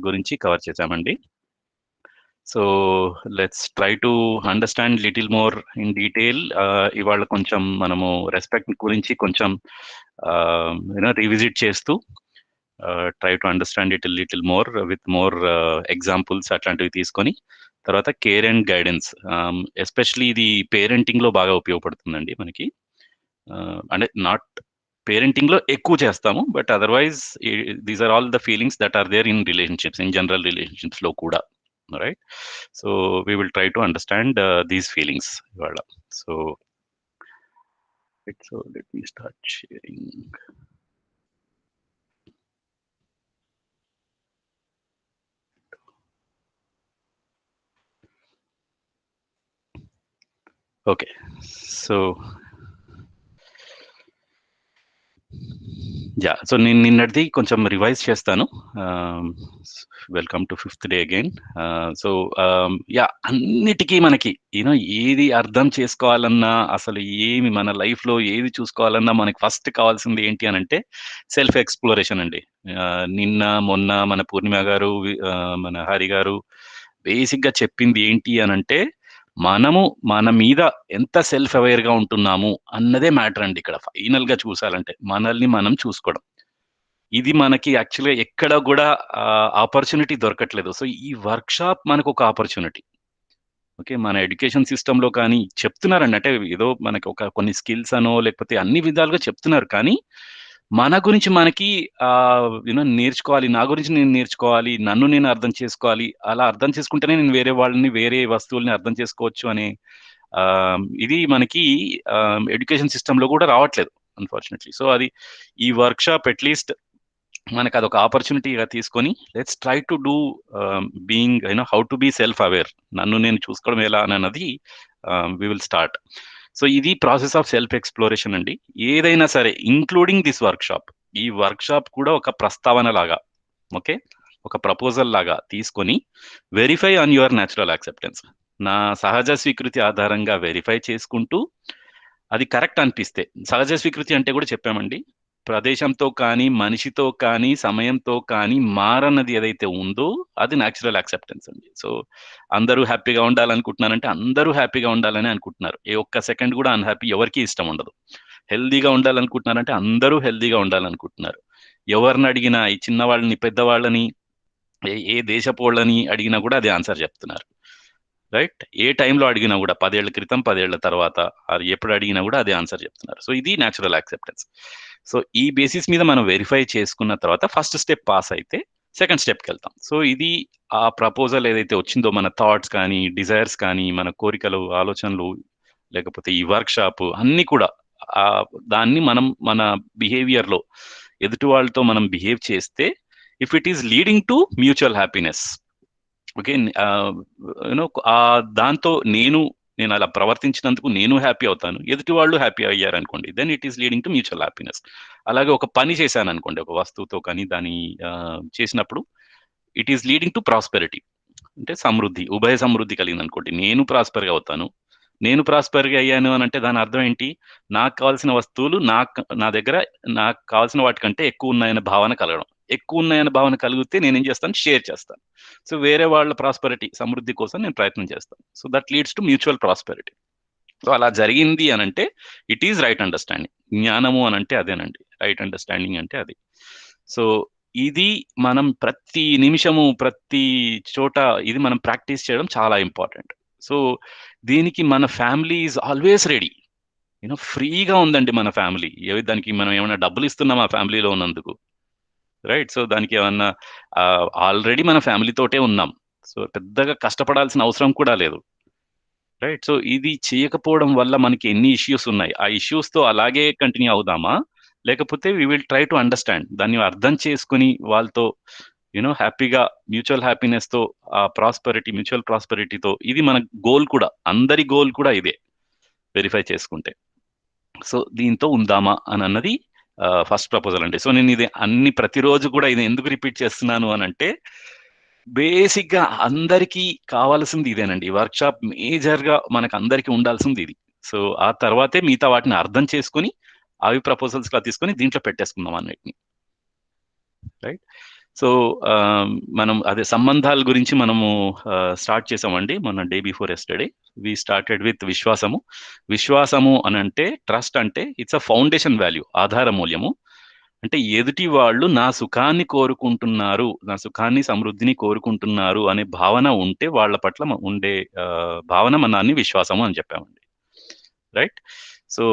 గురించి కవర్ చేశామండి. So let's try to understand little more in detail. ఇవాళ కొంచెం మనము రెస్పెక్ట్ గురించి కొంచెం రివిజిట్ చేస్తూ try to understand it little more with more examples అట్లాంటివి తీసుకొని తర్వాత కేర్ అండ్ గైడెన్స్, ఎస్పెషలీ ఇది పేరెంటింగ్ లో బాగా ఉపయోగపడుతుందండి మనకి. అంటే నాట్ పేరెంటింగ్ లో ఎక్కువ చేస్తాము, but otherwise these are all the feelings that are there in relationships, in general relationships లో కూడా, right? So we will try to understand these feelings ఇవాళ. So let me start sharing. Okay, so so నేను నిన్నటిది కొంచెం revise చేస్తాను. Welcome to 5th day again. So అన్నిటికీ మనకి ఏది అర్థం చేసుకోవాలన్నా, అసలు ఏమి మన లైఫ్ లో ఏది చూసుకోవాలన్నా మనకి ఫస్ట్ కావాల్సింది ఏంటి అని అంటే సెల్ఫ్ ఎక్స్ప్లోరేషన్ అండి. నిన్న మొన్న మన పూర్ణిమ గారు, మన హరి గారు బేసిక్ గా చెప్పింది ఏంటి అని అంటే, మనము మన మీద ఎంత సెల్ఫ్ అవేర్ గా ఉంటున్నాము అన్నదే మ్యాటర్ అండి. ఇక్కడ ఫైనల్ గా చూసాలంటే మనల్ని మనం చూసుకోవడం, ఇది మనకి యాక్చువల్గా ఎక్కడ కూడా ఆపర్చునిటీ దొరకట్లేదు. సో ఈ వర్క్ షాప్ మనకు ఒక ఆపర్చునిటీ. ఓకే, మన ఎడ్యుకేషన్ సిస్టమ్ లో కానీ చెప్తున్నారండి, అంటే ఏదో మనకి కొన్ని స్కిల్స్ అనో లేకపోతే అన్ని విధాలుగా చెప్తున్నారు, కానీ మన గురించి మనకి నేర్చుకోవాలి, నా గురించి నేను నేర్చుకోవాలి, నన్ను నేను అర్థం చేసుకోవాలి. అలా అర్థం చేసుకుంటేనే నేను వేరే వాళ్ళని, వేరే వస్తువుల్ని అర్థం చేసుకోవచ్చు అనే ఇది మనకి ఎడ్యుకేషన్ సిస్టమ్ లో కూడా రావట్లేదు అన్ఫార్చునేట్లీ. సో అది ఈ వర్క్ షాప్ అట్లీస్ట్ మనకు అదొక ఆపర్చునిటీగా తీసుకొని let's try to do being how to be self aware, నన్ను నేను చూసుకోవడం ఎలా అన్నది వి విల్ స్టార్ట్. సో ఇది ప్రాసెస్ ఆఫ్ సెల్ఫ్ ఎక్స్ప్లోరేషన్ అండి. ఏదైనా సరే ఇంక్లూడింగ్ దిస్ వర్క్ షాప్, ఈ వర్క్ షాప్ కూడా ఒక ప్రస్తావన లాగా, ఓకే, ఒక ప్రపోజల్ లాగా తీసుకొని verify on your natural acceptance, నా సహజ స్వీకృతి ఆధారంగా వెరిఫై చేసుకుంటూ అది కరెక్ట్ అనిపిస్తే, సహజ స్వీకృతి అంటే కూడా చెప్పామండి, ప్రదేశంతో కానీ మనిషితో కానీ సమయంతో కానీ మారన్నది ఏదైతే ఉందో అది న్యాచురల్ యాక్సెప్టెన్స్ అండి. సో అందరూ హ్యాపీగా ఉండాలనుకుంటున్నారంటే అందరూ హ్యాపీగా ఉండాలని అనుకుంటున్నారు, ఏ ఒక్క సెకండ్ కూడా అన్హ్యాపీ ఎవరికి ఇష్టం ఉండదు. హెల్దీగా ఉండాలనుకుంటున్నారంటే అందరూ హెల్దీగా ఉండాలనుకుంటున్నారు. ఎవరిని అడిగినా, ఈ చిన్నవాళ్ళని పెద్దవాళ్ళని ఏ దేశపోళ్ళని అడిగినా కూడా అదే ఆన్సర్ చెప్తున్నారు, రైట్? ఏ టైంలో అడిగినా కూడా, 10 ఏళ్ల క్రితం 10 ఏళ్ల తర్వాత ఎప్పుడు అడిగినా కూడా అదే ఆన్సర్ చెప్తున్నారు. సో ఇది న్యాచురల్ యాక్సెప్టెన్స్. సో ఈ బేసిస్ మీద మనం వెరిఫై చేసుకున్న తర్వాత ఫస్ట్ స్టెప్ పాస్ అయితే సెకండ్ స్టెప్కి వెళ్తాం. సో ఇది ఆ ప్రపోజల్ ఏదైతే వచ్చిందో, మన థాట్స్ కానీ డిజైర్స్ కానీ మన కోరికలు ఆలోచనలు లేకపోతే ఈ వర్క్ షాప్ అన్ని కూడా దాన్ని మనం మన బిహేవియర్లో ఎదుటి వాళ్ళతో మనం బిహేవ్ చేస్తే, if it is leading to mutual happiness, okay, దాంతో నేను అలా ప్రవర్తించినందుకు నేను హ్యాపీ అవుతాను, ఎదుటి వాళ్ళు హ్యాపీ అయ్యారు అనుకోండి, then it is leading to mutual happiness. అలాగే ఒక పని చేశాను అనుకోండి, ఒక వస్తువుతో కానీ దాన్ని చేసినప్పుడు it is leading to prosperity, అంటే సమృద్ధి, ఉభయ సమృద్ధి కలిగింది అనుకోండి, నేను ప్రాస్పర్గా అవుతాను. నేను ప్రాస్పర్గా అయ్యాను అని అంటే దాని అర్థం ఏంటి, నాకు కావాల్సిన వస్తువులు నా దగ్గర నాకు కావాల్సిన వాటికంటే ఎక్కువ ఉన్నాయనే భావన కలగడం. ఎక్కువ ఉన్నాయనే భావన కలిగితే నేను ఏం చేస్తాను, షేర్ చేస్తాను. సో వేరే వాళ్ళ ప్రాస్పరిటీ, సమృద్ధి కోసం నేను ప్రయత్నం చేస్తాను. So that leads to mutual prosperity. So అలా జరిగింది అని అంటే ఇట్ ఈజ్ రైట్ అండర్స్టాండింగ్. జ్ఞానము అని అంటే అదేనండి, రైట్ అండర్స్టాండింగ్ అంటే అది. సో ఇది మనం ప్రతి నిమిషము ప్రతి చోట ఇది మనం ప్రాక్టీస్ చేయడం చాలా ఇంపార్టెంట్. సో దీనికి మన ఫ్యామిలీ ఈజ్ ఆల్వేస్ రెడీ. ఫ్రీగా ఉందండి మన ఫ్యామిలీ. దానికి మనం ఏమైనా డబ్బులు ఇస్తున్నాం ఆ ఫ్యామిలీలో ఉన్నందుకు, రైట్? సో దానికి ఏమన్నా ఆల్రెడీ మన ఫ్యామిలీతోటే ఉన్నాం. సో పెద్దగా కష్టపడాల్సిన అవసరం కూడా లేదు, రైట్? సో ఇది చేయకపోవడం వల్ల మనకి ఎన్ని ఇష్యూస్ ఉన్నాయి, ఆ ఇష్యూస్ తో అలాగే కంటిన్యూ అవుదామా, లేకపోతే we will try to understand, దాన్ని అర్థం చేసుకుని వాళ్ళతో హ్యాపీగా మ్యూచువల్ హ్యాపీనెస్ తో ఆ ప్రాస్పరిటీ, మ్యూచువల్ ప్రాస్పరిటీతో, ఇది మన గోల్ కూడా, అందరి గోల్ కూడా ఇదే వెరిఫై చేసుకుంటే. సో దీంతో ఉందామా అని అన్నది ఫస్ట్ ప్రపోజల్ అండి. సో నేను ఇది ప్రతిరోజు కూడా ఇది ఎందుకు రిపీట్ చేస్తున్నాను అని అంటే, బేసిక్ గా అందరికీ కావాల్సింది ఇదేనండి. వర్క్ షాప్ మేజర్ గా మనకు అందరికీ ఉండాల్సింది ఇది. సో ఆ తర్వాతే మిగతా వాటిని అర్థం చేసుకుని అవి ప్రపోజల్స్ లా తీసుకొని దీంట్లో పెట్టేసుకుందాం అన్నిటిని, రైట్? సో మనం అదే సంబంధాల గురించి మనము స్టార్ట్ చేసామండి మొన్న day before yesterday. We started with విశ్వాసము. విశ్వాసము అని అంటే ట్రస్ట్ అంటే ఇట్స్ అ ఫౌండేషన్ వాల్యూ, ఆధార మూల్యము. అంటే ఎదుటి వాళ్ళు నా సుఖాన్ని కోరుకుంటున్నారు, నా సుఖాన్ని సమృద్ధిని కోరుకుంటున్నారు అనే భావన ఉంటే వాళ్ళ పట్ల ఉండే భావన మనాన్ని విశ్వాసము అని చెప్పామండి. రైట్. సో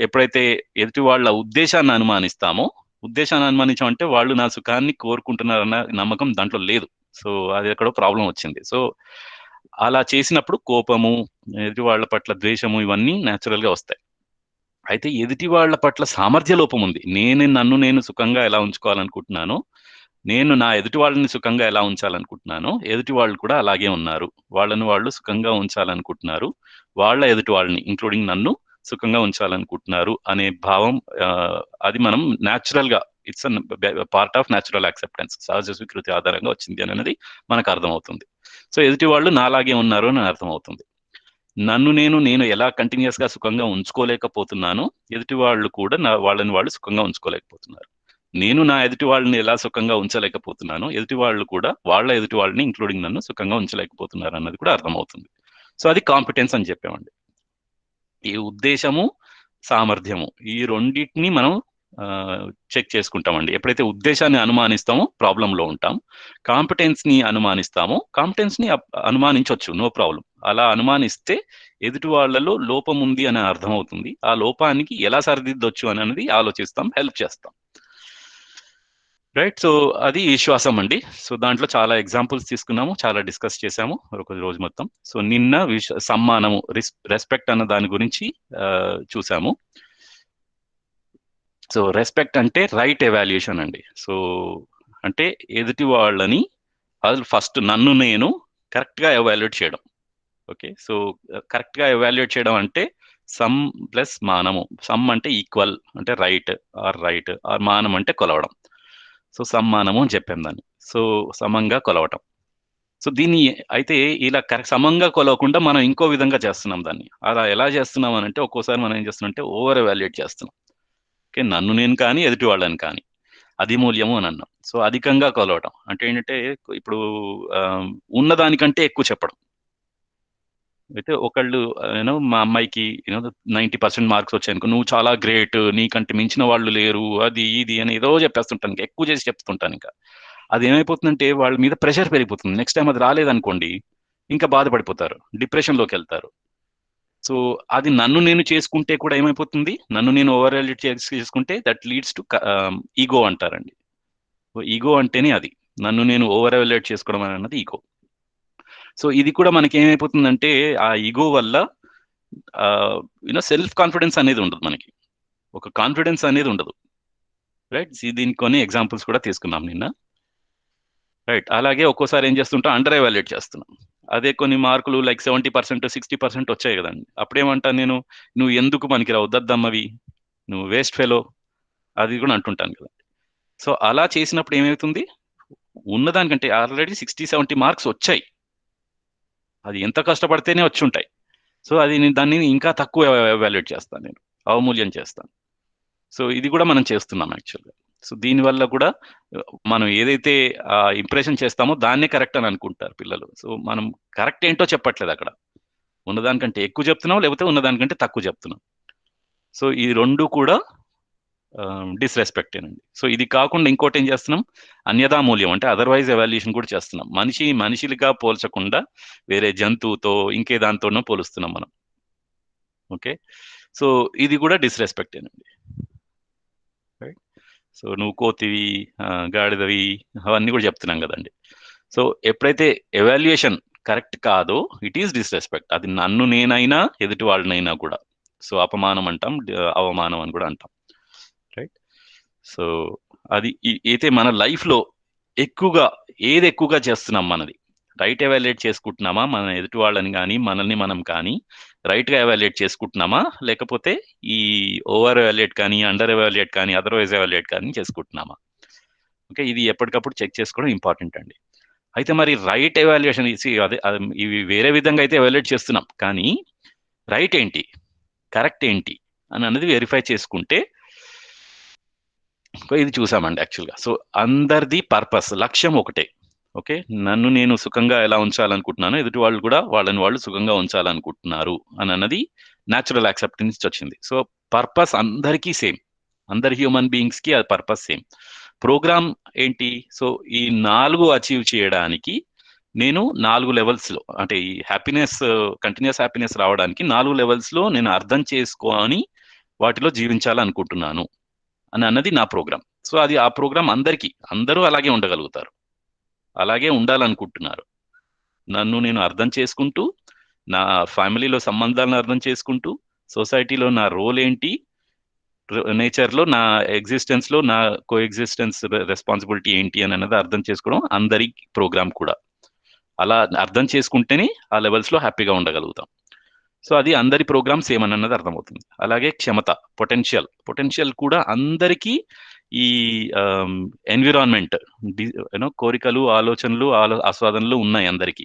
ఎప్పుడైతే ఎదుటి వాళ్ళ ఉద్దేశాన్ని అనుమానిస్తామో, ఉద్దేశాన్ని అనుమానించామంటే వాళ్ళు నా సుఖాన్ని కోరుకుంటున్నారన్న నమ్మకం దాంట్లో లేదు. సో అది ఎక్కడో ప్రాబ్లం వచ్చింది. సో అలా చేసినప్పుడు కోపము, ఎదుటి వాళ్ళ పట్ల ద్వేషము ఇవన్నీ న్యాచురల్ గా వస్తాయి. అయితే ఎదుటి వాళ్ళ పట్ల సామర్థ్య లోపం ఉంది. నన్ను నేను సుఖంగా ఎలా ఉంచుకోవాలనుకుంటున్నానో, నేను నా ఎదుటి వాళ్ళని సుఖంగా ఎలా ఉంచాలనుకుంటున్నానో, ఎదుటి వాళ్ళు కూడా అలాగే ఉన్నారు. వాళ్ళని వాళ్ళు సుఖంగా ఉంచాలనుకుంటున్నారు. వాళ్ళ ఎదుటి వాళ్ళని ఇంక్లూడింగ్ నన్ను సుఖంగా ఉంచాలనుకుంటున్నారు అనే భావం, అది మనం న్యాచురల్‌గా it's an part of natural acceptance. సహజ స్వీకృతి ఆధారంగా వచ్చింది అనేది మనకు అర్థమవుతుంది. సో ఎదుటి వాళ్ళు నాలాగే ఉన్నారు అని అర్థమవుతుంది. నేను ఎలా కంటిన్యూయస్‌గా సుఖంగా ఉంచుకోలేకపోతున్నానో, ఎదుటి వాళ్ళు కూడా వాళ్ళని వాళ్ళు సుఖంగా ఉంచుకోలేకపోతున్నారు. నేను నా ఎదుటి వాళ్ళని ఎలా సుఖంగా ఉంచలేకపోతున్నానో, ఎదుటి వాళ్ళు కూడా వాళ్ళ ఎదుటి వాళ్ళని ఇంక్లూడింగ్ నన్ను సుఖంగా ఉంచలేకపోతున్నారు అన్నది కూడా అర్థమవుతుంది. సో అది కాంపిటెన్స్ అని చెప్పామండి. ఈ ఉద్దేశము, సామర్థ్యము ఈ రెండిటిని మనం చెక్ చేసుకుంటామండి. ఎప్పుడైతే ఉద్దేశాన్ని అనుమానిస్తామో ప్రాబ్లంలో ఉంటాం. కాంపిటెన్స్‌ని అనుమానిస్తామో, కాంపిటెన్స్‌ని అనుమానించొచ్చు, నో ప్రాబ్లమ్. అలా అనుమానిస్తే ఎదుటి వాళ్ళలో లోపం ఉంది అని అర్థమవుతుంది. ఆ లోపానికి ఎలా సరిదిద్దొచ్చు అనేది ఆలోచిస్తాం, హెల్ప్ చేస్తాం. రైట్. సో అది విశ్వాసం అండి. సో దాంట్లో చాలా ఎగ్జాంపుల్స్ తీసుకున్నాము, చాలా డిస్కస్ చేసాము ఒక రోజు మొత్తం. సో నిన్న సమ్మానము, రెస్పెక్ట్ అన్న దాని గురించి చూసాము. సో రెస్పెక్ట్ అంటే రైట్ ఎవాల్యుయేషన్ అండి. సో అంటే ఎదుటి వాళ్ళని అసలు ఫస్ట్ నన్ను నేను కరెక్ట్గా ఎవాల్యుయేట్ చేయడం. ఓకే. సో కరెక్ట్గా ఎవాల్యుయేట్ చేయడం అంటే సమ్ ప్లస్ మానము. సమ్ అంటే ఈక్వల్ అంటే రైట్ ఆర్ మానం అంటే కొలవడం. సో సమ్మానము అని చెప్పాం దాన్ని. సో సమంగా కొలవటం. సో దీన్ని అయితే ఇలా సమంగా కొలవకుండా మనం ఇంకో విధంగా చేస్తున్నాం దాన్ని. అలా ఎలా చేస్తున్నాం అని అంటే ఒక్కోసారి మనం ఏం చేస్తున్నాం అంటే ఓవర్ ఎవాల్యుయేట్ చేస్తున్నాం. ఓకే. నన్ను నేను కానీ ఎదుటి వాళ్ళని కానీ అధిమూల్యము అని అన్నాం. సో అధికంగా కొలవటం అంటే ఏంటంటే ఇప్పుడు ఉన్నదానికంటే ఎక్కువ చెప్పడం. అయితే ఒకళ్ళు మా అమ్మాయికి 90% మార్క్స్ వచ్చాయనుకో, నువ్వు చాలా గ్రేట్, నీకంటే మించిన వాళ్ళు లేరు, అది ఇది అని ఏదో చెప్పేస్తుంటాను, ఎక్కువ చేసి చెప్తుంటాను. ఇంకా అది ఏమైపోతుందంటే వాళ్ళ మీద ప్రెషర్ పెరిగిపోతుంది. నెక్స్ట్ టైం అది రాలేదనుకోండి, ఇంకా బాధపడిపోతారు, డిప్రెషన్లోకి వెళ్తారు. సో అది నన్ను నేను చేసుకుంటే కూడా ఏమైపోతుంది, నన్ను నేను ఓవర్ చేసుకుంటే దట్ లీడ్స్ టు ఈగో అంటారండి. ఈగో అంటేనే అది, నన్ను నేను ఓవర్ ఎవాల్యుయేట్ చేసుకోవడం అన్నది ఈగో. సో ఇది కూడా మనకి ఏమైపోతుందంటే ఆ ఈగో వల్ల సెల్ఫ్ కాన్ఫిడెన్స్ అనేది ఉండదు, మనకి ఒక కాన్ఫిడెన్స్ అనేది ఉండదు. రైట్. దీనికి కొన్ని ఎగ్జాంపుల్స్ కూడా తీసుకున్నాం నిన్న. రైట్. అలాగే ఒక్కోసారి ఏం చేస్తుంటాం, అండర్ ఎవాల్యుయేట్ చేస్తున్నాం. అదే కొన్ని మార్కులు లైక్ 70%, 60% వచ్చాయి కదండి, అప్పుడేమంటాను నేను, నువ్వు ఎందుకు పనికిరావు, దద్దమ్మవి, నువ్వు వేస్ట్ ఫెలో, అది కూడా అంటుంటాను కదా. సో అలా చేసినప్పుడు ఏమవుతుంది, ఉన్నదానికంటే ఆల్రెడీ 60-70 మార్క్స్ వచ్చాయి, అది ఎంత కష్టపడితేనే వచ్చి ఉంటాయి. సో అది దాన్ని ఇంకా తక్కువ ఎవాల్యుయేట్ చేస్తాను, నేను అవమూల్యం చేస్తాను. సో ఇది కూడా మనం చేస్తున్నాం యాక్చువల్గా. సో దీనివల్ల కూడా మనం ఏదైతే ఇంప్రెషన్ చేస్తామో దాన్నే కరెక్ట్ అని అనుకుంటారు పిల్లలు. సో మనం కరెక్ట్ ఏంటో చెప్పట్లేదు అక్కడ, ఉన్నదానికంటే ఎక్కువ చెప్తున్నాం, లేకపోతే ఉన్నదానికంటే తక్కువ చెప్తున్నాం. సో ఈ రెండు కూడా డిస్రెస్పెక్టేనండి. సో ఇది కాకుండా ఇంకోటి ఏం చేస్తున్నాం, అన్యదా మూల్యం అంటే అదర్వైజ్ ఎవాల్యుయేషన్ కూడా చేస్తున్నాం. మనిషిగా పోల్చకుండా వేరే జంతువుతో ఇంకే దాంతోనో పోలుస్తున్నాం మనం. ఓకే. సో ఇది కూడా డిస్రెస్పెక్టేనండి. రైట్. సో నువ్వు కోతివి, గాడిదవి, అవన్నీ కూడా చెప్తున్నాం కదండి. సో ఎప్పుడైతే ఎవాల్యుయేషన్ కరెక్ట్ కాదో ఇట్ ఈస్ డిస్రెస్పెక్ట్. అది నన్ను నేనైనా ఎదుటి వాళ్ళనైనా కూడా. సో అపమానం అంటాం, అవమానం అని కూడా అంటాం. రైట్. సో అది అయితే మన లైఫ్లో ఏది ఎక్కువగా చేస్తున్నాం, మనది రైట్ ఎవాల్యుయేట్ చేసుకుంటున్నామా, మన ఎదుటి వాళ్ళని కానీ మనల్ని మనం కానీ రైట్గా ఎవాల్యుయేట్ చేసుకుంటున్నామా, లేకపోతే ఈ ఓవర్ ఎవాల్యుయేట్ కానీ, అండర్ ఎవాల్యుయేట్ కానీ, అదర్వైజ్ ఎవాల్యుయేట్ కానీ చేసుకుంటున్నామా. ఓకే. ఇది ఎప్పటికప్పుడు చెక్ చేసుకోవడం ఇంపార్టెంట్ అండి. అయితే మరి రైట్ ఎవాల్యుయేషన్ అదే ఇవి వేరే విధంగా అయితే ఎవాల్యుయేట్ చేస్తున్నాం, కానీ రైట్ ఏంటి, కరెక్ట్ ఏంటి అని అన్నది వెరిఫై చేసుకుంటే ఇది చూసామండి యాక్చువల్‌గా. సో, అందరిది పర్పస్ లక్ష్యం ఒకటే. ఓకే. నన్ను నేను సుఖంగా ఎలా ఉంచాలనుకుంటున్నానో, ఎదుటి వాళ్ళు కూడా వాళ్ళని వాళ్ళు సుఖంగా ఉంచాలనుకుంటున్నారు అనన్నది నేచురల్ యాక్సెప్టెన్స్ నుంచి వచ్చింది. సో, పర్పస్ అందరికీ సేమ్. అందరి హ్యూమన్ బీయింగ్స్‌కి ఆ పర్పస్ సేమ్. ప్రోగ్రామ్ ఏంటి? సో, ఈ 4 అచీవ్ చేయడానికి నేను 4 లెవెల్స్‌లో అంటే ఈ హ్యాపీనెస్ కంటిన్యూయస్ హ్యాపీనెస్ రావడానికి 4 లెవెల్స్‌లో నేను అర్థం చేసుకొని వాటిలో జీవించాలనుకుంటున్నాను అని అన్నది నా ప్రోగ్రామ్. సో, అది ఆ ప్రోగ్రామ్ అందరికీ. అందరూ అలాగే ఉండగలుగుతారు. అలాగే ఉండాలనుకుంటున్నారు. నన్ను నేను అర్థం చేసుకుంటూ, నా ఫ్యామిలీలో సంబంధాలను అర్థం చేసుకుంటూ, సొసైటీలో నా రోల్ ఏంటి, నేచర్‌లో నా ఎగ్జిస్టెన్స్‌లో నా కోఎగ్జిస్టెన్స్ రెస్పాన్సిబిలిటీ ఏంటి అని అన్నది అర్థం చేసుకోవడం అందరి ప్రోగ్రామ్ కూడా. అలా అర్థం చేసుకుంటేనే ఆ లెవెల్స్‌లో హ్యాపీగా ఉండగలుగుతాం. సో, అది అందరి ప్రోగ్రామ్ సేమ్ అని అన్నది అర్థమవుతుంది. అలాగే క్షమత, పొటెన్షియల్ కూడా అందరికీ ఈ ఆహ్, ఎన్విరాన్మెంట్ కోరికలు, ఆలోచనలు, ఆస్వాదనలు ఉన్నాయి అందరికీ.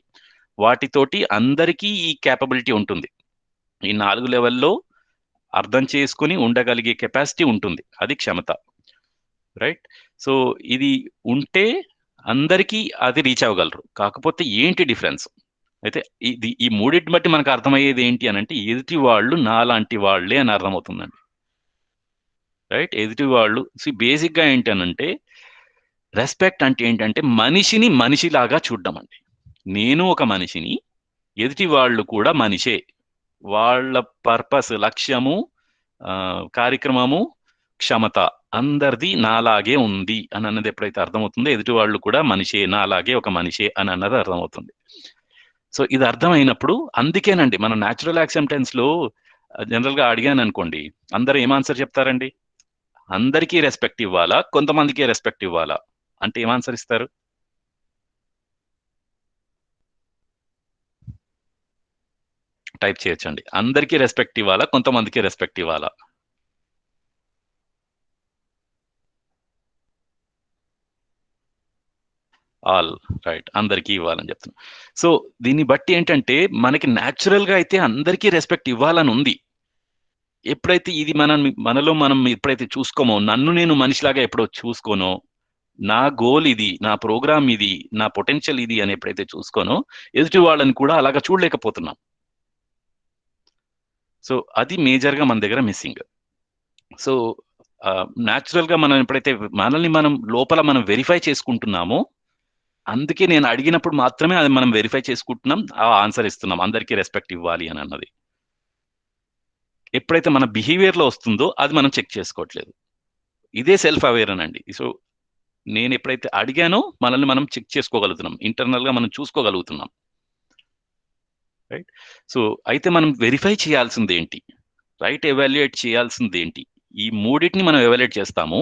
వాటితోటి అందరికీ ఈ కేపబిలిటీ ఉంటుంది. ఈ 4 లెవెల్‌లో అర్థం చేసుకొని ఉండగలిగే కెపాసిటీ ఉంటుంది. అది క్షమత. రైట్? సో, ఇది ఉంటే అందరికీ అది రీచ్ అవ్వగలరు. కాకపోతే ఏంటి డిఫరెన్స్? అయితే ఈ మూడిటిని బట్టి మనకు అర్థమయ్యేది ఏంటి అనంటే, ఎదుటి వాళ్ళు నాలాంటి వాళ్ళే అని అర్థమవుతుందండి. రైట్? ఎదుటి వాళ్ళు బేసిక్‌గా ఏంటనంటే, రెస్పెక్ట్ అంటే ఏంటంటే, మనిషిని మనిషిలాగా చూడడం అండి. నేను ఒక మనిషిని, ఎదుటి వాళ్ళు కూడా మనిషే. వాళ్ళ పర్పస్, లక్ష్యము, కార్యక్రమము, క్షమత అందరిది నాలాగే ఉంది అని అన్నది ఎప్పుడైతే అర్థమవుతుందో, ఎదుటి వాళ్ళు కూడా మనిషే, నాలాగే ఒక మనిషే అని అన్నది అర్థమవుతుంది. సో, ఇది అర్థమైనప్పుడు అందుకేనండి మనం నేచురల్ యాక్సెప్టెన్స్‌లో జనరల్‌గా అడిగాననుకోండి, అందరూ ఏం ఆన్సర్ చెప్తారండి? అందరికీ రెస్పెక్ట్ ఇవ్వాలా? కొంతమందికే రెస్పెక్ట్ ఇవ్వాలా? అంటే ఏం ఆన్సర్ ఇస్తారు? టైప్ చేయొచ్చండి. అందరికీ రెస్పెక్ట్ ఇవ్వాలా? కొంతమందికే రెస్పెక్ట్ ఇవ్వాలా? All right. అందరికీ ఇవ్వాలని చెప్తున్నా. సో, దీన్ని బట్టి ఏంటంటే మనకి నేచురల్‌గా అయితే అందరికీ రెస్పెక్ట్ ఇవ్వాలని ఉంది. ఎప్పుడైతే ఇది మనలో మనం ఎప్పుడైతే చూసుకోమో, నన్ను నేను మనిషిలాగా ఎప్పుడో చూసుకోనో, నా గోల్ ఇది, నా ప్రోగ్రామ్ ఇది, నా పొటెన్షియల్ ఇది అని ఎప్పుడైతే చూసుకోనో, ఎదుటి వాళ్ళని కూడా అలాగా చూడలేకపోతున్నాం. సో, అది మేజర్‌గా మన దగ్గర మిస్సింగ్. సో, నేచురల్‌గా మనం ఎప్పుడైతే మనల్ని మనం లోపల మనం వెరిఫై చేసుకుంటున్నామో, అందుకే నేను అడిగినప్పుడు మాత్రమే అది మనం వెరిఫై చేసుకుంటున్నాం. ఆ ఆన్సర్ ఇస్తున్నాం. అందరికీ రెస్పెక్ట్ ఇవ్వాలి అని అన్నది. ఎప్పుడైతే మన బిహేవియర్‌లో వస్తుందో అది మనం చెక్ చేసుకోవట్లేదు. ఇదే సెల్ఫ్ అవేర్ అనండి. సో, నేను ఎప్పుడైతే అడిగానో మనల్ని మనం చెక్ చేసుకోగలుగుతున్నాం. ఇంటర్నల్‌గా మనం చూసుకోగలుగుతున్నాం. రైట్? సో, అయితే మనం వెరిఫై చేయాల్సిందేంటి? ఎవాల్యుయేట్ చేయాల్సిందేంటి? ఈ మూడిటిని మనం ఎవాల్యుయేట్ చేస్తాము.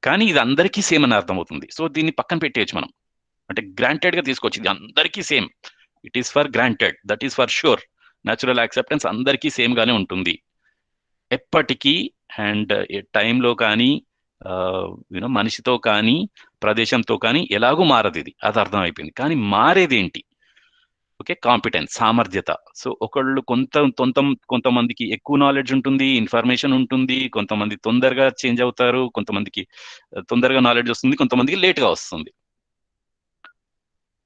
కానీ ఇది అందరికీ సేమ్ అని అర్థమవుతుంది. సో, దీన్ని పక్కన పెట్టేయొచ్చు మనం. అంటే గ్రాంటెడ్‌గా తీసుకోవచ్చు. ఇది అందరికీ same. It is for granted. That is for sure. Natural acceptance అందరికీ సేమ్ గానే ఉంటుంది. ఎప్పటికీ అండ్ టైంలో కానీ మనిషితో కానీ, ప్రదేశంతో కానీ ఎలాగూ మారదిది. అది అర్థమైపోయింది. కానీ మారేదేంటి? ఓకే. కాంపిటెన్స్, సామర్థ్యత. సో, ఒకళ్ళు కొంతమందికి ఎక్కువ నాలెడ్జ్ ఉంటుంది, ఇన్ఫర్మేషన్ ఉంటుంది. కొంతమంది తొందరగా చేంజ్ అవుతారు. కొంతమందికి తొందరగా నాలెడ్జ్ వస్తుంది. కొంతమందికి లేట్‌గా వస్తుంది.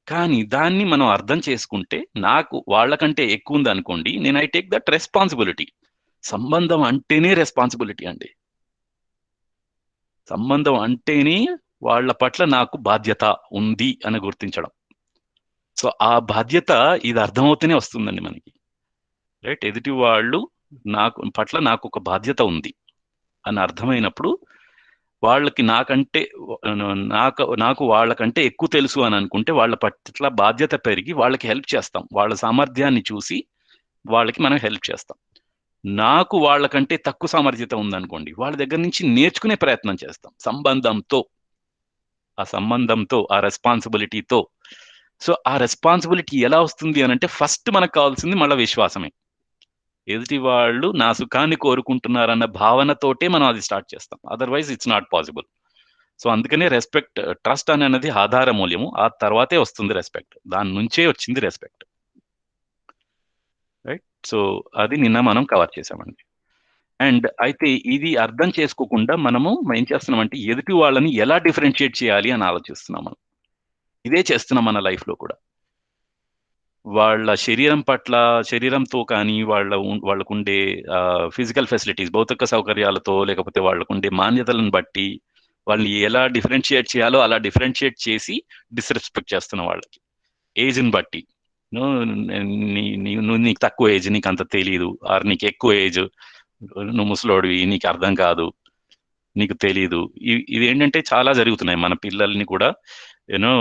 కానీ దాన్ని మనం అర్థం చేసుకుంటే, నాకు వాళ్ళకంటే ఎక్కువుందనుకోండి, నేను ఐ టేక్ దట్ రెస్పాన్సిబిలిటీ. సంబంధం అంటేనే రెస్పాన్సిబిలిటీ అండి. సంబంధం అంటేనే వాళ్ళ పట్ల నాకు బాధ్యత ఉంది అని గుర్తించడం. సో, ఆ బాధ్యత ఇది అర్థమవుతూనే వస్తుందండి మనకి. రైట్? ఎదుటి వాళ్ళు నాకొక బాధ్యత ఉంది అని అర్థమైనప్పుడు, వాళ్ళకి నాకంటే నాకు వాళ్ళకంటే ఎక్కువ తెలుసు అని అనుకుంటే, వాళ్ళ పట్ల బాధ్యత పెరిగి వాళ్ళకి హెల్ప్ చేస్తాం. వాళ్ళ సామర్థ్యాన్ని చూసి వాళ్ళకి మనం హెల్ప్ చేస్తాం. నాకు వాళ్ళకంటే తక్కువ సామర్థ్యత ఉందనుకోండి, వాళ్ళ దగ్గర నుంచి నేర్చుకునే ప్రయత్నం చేస్తాం. సంబంధంతో, ఆ రెస్పాన్సిబిలిటీతో. సో, ఆ రెస్పాన్సిబిలిటీ ఎలా వస్తుంది అనంటే ఫస్ట్ మనకు కావాల్సింది మళ్ళా విశ్వాసమే. ఎదుటి వాళ్ళు నా సుఖాన్ని కోరుకుంటున్నారన్న భావనతోటే మనం అది స్టార్ట్ చేస్తాం. Otherwise it's not possible. So, అందుకనే ట్రస్ట్ అనేది ఆధార మూల్యము. ఆ తర్వాతే వస్తుంది రెస్పెక్ట్. దాని నుంచే వచ్చింది రెస్పెక్ట్. రైట్? సో, అది నిన్న మనం కవర్ చేసామండి. అండ్ అయితే ఇది అర్థం చేసుకోకుండా మనము ఏం చేస్తున్నామంటే ఎదుటి వాళ్ళని ఎలా డిఫరెన్షియేట్ చేయాలి అని ఆలోచిస్తున్నాం మనం. ఇదే చేస్తున్నాం మన లైఫ్ లో కూడా. వాళ్ళ శరీరంతో కానీ వాళ్ళకుండే ఫిజికల్ ఫెసిలిటీస్, భౌతిక సౌకర్యాలతో, లేకపోతే వాళ్ళకుండే మాన్యతలను బట్టి వాళ్ళని ఎలా డిఫరెన్షియేట్ చేయాలో అలా డిఫరెన్షియేట్ చేసి డిస్రెస్పెక్ట్ చేస్తున్నాం వాళ్ళకి. ఏజ్ని బట్టి నువ్వు నీకు తక్కువ ఏజ్, నీకు అంత తెలియదు, ఆర్ నీకు ఎక్కువ ఏజ్, నువ్వు ముసలోడివి, నీకు అర్థం కాదు, నీకు తెలీదు. ఇది ఏంటంటే చాలా జరుగుతున్నాయి. మన పిల్లల్ని కూడా యూనో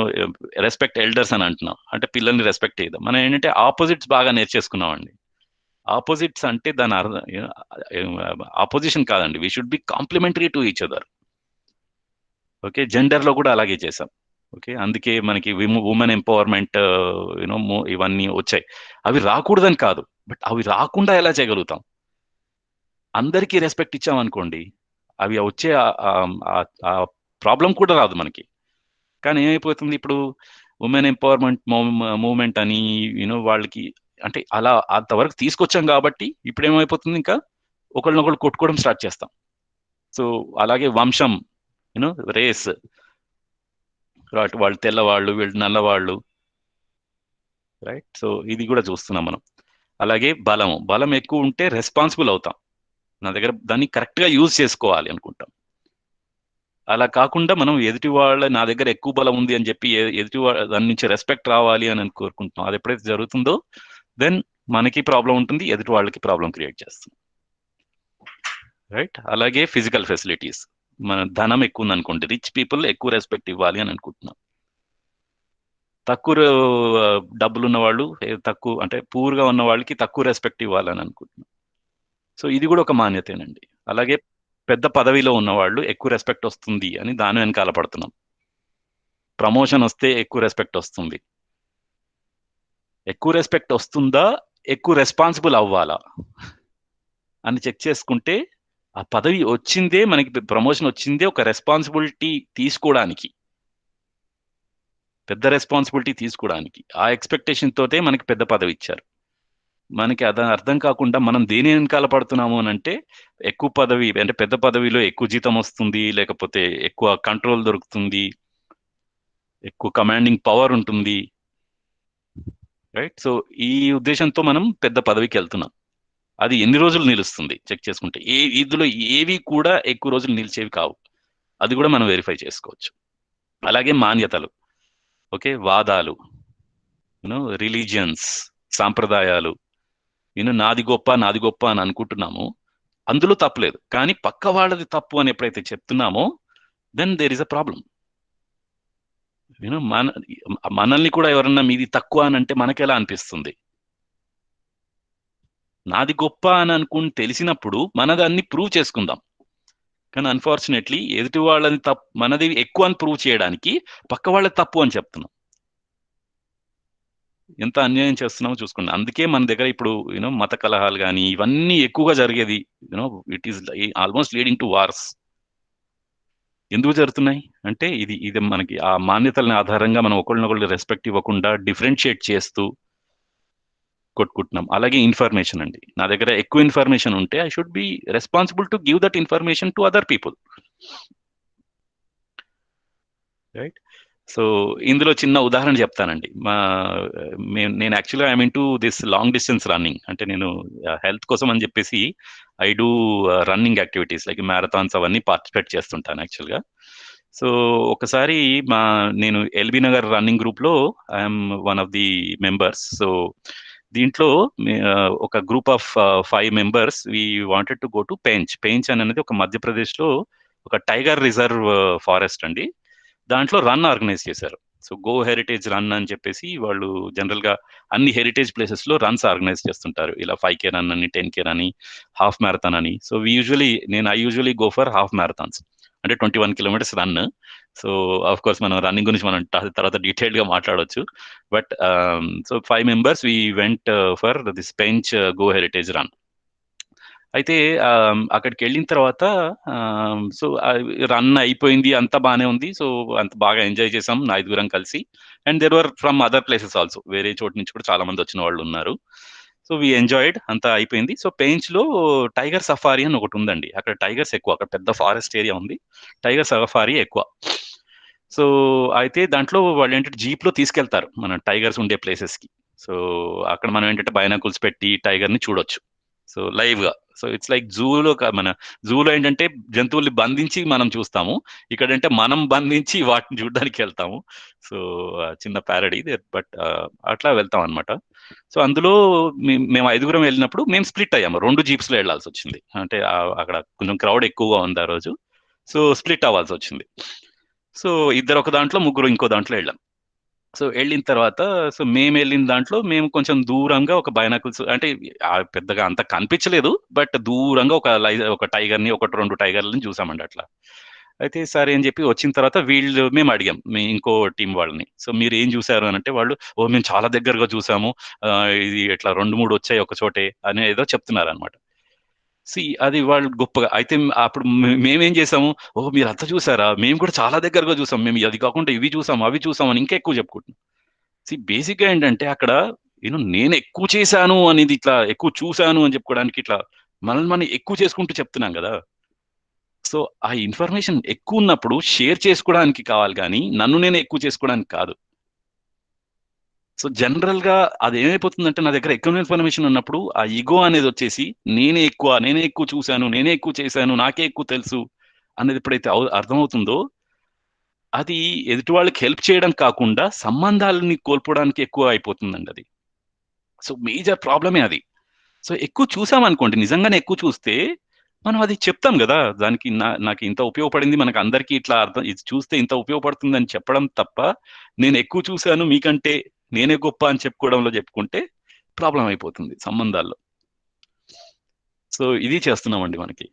రెస్పెక్ట్ ఎల్డర్స్ అని అంటున్నాం, అంటే పిల్లల్ని రెస్పెక్ట్ చేయదు. మనం ఏంటంటే ఆపోజిట్స్ బాగా నేర్చేసుకున్నామండి. ఆపోజిట్స్ అంటే దాని అర్థం ఆపోజిషన్ కాదండి, we should be complementary to each other. Okay, gender లో కూడా అలాగే చేసాం. ఓకే, అందుకే మనకి ఉమెన్ ఎంపవర్మెంట్ ఇవన్నీ వచ్చాయి. అవి రాకూడదని కాదు, బట్ అవి రాకుండా ఎలా చేయగలుగుతాం? అందరికీ రెస్పెక్ట్ ఇచ్చామనుకోండి, అవి వచ్చే ప్రాబ్లం కూడా రాదు మనకి. కానీ ఏమైపోతుంది ఇప్పుడు, ఉమెన్ ఎంపవర్మెంట్ మూవ్మెంట్ అని వాళ్ళకి అంటే అలా అంతవరకు తీసుకొచ్చాం కాబట్టి ఇప్పుడు ఏమైపోతుంది, ఇంకా ఒకళ్ళనొకళ్ళు కొట్టుకోవడం స్టార్ట్ చేస్తాం. సో అలాగే వంశం, రేస్, వాళ్ళు తెల్లవాళ్ళు, వీళ్ళు నల్లవాళ్ళు, రైట్. సో ఇది కూడా చూస్తున్నాం మనం. అలాగే బలం ఎక్కువ ఉంటే రెస్పాన్సిబుల్ అవుతాం, నా దగ్గర దాన్ని కరెక్ట్ గా యూజ్ చేసుకోవాలి అనుకుంటాం. అలా కాకుండా మనం నా దగ్గర ఎక్కువ బలం ఉంది అని చెప్పి ఎదుటి దాని నుంచి రెస్పెక్ట్ రావాలి అని కోరుకుంటున్నాం. అది ఎప్పుడైతే జరుగుతుందో దెన్ మనకి ప్రాబ్లం ఉంటుంది, ఎదుటి వాళ్ళకి ప్రాబ్లం క్రియేట్ చేస్తుంది, రైట్. అలాగే ఫిజికల్ ఫెసిలిటీస్, మన ధనం ఎక్కువ ఉంది అనుకోండి, రిచ్ పీపుల్ ఎక్కువ రెస్పెక్ట్ ఇవ్వాలి అని అనుకుంటున్నాం. తక్కువ డబ్బులు ఉన్న వాళ్ళు, తక్కువ అంటే పూర్గా ఉన్న వాళ్ళకి తక్కువ రెస్పెక్ట్ ఇవ్వాలని అనుకుంటున్నాం. సో ఇది కూడా ఒక మాన్యతేనండి. అలాగే పెద్ద పదవిలో ఉన్న వాళ్ళు ఎక్కువ రెస్పెక్ట్ వస్తుంది అని దాని వెనకాల పడుతున్నాం. ప్రమోషన్ వస్తే ఎక్కువ రెస్పెక్ట్ వస్తుంది. ఎక్కువ రెస్పెక్ట్ వస్తుందా, ఎక్కువ రెస్పాన్సిబుల్ అవ్వాలా అని చెక్ చేసుకుంటే, ఆ పదవి వచ్చిందే, మనకి ప్రమోషన్ వచ్చిందే ఒక రెస్పాన్సిబిలిటీ తీసుకోవడానికి, పెద్ద రెస్పాన్సిబిలిటీ తీసుకోవడానికి. ఆ ఎక్స్పెక్టేషన్ తోటే మనకి పెద్ద పదవి ఇచ్చారు. మనకి అది అర్థం కాకుండా మనం దేని వెనకాల పడుతున్నాము అని అంటే, ఎక్కువ పదవి అంటే పెద్ద పదవిలో ఎక్కువ జీతం వస్తుంది, లేకపోతే ఎక్కువ కంట్రోల్ దొరుకుతుంది, ఎక్కువ కమాండింగ్ పవర్ ఉంటుంది, రైట్. సో ఈ ఉద్దేశంతో మనం పెద్ద పదవికి వెళ్తున్నాం. అది ఎన్ని రోజులు నిలుస్తుంది చెక్ చేసుకుంటే, ఇందులో ఏవి కూడా ఎక్కువ రోజులు నిలిచేవి కావు. అది కూడా మనం వెరిఫై చేసుకోవచ్చు. అలాగే మాన్యతలు, ఓకే, వాదాలు, రిలీజియన్స్, సాంప్రదాయాలు, నాది గొప్ప అని అనుకుంటున్నాము, అందులో తప్పులేదు. కానీ పక్క వాళ్ళది తప్పు అని ఎప్పుడైతే చెప్తున్నామో then there is a problem. మనల్ని కూడా ఎవరన్నా మీది తక్కువ అని అంటే మనకెలా అనిపిస్తుంది? నాది గొప్ప అని అనుకుని తెలిసినప్పుడు మనదాన్ని ప్రూవ్ చేసుకుందాం. కానీ అన్ఫార్చునేట్లీ ఎదుటి వాళ్ళని మనది ఎక్కువ అని ప్రూవ్ చేయడానికి పక్క వాళ్ళది తప్పు అని చెప్తున్నాం. ఎంత అన్యాయం చేస్తున్నామో చూసుకోండి. అందుకే మన దగ్గర ఇప్పుడు మత కలహాలు కానీ ఇవన్నీ ఎక్కువగా జరిగేది. It is almost leading to wars. ఎందుకు జరుగుతున్నాయి అంటే, ఇది మనకి ఆ మాన్యతలని ఆధారంగా మనం ఒకళ్ళనొకళ్ళు రెస్పెక్ట్ ఇవ్వకుండా డిఫరెన్షియేట్ చేస్తూ కొట్టుకుంటున్నాం. అలాగే ఇన్ఫర్మేషన్ అండి, నా దగ్గర ఎక్కువ ఇన్ఫర్మేషన్ ఉంటే I should be responsible to give that information to other people, right. So ఇందులో చిన్న ఉదాహరణ చెప్తానండి. నేను యాక్చువల్గా I mean to this long distance running, అంటే నేను హెల్త్ కోసం అని చెప్పేసి I do running activities like marathons అవన్నీ పార్టిసిపేట్ చేస్తుంటాను యాక్చువల్గా. సో ఒకసారి నేను ఎల్బీ నగర్ రన్నింగ్ గ్రూప్లో I'm one of the members. So దీంట్లో ఒక group of 5 members we wanted to go to పెంచ్ అనేది ఒక మధ్యప్రదేశ్లో ఒక టైగర్ రిజర్వ్ ఫారెస్ట్ అండి. దాంట్లో రన్ ఆర్గనైజ్ చేశారు. సో గో హెరిటేజ్ రన్ అని చెప్పేసి వాళ్ళు జనరల్ గా అన్ని హెరిటేజ్ ప్లేసెస్ లో రన్స్ ఆర్గనైజ్ చేస్తుంటారు. ఇలా 5K రన్ అని, 10K అని, హాఫ్ మ్యారథాన్ అని. So I usually go for half marathons, అంటే 21 kilometres run. So of course మనం రన్నింగ్ గురించి మనం తర్వాత డీటెయిల్డ్ గా మాట్లాడవచ్చు. But so 5 members we went for this Pench go heritage run. అయితే అక్కడికి వెళ్ళిన తర్వాత సో రన్ అయిపోయింది, అంతా బాగానే ఉంది. సో అంత బాగా ఎంజాయ్ చేసాం 5గురం కలిసి. And there were from other places also, వేరే చోటు నుంచి కూడా చాలా మంది వచ్చిన వాళ్ళు ఉన్నారు. సో వి ఎంజాయిడ్, అంతా అయిపోయింది. సో పెయింట్స్ లో టైగర్ సఫారీ అని ఒకటి ఉందండి. అక్కడ టైగర్స్ ఎక్కువ, అక్కడ పెద్ద ఫారెస్ట్ ఏరియా ఉంది, టైగర్ సఫారీ ఎక్కువ. సో అయితే దాంట్లో వాళ్ళు ఏంటంటే జీప్ లో తీసుకెళ్తారు మన టైగర్స్ ఉండే ప్లేసెస్ కి. సో అక్కడ మనం ఏంటంటే బైనాకుల్స్ పెట్టి టైగర్ ని చూడొచ్చు, సో లైవ్ గా. సో ఇట్స్ లైక్ జూలో, మన జూలో ఏంటంటే జంతువుల్ని బంధించి మనం చూస్తాము, ఇక్కడ అంటే మనం బంధించి వాటిని చూడడానికి వెళ్తాము. సో చిన్న ప్యారడీ, బట్ అట్లా వెళ్తాం అనమాట. సో అందులో మేము ఐదుగురం వెళ్ళినప్పుడు మేము స్ప్లిట్ అయ్యాము, రెండు జీప్స్ లో వెళ్ళాల్సి వచ్చింది. అంటే అక్కడ కొంచెం క్రౌడ్ ఎక్కువగా ఉంది ఆ రోజు, సో స్ప్లిట్ అవ్వాల్సి వచ్చింది. సో ఇద్దరు ఒక దాంట్లో, ముగ్గురు ఇంకో దాంట్లో వెళ్ళాం. సో వెళ్ళిన తర్వాత, సో మేము వెళ్ళిన దాంట్లో మేము కొంచెం దూరంగా ఒక బైనాకుల్స్, అంటే పెద్దగా అంత కనిపించలేదు, బట్ దూరంగా ఒక టైగర్ ని, ఒకటి రెండు టైగర్లని చూసామండి అట్లా. అయితే సరే అని చెప్పి వచ్చిన తర్వాత మేము అడిగాం ఇంకో టీం వాళ్ళని, సో మీరు ఏం చూసారు అని అంటే వాళ్ళు, ఓ మేము చాలా దగ్గరగా చూసాము, ఇది ఇట్లా రెండు మూడు వచ్చాయి ఒక చోటే అని ఏదో చెప్తున్నారు అనమాట. అది వాళ్ళు గొప్పగా. అయితే అప్పుడు మేమేం చేసాము, ఓ మీరు అంతా చూసారా, మేము కూడా చాలా దగ్గరగా చూసాం, మేము అది కాకుండా ఇవి చూసాం అవి చూసాం అని ఇంకా ఎక్కువ చెప్పుకుంటున్నాం. బేసిక్ గా ఏంటంటే అక్కడ నేను ఎక్కువ చేశాను అనేది, ఇట్లా ఎక్కువ చూశాను అని చెప్పుకోవడానికి, ఇట్లా మనల్ని మనం ఎక్కువ చేసుకుంటూ చెప్తున్నాం కదా. సో ఆ ఇన్ఫర్మేషన్ ఎక్కువ ఉన్నప్పుడు షేర్ చేసుకోవడానికి కావాలి, కానీ నన్ను నేను ఎక్కువ చేసుకోవడానికి కాదు. సో జనరల్ గా అది ఏమైపోతుందంటే, నా దగ్గర ఎక్కువ ఇన్ఫర్మేషన్ ఉన్నప్పుడు ఆ ఈగో అనేది వచ్చేసి, నేనే ఎక్కువ చూశాను, నేనే ఎక్కువ చేశాను, నాకే ఎక్కువ తెలుసు అనేది ఎప్పుడైతే అర్థమవుతుందో, అది ఎదుటి వాళ్ళకి హెల్ప్ చేయడం కాకుండా సంబంధాలని కోల్పోవడానికి ఎక్కువ అయిపోతుందండి అది. సో మేజర్ ప్రాబ్లమే అది. సో ఎక్కువ చూసామనుకోండి, నిజంగానే ఎక్కువ చూస్తే మనం అది చెప్తాం కదా, దానికి నాకు ఇంత ఉపయోగపడింది, మనకు అందరికీ ఇట్లా అర్థం, ఇది చూస్తే ఇంత ఉపయోగపడుతుంది అని చెప్పడం తప్ప, నేను ఎక్కువ చూశాను మీకంటే, నేనే గొప్ప అని చెప్పుకోవడంలో చెప్పుకుంటే ప్రాబ్లం అయిపోతుంది సంబంధాల్లో. సో ఇది చేస్తున్నామండి మనకి,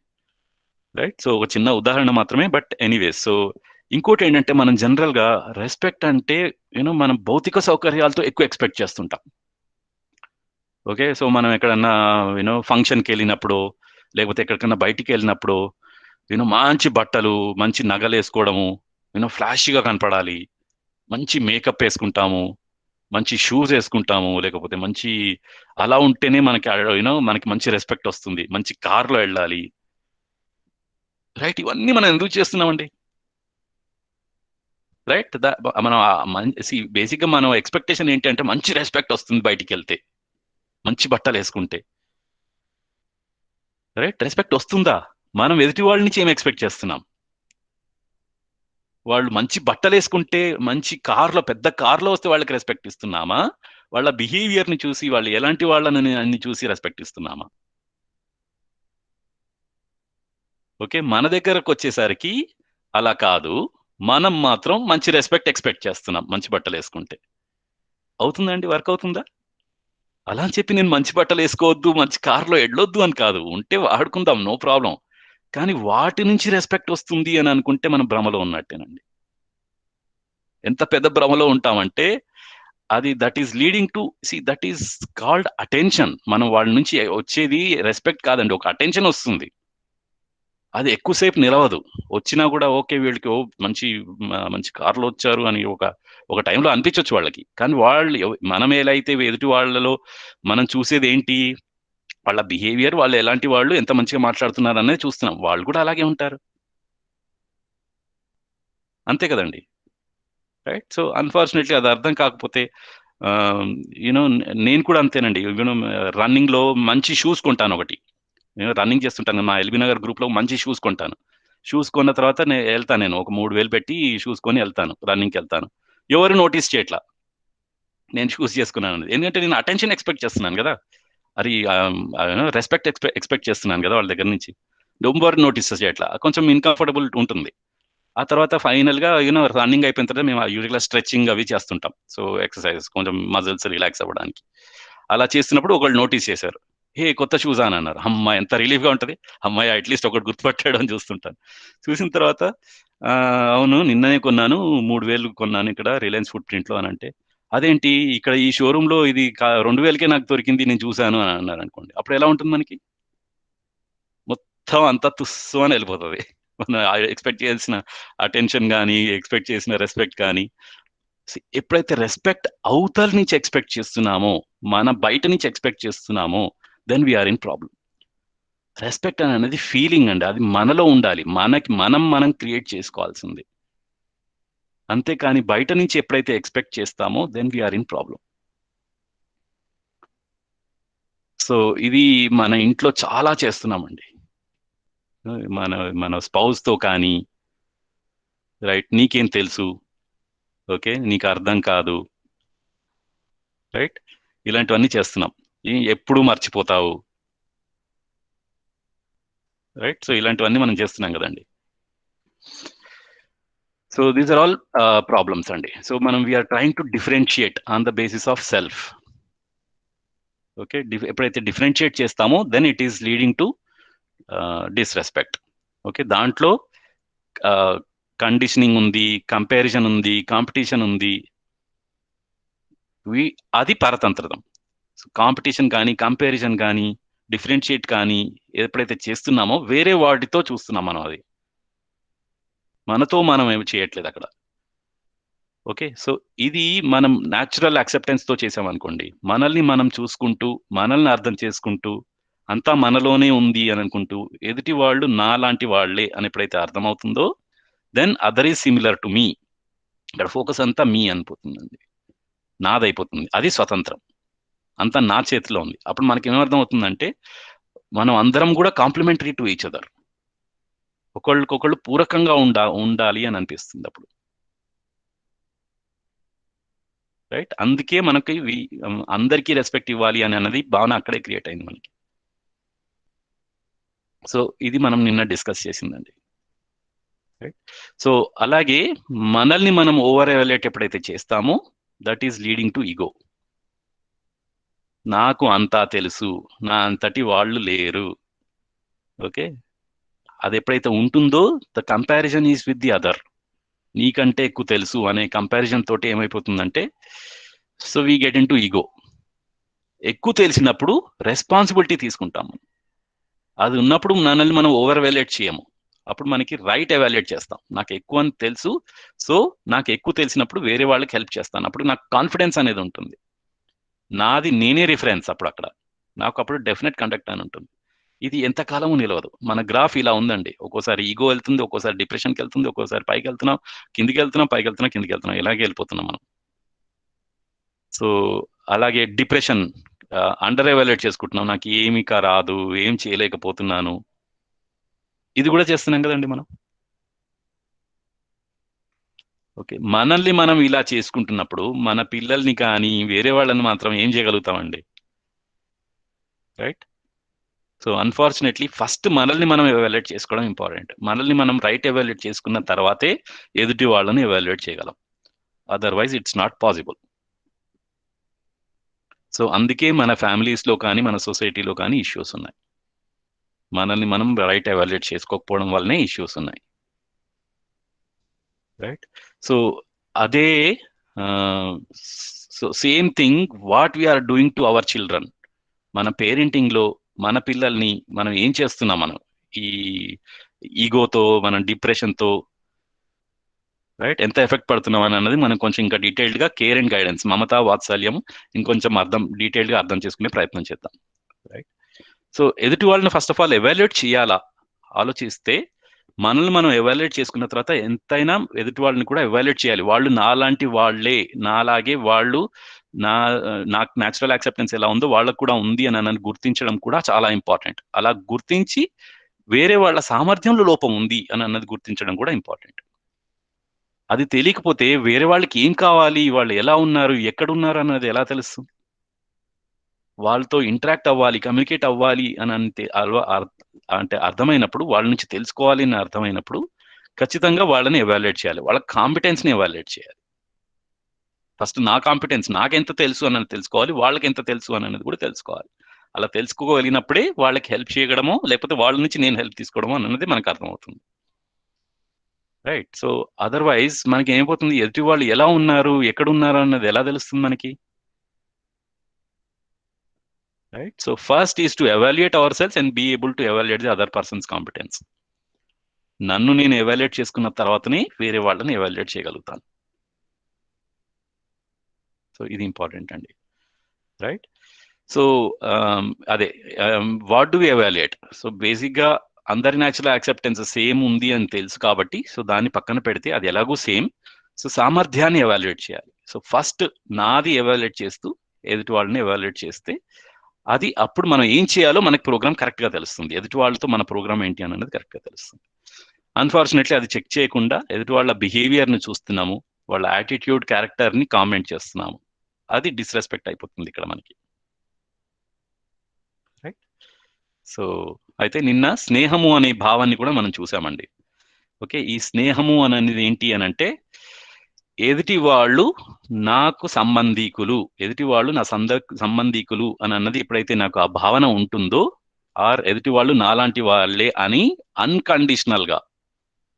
రైట్. సో ఒక చిన్న ఉదాహరణ మాత్రమే, బట్ ఎనీవేస్. సో ఇంకోటి ఏంటంటే, మనం జనరల్ గా రెస్పెక్ట్ అంటే, మనం భౌతిక సౌకర్యాలతో ఎక్కువ ఎక్స్పెక్ట్ చేస్తుంటాం. ఓకే, సో మనం ఎక్కడన్నా ఫంక్షన్కి వెళ్ళినప్పుడు, లేకపోతే ఎక్కడికన్నా బయటికి వెళ్ళినప్పుడు, మంచి బట్టలు, మంచి నగలు వేసుకోవడము, ఫ్లాషీగా కనపడాలి, మంచి మేకప్ వేసుకుంటాము, మంచి షూస్ వేసుకుంటాము, లేకపోతే మంచి, అలా ఉంటేనే మనకి మనకి మంచి రెస్పెక్ట్ వస్తుంది, మంచి కార్లో వెళ్ళాలి, రైట్. ఇవన్నీ మనం ఎందుకు చేస్తున్నామండి, రైట్. మనం బేసిక్ గా మనం ఎక్స్పెక్టేషన్ ఏంటి అంటే, మంచి రెస్పెక్ట్ వస్తుంది బయటికి వెళ్తే, మంచి బట్టలు వేసుకుంటే, రైట్. రెస్పెక్ట్ వస్తుందా? మనం ఎదుటి వాళ్ళ నుంచి ఏం ఎక్స్పెక్ట్ చేస్తున్నాం? వాళ్ళు మంచి బట్టలు వేసుకుంటే, మంచి కార్లో, పెద్ద కార్లో వస్తే వాళ్ళకి రెస్పెక్ట్ ఇస్తున్నామా, వాళ్ళ బిహేవియర్ ని చూసి, వాళ్ళు ఎలాంటి వాళ్ళని అన్ని చూసి రెస్పెక్ట్ ఇస్తున్నామా? ఓకే, మన దగ్గరకు వచ్చేసరికి అలా కాదు. మనం మాత్రం మంచి రెస్పెక్ట్ ఎక్స్పెక్ట్ చేస్తున్నాం మంచి బట్టలు వేసుకుంటే. అవుతుందండి, వర్క్ అవుతుందా? అలా అని చెప్పి నేను మంచి బట్టలు వేసుకోవద్దు, మంచి కార్లో వెళ్ళొద్దు అని కాదు, ఉంటే వాడుకుందాం, నో ప్రాబ్లం. కానీ వాటి నుంచి రెస్పెక్ట్ వస్తుంది అని అనుకుంటే మనం భ్రమలో ఉన్నట్టేనండి. ఎంత పెద్ద భ్రమలో ఉంటామంటే, అది that is leading to, that is called attention. మనం వాళ్ళ నుంచి వచ్చేది రెస్పెక్ట్ కాదండి, ఒక అటెన్షన్ వస్తుంది. అది ఎక్కువసేపు నిలవదు. వచ్చినా కూడా ఓకే, వీళ్ళకి మంచి మంచి కార్లో వచ్చారు అని ఒక ఒక టైంలో అనిపించవచ్చు వాళ్ళకి. కానీ వాళ్ళు మనం ఎలా అయితే ఎదుటి వాళ్ళలో మనం చూసేది ఏంటి, వాళ్ళ బిహేవియర్, వాళ్ళు ఎలాంటి వాళ్ళు, ఎంత మంచిగా మాట్లాడుతున్నారు అనేది చూస్తున్నాం. వాళ్ళు కూడా అలాగే ఉంటారు, అంతే కదండి, రైట్. సో అన్ఫార్చునేట్లీ అది అర్థం కాకపోతే, యూనో నేను కూడా అంతేనండి. రన్నింగ్ లో మంచి షూస్ కొంటాను ఒకటి, నేను రన్నింగ్ చేస్తుంటాను, మా ఎల్బీ నగర్ గ్రూప్ లో మంచి షూస్ కొంటాను. షూస్ కొన్న తర్వాత నేను వెళ్తాను, నేను ఒక 3000 పెట్టి షూస్ కొని వెళ్తాను, రన్నింగ్కి వెళ్తాను. ఎవరు నోటీస్ చేయట్లా నేను షూస్ చేసుకున్నాను, ఎందుకంటే నేను అటెన్షన్ ఎక్స్పెక్ట్ చేస్తున్నాను కదా, అది రెస్పెక్ట్ ఎక్స్పెక్ట్ చేస్తున్నాను కదా వాళ్ళ దగ్గర నుంచి. ఎవరు నోటీస్ చేయట్లా, కొంచెం ఇన్కంఫర్టబుల్ ఉంటుంది. ఆ తర్వాత ఫైనల్ గా రన్నింగ్ అయిపోయిన తర్వాత మేము యూజువల్గా స్ట్రెచింగ్ అవి చేస్తుంటాం, సో ఎక్సర్సైజ్ కొంచెం మజిల్స్ రిలాక్స్ అవ్వడానికి. అలా చేస్తున్నప్పుడు ఒకళ్ళు నోటీస్ చేశారు, హే కొత్త షూస్ అని అన్నారు. అమ్మాయి ఎంత రిలీఫ్ గా ఉంటది, అమ్మాయి అట్లీస్ట్ ఒకటి గుర్తుపట్టాడు అని చూస్తుంటాను. చూసిన తర్వాత, "ఆ, అవును నిన్ననే కొన్నాను, 3000 కొన్నాను ఇక్కడ రిలయన్స్ ఫుట్ ప్రింట్ లో" అని అంటే, అదేంటి ఇక్కడ ఈ షోరూమ్ లో ఇది 2000కే నాకు దొరికింది, నేను చూశాను అని అన్నారు అనుకోండి, అప్పుడు ఎలా ఉంటుంది మనకి? మొత్తం అంతా తుస్సు అని వెళ్ళిపోతుంది. మనం ఎక్స్పెక్ట్ చేయాల్సిన అటెన్షన్ కానీ, ఎక్స్పెక్ట్ చేసిన రెస్పెక్ట్ కానీ, ఎప్పుడైతే రెస్పెక్ట్ అవతల నుంచి ఎక్స్పెక్ట్ చేస్తున్నామో, మన బయట నుంచి ఎక్స్పెక్ట్ చేస్తున్నామో, then we are in problem. Respect అనేది ఫీలింగ్ అండి, అది మనలో ఉండాలి, మనం క్రియేట్ చేసుకోవాల్సింది. అంతేకాని బయట నుంచి ఎప్పుడైతే ఎక్స్పెక్ట్ చేస్తామో then we are in problem. So ఇది మన ఇంట్లో చాలా చేస్తున్నామండి. మన మన స్పౌస్ తో కానీ, రైట్, నీకేం తెలుసు, ఓకే, నీకు అర్థం కాదు, రైట్, ఇలాంటివన్నీ చేస్తున్నాం. ఎప్పుడు మర్చిపోతావు, రైట్. సో ఇలాంటివన్నీ మనం చేస్తున్నాం కదండి. So these are all problems అండి. సో మనం we are trying to differentiate on the basis of self. Okay, ఎప్పుడైతే డిఫరెన్షియేట్ చేస్తామో then it is leading to disrespect. Okay, దాంట్లో కండిషనింగ్ ఉంది, కంపారిజన్ ఉంది, కాంపిటీషన్ ఉంది. అది పరతంత్రం. కాంపిటీషన్ కానీ, కంపారిజన్ కానీ, డిఫరెన్షియేట్ కానీ ఎప్పుడైతే చేస్తున్నామో వేరే వాటితో చూస్తున్నాం మనం, అది మనతో మనం ఏమి చేయట్లేదు అక్కడ. ఓకే, సో ఇది మనం న్యాచురల్ యాక్సెప్టెన్స్ తో చేసామనుకోండి, మనల్ని మనం చూసుకుంటూ, మనల్ని అర్థం చేసుకుంటూ, అంతా మనలోనే ఉంది అని అనుకుంటూ, ఎదుటి వాళ్ళు నా లాంటి వాళ్లే అని ఎప్పుడైతే అర్థమవుతుందో then other is similar to me. ఇక్కడ ఫోకస్ అంతా మీ అనిపోతుందండి, నాదైపోతుంది. అది స్వతంత్రం, అంతా నా చేతిలో ఉంది. అప్పుడు మనకి ఏమర్థం అవుతుందంటే మనం అందరం కూడా కాంప్లిమెంటరీ టు ఈచ్ అదర్, ఒకళ్ళకొకళ్ళు పూరకంగా ఉండాలి అని అనిపిస్తుంది అప్పుడు, రైట్. అందుకే మనకి అందరికీ రెస్పెక్ట్ ఇవ్వాలి అని అన్నది భావన అక్కడే క్రియేట్ అయింది మనకి. సో ఇది మనం నిన్న డిస్కస్ చేసిందండి, రైట్. సో అలాగే మనల్ని మనం ఓవర్ ఎవాల్యుయేట్ ఎప్పుడైతే చేస్తామో that is leading to ego. నాకు అంతా తెలుసు, నా అంతటి వాళ్ళు లేరు. ఓకే, అది ఎప్పుడైతే ఉంటుందో the comparison is with the other. నీకంటే ఎక్కువ తెలుసు అనే కంపారిజన్ తోటి ఏమైపోతుందంటే, so we get in to ego. ఎక్కువ తెలిసినప్పుడు రెస్పాన్సిబిలిటీ తీసుకుంటాము. అది ఉన్నప్పుడు మనల్ని మనం ఓవర్ ఎవాల్యుయేట్ చేయము, అప్పుడు మనకి రైట్ ఎవాల్యుయేట్ చేస్తాం. నాకు ఎక్కువ అని తెలుసు, సో నాకు ఎక్కువ తెలిసినప్పుడు వేరే వాళ్ళకి హెల్ప్ చేస్తాను. అప్పుడు నాకు కాన్ఫిడెన్స్ అనేది ఉంటుంది, నాది నేనే రిఫరెన్స్ అప్పుడు అక్కడ, నాకు అప్పుడు డెఫినెట్ కండక్ట్ అని ఉంటుంది. ఇది ఎంతకాలము నిలవదు. మన గ్రాఫ్ ఇలా ఉందండి, ఒక్కోసారి ఈగో వెళ్తుంది, ఒక్కోసారి డిప్రెషన్కి వెళ్తుంది, ఒక్కోసారి పైకి వెళ్తున్నాం, కిందికి వెళ్తున్నాం, పైకి వెళ్తున్నాం, కిందికి వెళ్తున్నాం, ఇలాగే వెళ్ళిపోతున్నాం మనం. సో అలాగే డిప్రెషన్, అండర్ ఎవాల్యుయేట్ చేసుకుంటున్నాం, నాకు ఏమీ రాదు, ఏం చేయలేకపోతున్నాను, ఇది కూడా చేస్తున్నాం కదండి మనం. ఓకే, మనల్ని మనం ఇలా చేసుకుంటున్నప్పుడు మన పిల్లల్ని కానీ వేరే వాళ్ళని మాత్రం ఏం చేయగలుగుతామండి, రైట్. సో అన్ఫార్చునేట్లీ ఫస్ట్ మనల్ని మనం ఎవాల్యుయేట్ చేసుకోవడం ఇంపార్టెంట్. మనల్ని మనం రైట్ ఎవాల్యుయేట్ చేసుకున్న తర్వాతే ఎదుటి వాళ్ళని ఎవాల్యుయేట్ చేయగలం, otherwise it's not possible. So అందుకే మన ఫ్యామిలీస్లో కానీ మన సొసైటీలో కానీ ఇష్యూస్ ఉన్నాయి, మనల్ని మనం రైట్ ఎవాల్యుయేట్ చేసుకోకపోవడం వల్లనే ఇష్యూస్ ఉన్నాయి, రైట్. సో అదే so same thing what we are doing to our children. మన పేరెంటింగ్లో మన పిల్లల్ని మనం ఏం చేస్తున్నాం, మనం ఈ ఈగోతో, మనం డిప్రెషన్తో, రైట్, ఎంత ఎఫెక్ట్ పడుతున్నాం అని అన్నది మనం కొంచెం ఇంకా డీటెయిల్డ్గా కేర్ అండ్ గైడెన్స్, మమతా వాత్సల్యం ఇంకొంచెం డీటెయిల్డ్గా అర్థం చేసుకునే ప్రయత్నం చేద్దాం, రైట్. సో ఎదుటి వాళ్ళని ఫస్ట్ ఆఫ్ ఆల్ ఎవాల్యుయేట్ చేయాలా ఆలోచిస్తే, మనల్ని మనం ఎవాల్యుయేట్ చేసుకున్న తర్వాత ఎంతైనా ఎదుటి వాళ్ళని కూడా ఎవాల్యుయేట్ చేయాలి. వాళ్ళు నాలాంటి వాళ్ళే, నాలాగే వాళ్ళు, నాకు న్యాచురల్ యాక్సెప్టెన్స్ ఎలా ఉందో వాళ్ళకు కూడా ఉంది అని అన్నది గుర్తించడం కూడా చాలా ఇంపార్టెంట్. అలా గుర్తించి వేరే వాళ్ళ సామర్థ్యంలో లోపం ఉంది అని అన్నది గుర్తించడం కూడా ఇంపార్టెంట్. అది తెలియకపోతే వేరే వాళ్ళకి ఏం కావాలి, వాళ్ళు ఎలా ఉన్నారు, ఎక్కడున్నారు అన్నది ఎలా తెలుస్తుంది? వాళ్ళతో ఇంటరాక్ట్ అవ్వాలి, కమ్యూనికేట్ అవ్వాలి అని అంటే అర్థమైనప్పుడు, వాళ్ళ నుంచి తెలుసుకోవాలి అని అర్థమైనప్పుడు ఖచ్చితంగా వాళ్ళని ఎవాల్యుయేట్ చేయాలి, వాళ్ళ కాంపిటెన్స్ని ఎవాల్యుయేట్ చేయాలి. ఫస్ట్ నా కాంపిటెన్స్, నాకెంత తెలుసు అన్నది తెలుసుకోవాలి, వాళ్ళకి ఎంత తెలుసు అన్నది కూడా తెలుసుకోవాలి. అలా తెలుసుకోగలిగినప్పుడే వాళ్ళకి హెల్ప్ చేయడమో లేకపోతే వాళ్ళ నుంచి నేను హెల్ప్ తీసుకోవడమో అన్నది మనకు అర్థమవుతుంది, రైట్. సో అదర్వైజ్ మనకి ఏమైపోతుంది, ఎదుటి వాళ్ళు ఎలా ఉన్నారు, ఎక్కడున్నారు అన్నది ఎలా తెలుస్తుంది మనకి, right. So first is to evaluate our selves and be able to evaluate the other person's competence. నన్ను నేను ఎవాల్యుయేట్ చేసుకున్న తర్వాతనే వేరే వాళ్ళని ఎవాల్యుయేట్ చేయగలుగుతాను. సో ఇది ఇంపార్టెంట్ అండి, రైట్? సో అదే what do we evaluate? So బేసిక్గా అందరి న్యాచురల్ యాక్సెప్టెన్స్ సేమ్ ఉంది అని తెలుసు కాబట్టి, సో దాన్ని పక్కన పెడితే అది ఎలాగూ సేమ్. సో సామర్థ్యాన్ని ఎవాల్యుయేట్ చేయాలి. సో ఫస్ట్ నాది ఎవాల్యుయేట్ చేస్తూ ఎదుటి వాళ్ళని ఎవాల్యుయేట్ చేస్తే అది అప్పుడు మనం ఏం చేయాలో మనకి ప్రోగ్రామ్ కరెక్ట్గా తెలుస్తుంది. ఎదుటి వాళ్ళతో మన ప్రోగ్రామ్ ఏంటి అన్నది కరెక్ట్గా తెలుస్తుంది. అన్ఫార్చునేట్లీ అది చెక్ చేయకుండా ఎదుటి వాళ్ళ బిహేవియర్ని చూస్తున్నాము, వాళ్ళ యాటిట్యూడ్ క్యారెక్టర్ని కామెంట్ చేస్తున్నాము. అది డిస్రెస్పెక్ట్ అయిపోతుంది ఇక్కడ మనకి, రైట్? సో అయితే నిన్న స్నేహము అనే భావాన్ని కూడా మనం చూసామండి. ఓకే, ఈ స్నేహము అనేది ఏంటి అని అంటే ఎదుటి వాళ్ళు నాకు సంబంధీకులు, ఎదుటి వాళ్ళు నా సంబంధీకులు అని అన్నది ఎప్పుడైతే నాకు ఆ భావన ఉంటుందో, ఆర్ ఎదుటి వాళ్ళు నాలాంటి వాళ్ళే అని అన్కండిషనల్ గా,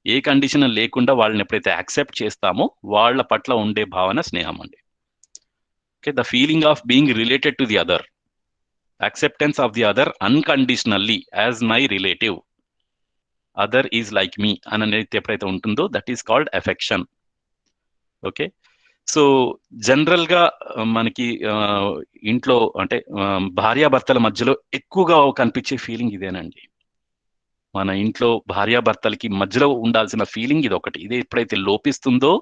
ఏ కండిషన్ లేకుండా వాళ్ళని ఎప్పుడైతే యాక్సెప్ట్ చేస్తామో వాళ్ళ పట్ల ఉండే భావన స్నేహం అండి. Okay, the feeling of being related to the other, acceptance of the other unconditionally as my relative, other is like me అని అనేది ఎప్పుడైతే ఉంటుందో that is called affection. Okay, so general గా మనకి ఇంట్లో అంటే భార్యాభర్తల మధ్యలో ఎక్కువగా కనిపించే ఫీలింగ్ ఇదేనండి. మన ఇంట్లో భార్యాభర్తలకి మధ్యలో ఉండాల్సిన ఫీలింగ్ ఇది ఒకటి. ఇది ఎప్పుడైతే లోపిస్తుందో,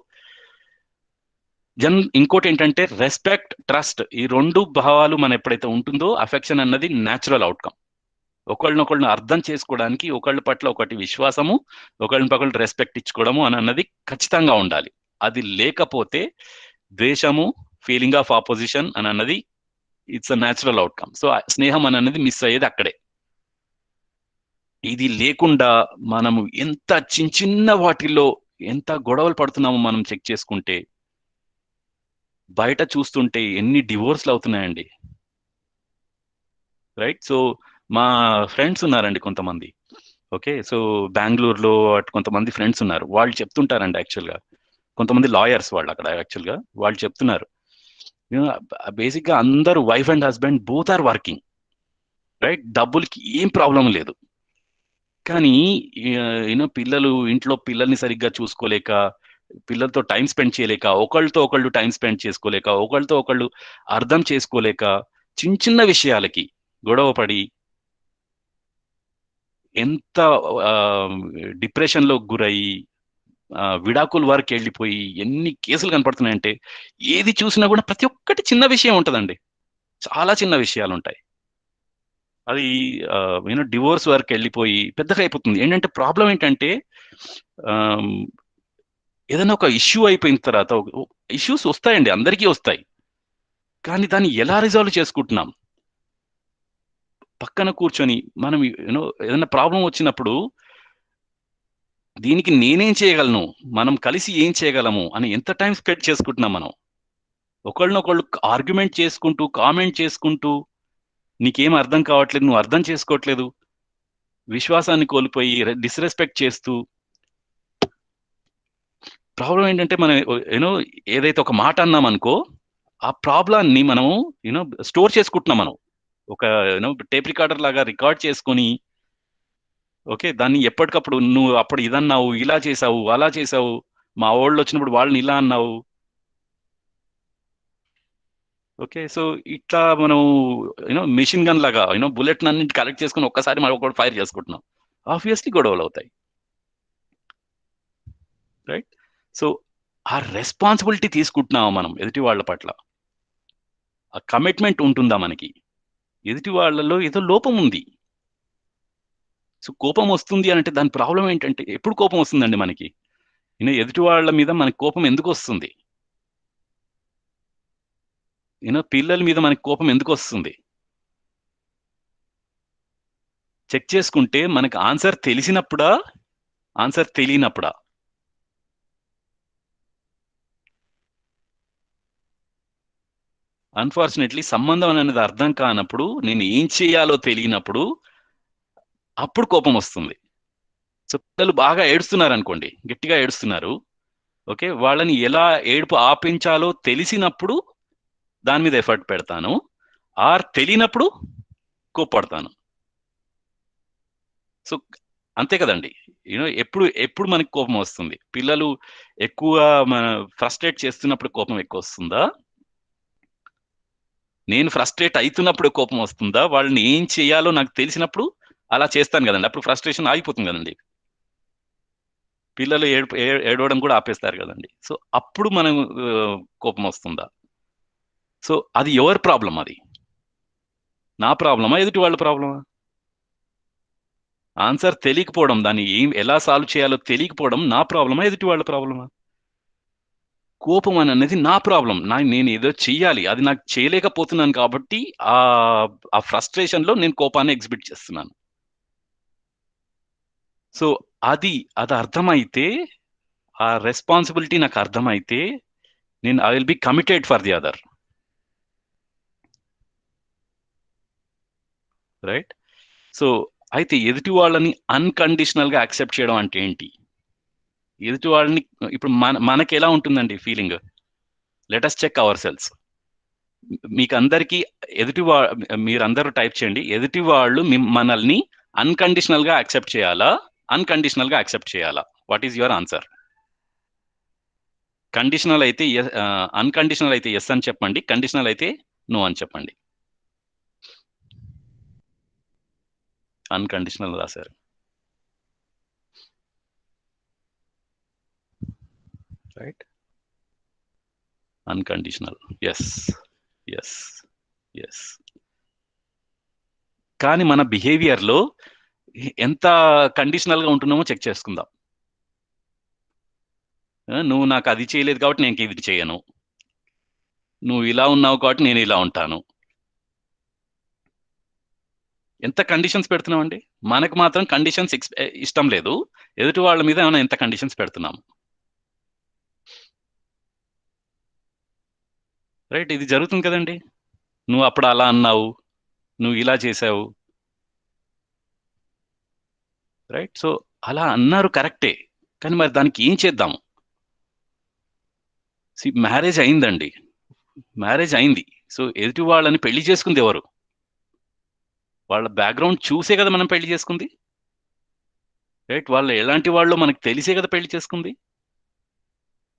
ఇంకోటి ఏంటంటే రెస్పెక్ట్, ట్రస్ట్, ఈ రెండు భావాలు మన ఎప్పుడైతే ఉంటుందో అఫెక్షన్ అన్నది న్యాచురల్ అవుట్కమ్. ఒకళ్ళనొకళ్ళని అర్థం చేసుకోవడానికి ఒకళ్ళ పట్ల ఒకటి విశ్వాసము, ఒకళ్ళని పక్కన రెస్పెక్ట్ ఇచ్చుకోవడము అని అన్నది ఖచ్చితంగా ఉండాలి. అది లేకపోతే ద్వేషము, ఫీలింగ్ ఆఫ్ ఆపోజిషన్ అని అన్నది it's a natural outcome. So స్నేహం అని అన్నది మిస్ అయ్యేది అక్కడే. ఇది లేకుండా మనము ఎంత చిన్న చిన్న వాటిల్లో ఎంత గొడవలు పడుతున్నామో మనం చెక్ చేసుకుంటే, బయట చూస్తుంటే ఎన్ని డివోర్స్లు అవుతున్నాయండి, రైట్? సో మా ఫ్రెండ్స్ ఉన్నారండి కొంతమంది. ఓకే, సో బెంగళూరులో కొంతమంది ఫ్రెండ్స్ ఉన్నారు. వాళ్ళు చెప్తుంటారండి, యాక్చువల్గా కొంతమంది లాయర్స్ వాళ్ళు అక్కడ, యాక్చువల్గా వాళ్ళు చెప్తున్నారు బేసిక్గా అందరూ wife and husband both are working, right? డబ్బులకి ఏం ప్రాబ్లం లేదు, కానీ పిల్లలు ఇంట్లో పిల్లల్ని సరిగ్గా చూసుకోలేక, పిల్లలతో టైం స్పెండ్ చేయలేక, ఒకళ్ళతో ఒకళ్ళు టైం స్పెండ్ చేసుకోలేక, ఒకళ్ళతో ఒకళ్ళు అర్థం చేసుకోలేక, చిన్న చిన్న విషయాలకి గొడవ పడి ఎంత డిప్రెషన్లో గురయ్యి విడాకుల వరకు వెళ్ళిపోయి ఎన్ని కేసులు కనపడుతున్నాయంటే, ఏది చూసినా కూడా ప్రతి ఒక్కటి చిన్న విషయం ఉంటుందండి, చాలా చిన్న విషయాలు ఉంటాయి. అది డివోర్స్ వరకు వెళ్ళిపోయి పెద్దగా అయిపోతుంది. ఏంటంటే ప్రాబ్లం ఏంటంటే ఏదైనా ఒక ఇష్యూ అయిపోయిన తర్వాత, ఇష్యూస్ వస్తాయండి, అందరికీ వస్తాయి, కానీ దాన్ని ఎలా రిజాల్వ్ చేసుకుంటున్నాం? పక్కన కూర్చొని మనం ఏదైనా ప్రాబ్లం వచ్చినప్పుడు దీనికి నేనేం చేయగలను, మనం కలిసి ఏం చేయగలము అని ఎంత టైం స్పెండ్ చేసుకుంటున్నాం మనం? ఒకళ్ళనొకళ్ళు ఆర్గ్యుమెంట్ చేసుకుంటూ, కామెంట్ చేసుకుంటూ, నీకేం అర్థం కావట్లేదు, నువ్వు అర్థం చేసుకోవట్లేదు, విశ్వాసాన్ని కోల్పోయి డిస్రెస్పెక్ట్ చేస్తూ. ప్రాబ్లం ఏంటంటే మనం ఏదైతే ఒక మాట అన్నాం అనుకో, ఆ ప్రాబ్లాన్ని మనం స్టోర్ చేసుకుంటున్నాం. మనం ఒక టేప్ రికార్డర్ లాగా రికార్డ్ చేసుకొని, ఓకే, దాన్ని ఎప్పటికప్పుడు నువ్వు అప్పుడు ఇదన్నావు, ఇలా చేసావు, అలా చేసావు, మా వాళ్ళు వచ్చినప్పుడు వాళ్ళని ఇలా అన్నావు. ఓకే, సో ఇట్లా మనం మిషన్ గన్ లాగా బుల్లెట్ అన్నింటి కలెక్ట్ చేసుకుని ఒక్కసారి మనం ఒకటి ఫైర్ చేసుకుంటున్నాం, ఆబ్వియస్లీ గొడవలు అవుతాయి, రైట్? సో ఆ రెస్పాన్సిబిలిటీ తీసుకుంటున్నాము మనం ఎదుటి వాళ్ళ పట్ల, ఆ కమిట్మెంట్ ఉంటుందా మనకి? ఎదుటి వాళ్ళలో ఏదో లోపం ఉంది. సో కోపం వస్తుంది అంటే దాని ప్రాబ్లం ఏంటంటే, ఎప్పుడు కోపం వస్తుందండి మనకి? ఎదుటి వాళ్ళ మీద మనకి కోపం ఎందుకు వస్తుంది? పిల్లల మీద మనకి కోపం ఎందుకు వస్తుంది? చెక్ చేసుకుంటే మనకి ఆన్సర్ తెలిసినప్పుడా, ఆన్సర్ తెలియనప్పుడా? అన్ఫార్చునేట్లీ సంబంధం అనేది అర్థం కానప్పుడు, నేను ఏం చేయాలో తెలియనప్పుడు అప్పుడు కోపం వస్తుంది. సో పిల్లలు బాగా ఏడుస్తున్నారు అనుకోండి, గట్టిగా ఏడుస్తున్నారు, ఓకే, వాళ్ళని ఎలా ఏడుపు ఆపించాలో తెలిసినప్పుడు దాని మీద ఎఫర్ట్ పెడతాను, ఆర్ తెలియనప్పుడు కోప్పడతాను. సో అంతే కదండి. ఎప్పుడు ఎప్పుడు మనకి కోపం వస్తుంది? పిల్లలు ఎక్కువ మన ఫ్రస్ట్రేట్ చేస్తున్నప్పుడు కోపం ఎక్కువ వస్తుందా? నేను ఫ్రస్ట్రేట్ అవుతున్నప్పుడు కోపం వస్తుందా, వాళ్ళని ఏం చేయాలో నాకు తెలిసినప్పుడు అలా చేస్తాను కదండి, అప్పుడు ఫ్రస్ట్రేషన్ ఆగిపోతుంది కదండి. పిల్లలు ఏడవడం కూడా ఆపేస్తారు కదండి. సో అప్పుడు మనం కోపం వస్తుందా? సో అది ఎవరి ప్రాబ్లం? అది నా ప్రాబ్లమా, ఎదుటి వాళ్ళ ప్రాబ్లమా? ఆన్సర్ తెలియకపోవడం, దాన్ని ఎలా సాల్వ్ చేయాలో తెలియకపోవడం నా ప్రాబ్లమా, ఎదుటి వాళ్ళ ప్రాబ్లమా? కోపం అని అనేది నా ప్రాబ్లం. నేను ఏదో చెయ్యాలి, అది నాకు చేయలేకపోతున్నాను కాబట్టి ఆ ఆ ఫ్రస్ట్రేషన్ లో నేను కోపాన్ని ఎగ్జిబిట్ చేస్తున్నాను. సో అది అర్థమైతే, ఆ రెస్పాన్సిబిలిటీ నాకు అర్థమైతే, నేను I will be committed for the other. Right. So అయితే ఎదుటి వాళ్ళని అన్కండిషనల్ గా యాక్సెప్ట్ చేయడం అంటే ఏంటి? ఎదుటి వాళ్ళని ఇప్పుడు మనకి ఎలా ఉంటుందండి feeling? Let us check our selves. మీకు అందరికీ ఎదుటి వా మీరందరూ టైప్ చేయండి, ఎదుటి వాళ్ళు మనల్ని అన్కండిషనల్ గా యాక్సెప్ట్ చేయాలా, అన్కండిషనల్ గా యాక్సెప్ట్ చేయాలా? What is your answer? Conditional అయితే అన్కండిషనల్ అయితే ఎస్ అని చెప్పండి, కండిషనల్ అయితే నో అని చెప్పండి. అన్కండిషనల్ రాశారు. Right. Unconditional. Yes. Yes. Yes. కానీ మన బిహేవియర్ లో ఎంత కండిషనల్ గా ఉంటున్నామో చెక్ చేసుకుందాం. నువ్వు నాకు అది చేయలేదు కాబట్టి నేను ఇది చేయను, నువ్వు ఇలా ఉన్నావు కాబట్టి నేను ఇలా ఉంటాను. ఎంత కండిషన్స్ పెడుతున్నామండి? మనకు మాత్రం కండిషన్స్ ఇష్టం లేదు, ఎదుటి వాళ్ళ మీద ఏమైనా ఎంత కండిషన్స్ పెడుతున్నాం? రైట్. ఇది జరుగుతుంది కదండి. నువ్వు అప్పుడు అలా అన్నావు, నువ్వు ఇలా చేసావు. రైట్. సో అలా అన్నారు కరెక్టే, కానీ మరి దానికి ఏం చేద్దాం? మ్యారేజ్ అయిందండి, మ్యారేజ్ అయింది. సో ఎదుటి వాళ్ళని పెళ్లి చేసుకుంది ఎవరు? వాళ్ళ బ్యాక్గ్రౌండ్ చూసే కదా మనం పెళ్లి చేసుకుంది. రైట్. వాళ్ళు ఎలాంటి వాళ్ళు మనకు తెలిసే కదా పెళ్లి చేసుకుంది.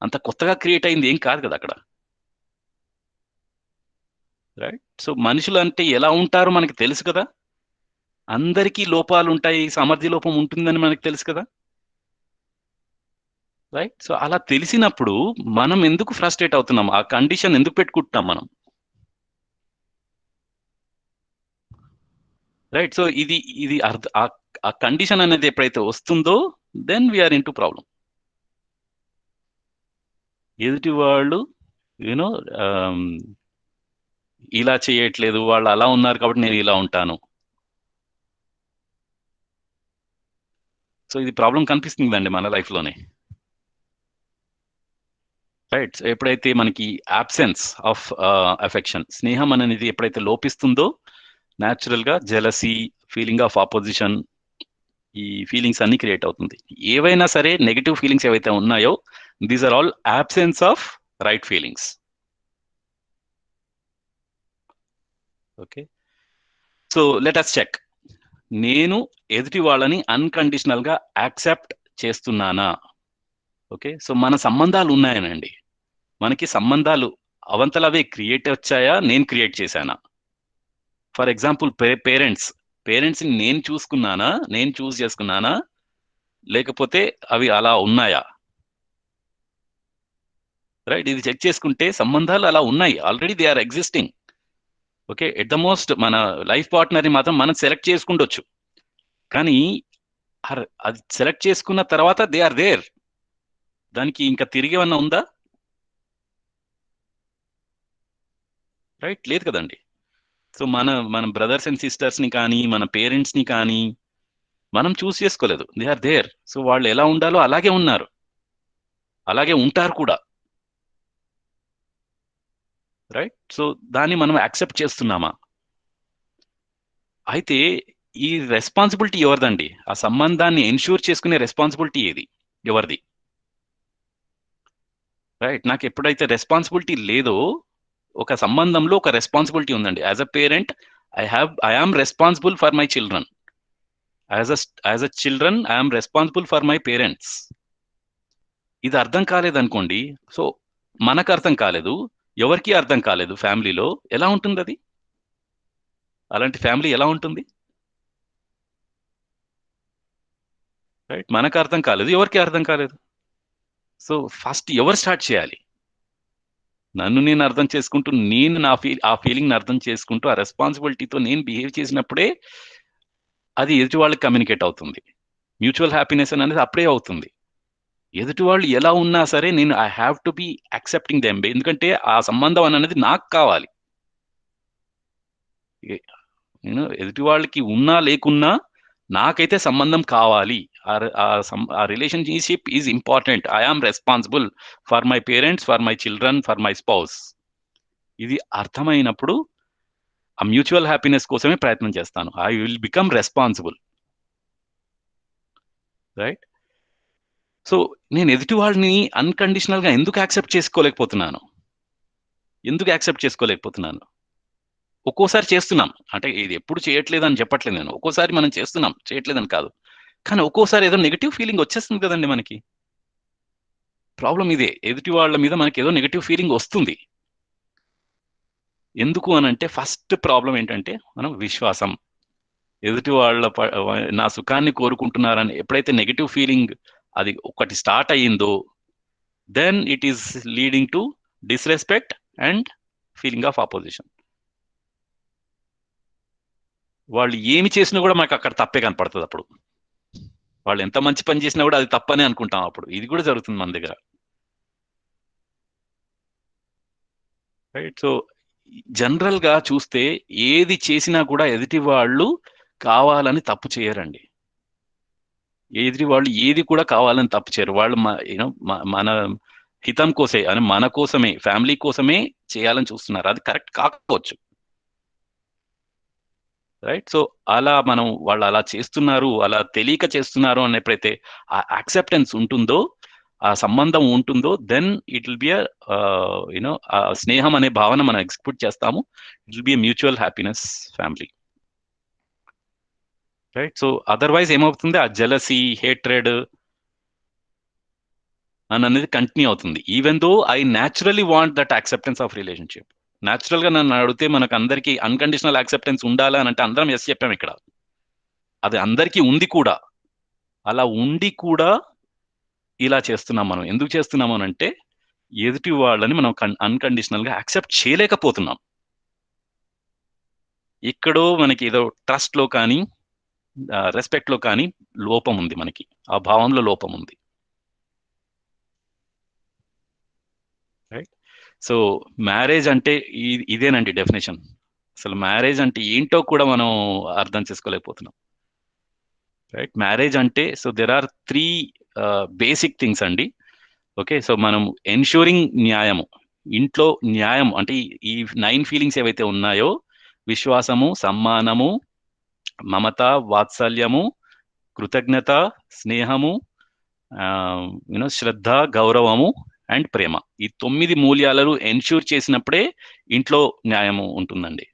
అంత కొత్తగా క్రియేట్ అయింది ఏం కాదు కదా అక్కడ. రైట్. సో మనుషులు అంటే ఎలా ఉంటారో మనకి తెలుసు కదా. అందరికీ లోపాలు ఉంటాయి, సామర్థ్య లోపం ఉంటుందని మనకు తెలుసు కదా. రైట్. సో అలా తెలిసినప్పుడు మనం ఎందుకు ఫ్రస్ట్రేట్ అవుతున్నాం? ఆ కండిషన్ ఎందుకు పెట్టుకుంటున్నాం మనం? రైట్. సో ఇది ఇది అర్థ ఆ కండిషన్ అనేది ఎప్పుడైతే వస్తుందో, then we are in to problem. ఎదుటి వాళ్ళు యూనో ఇలా చేయట్లేదు, వాళ్ళు అలా ఉన్నారు కాబట్టి నేను ఇలా ఉంటాను. సో ఇది ప్రాబ్లం కనిపిస్తుందండి మన లైఫ్ లోనే. రైట్. ఎప్పుడైతే మనకి అబ్సెన్స్ ఆఫ్ అఫెక్షన్, స్నేహం అనేది ఎప్పుడైతే లోపిస్తుందో, న్యాచురల్ గా జెలసీ, ఫీలింగ్ ఆఫ్ ఆపోజిషన్, ఈ ఫీలింగ్స్ అన్ని క్రియేట్ అవుతుంది. ఏవైనా సరే నెగటివ్ ఫీలింగ్స్ ఏవైతే ఉన్నాయో, these are all absence of right feelings. Okay. So let us check. నేను ఎదుటి వాళ్ళని అన్కండిషనల్ గా యాక్సెప్ట్ చేస్తున్నానా? ఓకే. సో మన సంబంధాలు ఉన్నాయనండి, మనకి సంబంధాలు అవంతలవే క్రియేట్ వచ్చాయా, నేను క్రియేట్ చేశానా? ఫర్ ఎగ్జాంపుల్ పేరెంట్స్, పేరెంట్స్ నేను చూసుకున్నానా, నేను చూస్ చేసుకున్నానా, లేకపోతే అవి అలా ఉన్నాయా? రైట్. ఇది చెక్ చేసుకుంటే సంబంధాలు అలా ఉన్నాయి, already they are existing. Okay. At the most మన లైఫ్ పార్ట్నర్ని మాత్రం మనం సెలెక్ట్ చేసుకుండొచ్చు, కానీ అది సెలెక్ట్ చేసుకున్న తర్వాత దే ఆర్ దేర్. దానికి ఇంకా తిరిగి ఏమన్నా ఉందా? రైట్. లేదు కదండి. సో మన బ్రదర్స్ అండ్ సిస్టర్స్ ని కానీ, మన పేరెంట్స్ ని కానీ మనం చూస్ చేసుకోలేదు, దే ఆర్ దేర్. సో వాళ్ళు ఎలా ఉండాలో అలాగే ఉన్నారు, అలాగే ఉంటారు కూడా. రైట్. సో దాన్ని మనం యాక్సెప్ట్ చేస్తున్నామా? అయితే ఈ రెస్పాన్సిబిలిటీ ఎవరిదండి? ఆ సంబంధాన్ని ఎన్ష్యూర్ చేసుకునే రెస్పాన్సిబిలిటీ ఏది? ఎవరిది? రైట్. నాకు ఎప్పుడైతే రెస్పాన్సిబిలిటీ లేదో, ఒక సంబంధంలో ఒక రెస్పాన్సిబిలిటీ ఉందండి. As a parent, I am responsible for my children. As a children I am responsible for my parents. ఇది అర్థం కాలేదనుకోండి, సో మనకు అర్థం కాలేదు, ఎవరికీ అర్థం కాలేదు ఫ్యామిలీలో. ఎలా ఉంటుంది అది? అలాంటి ఫ్యామిలీ ఎలా ఉంటుంది? రైట్? మనకు అర్థం కాలేదు, ఎవరికీ అర్థం కాలేదు. సో ఫస్ట్ ఎవరు స్టార్ట్ చేయాలి? నన్ను నేను అర్థం చేసుకుంటూ, నేను ఆ ఫీలింగ్ని అర్థం చేసుకుంటూ, ఆ రెస్పాన్సిబిలిటీతో నేను బిహేవ్ చేసినప్పుడే అది ఎదుటి వాళ్ళకి కమ్యూనికేట్ అవుతుంది. మ్యూచువల్ హ్యాపీనెస్ అనేది అప్పుడే అవుతుంది. ఎదుటి వాళ్ళు ఎలా ఉన్నా సరే నేను I have to be accepting them. ఎందుకంటే ఆ సంబంధం అనేది నాకు కావాలి. నేను ఎదుటి వాళ్ళకి ఉన్నా లేకున్నా నాకైతే సంబంధం కావాలి. ఆ relationship is important. I am responsible for my parents, for my children, for my spouse. ఇది అర్థమైనప్పుడు ఆ మ్యూచువల్ హ్యాపీనెస్ కోసమే ప్రయత్నం చేస్తాను. I will become responsible. Right? So నేను ఎదుటి వాళ్ళని అన్కండిషనల్ గా ఎందుకు యాక్సెప్ట్ చేసుకోలేకపోతున్నాను? ఎందుకు యాక్సెప్ట్ చేసుకోలేకపోతున్నాను? ఒక్కోసారి చేస్తున్నాం. అంటే ఇది ఎప్పుడు చేయట్లేదు అని చెప్పట్లేదు నేను. ఒక్కోసారి మనం చేస్తున్నాం, చేయట్లేదని కాదు. కానీ ఒక్కోసారి ఏదో నెగెటివ్ ఫీలింగ్ వచ్చేస్తుంది కదండి మనకి. ప్రాబ్లం ఇదే. ఎదుటి వాళ్ళ మీద మనకి ఏదో నెగెటివ్ ఫీలింగ్ వస్తుంది. ఎందుకు అనంటే ఫస్ట్ ప్రాబ్లం ఏంటంటే మనం విశ్వాసం. ఎదుటి వాళ్ళ నా సుఖాన్ని కోరుకుంటున్నారని ఎప్పుడైతే నెగెటివ్ ఫీలింగ్ అది ఒకటి స్టార్ట్ అయ్యిందో, then it is leading to disrespect and feeling of opposition. వాళ్ళు ఏమి చేసినా కూడా మనకు అక్కడ తప్పే కనపడుతుంది అప్పుడు. వాళ్ళు ఎంత మంచి పని చేసినా కూడా అది తప్పనే అనుకుంటాం అప్పుడు. ఇది కూడా జరుగుతుంది మన దగ్గర. రైట్? సో జనరల్ గా చూస్తే ఏది చేసినా కూడా ఎదుటి వాళ్ళు కావాలని తప్పు చేయరండి. ఎదుటి వాళ్ళు ఏది కూడా కావాలని తప్పు చేయరు. వాళ్ళు మన హితం కోసే అని, మన కోసమే, ఫ్యామిలీ కోసమే చేయాలని చూస్తున్నారు. అది కరెక్ట్ కాకపోవచ్చు. రైట్? సో అలా వాళ్ళు అలా చేస్తున్నారు, అలా తెలియక చేస్తున్నారు అని ఎప్పుడైతే ఆ యాక్సెప్టెన్స్ ఉంటుందో, ఆ సంబంధం ఉంటుందో, then it will be you know స్నేహం అనే భావన మనం ఎక్స్పెక్ట్ చేస్తాము. It will be mutual happiness family. Right? So otherwise ఏమవుతుంది, ఆ జెలసీ, హేట్రెడ్ అని అనేది కంటిన్యూ అవుతుంది. Even though I naturally want that acceptance of relationship. Natural గా నన్ను అడిగితే మనకు అందరికీ అన్కండిషనల్ యాక్సెప్టెన్స్ ఉండాలి అని అంటే అందరం ఎస్ చెప్పాం ఇక్కడ. అది అందరికీ ఉంది కూడా. అలా ఉండి కూడా ఇలా చేస్తున్నాం మనం. ఎందుకు చేస్తున్నాం అని అంటే ఎదుటి వాళ్ళని మనం అన్కండిషనల్ గా యాక్సెప్ట్ చేయలేకపోతున్నాం. ఎక్కడో మనకి ఏదో ట్రస్ట్ లో కానీ, రెస్పెక్ట్ లో కానీ లోపం ఉంది మనకి. ఆ భావంలో లోపం ఉంది. రైట్? సో మ్యారేజ్ అంటే ఇదేనండి డెఫినేషన్. అసలు మ్యారేజ్ అంటే ఏంటో కూడా మనం అర్థం చేసుకోలేకపోతున్నాం. రైట్? మ్యారేజ్ అంటే so there are 3 basic things అండి. ఓకే? సో మనం ఎన్షూరింగ్ న్యాయము. ఇంట్లో న్యాయం అంటే ఈ 9 ఫీలింగ్స్ ఏవైతే ఉన్నాయో, విశ్వాసము, సమ్మానము, మమత, వాత్సల్యము, కృతజ్ఞత, స్నేహము, శ్రద్ధ, గౌరవము అండ్ ప్రేమ. ఈ 9 మూల్యాలను ఎన్ష్యూర్ చేసినప్పుడే ఇంట్లో న్యాయము ఉంటుందండి.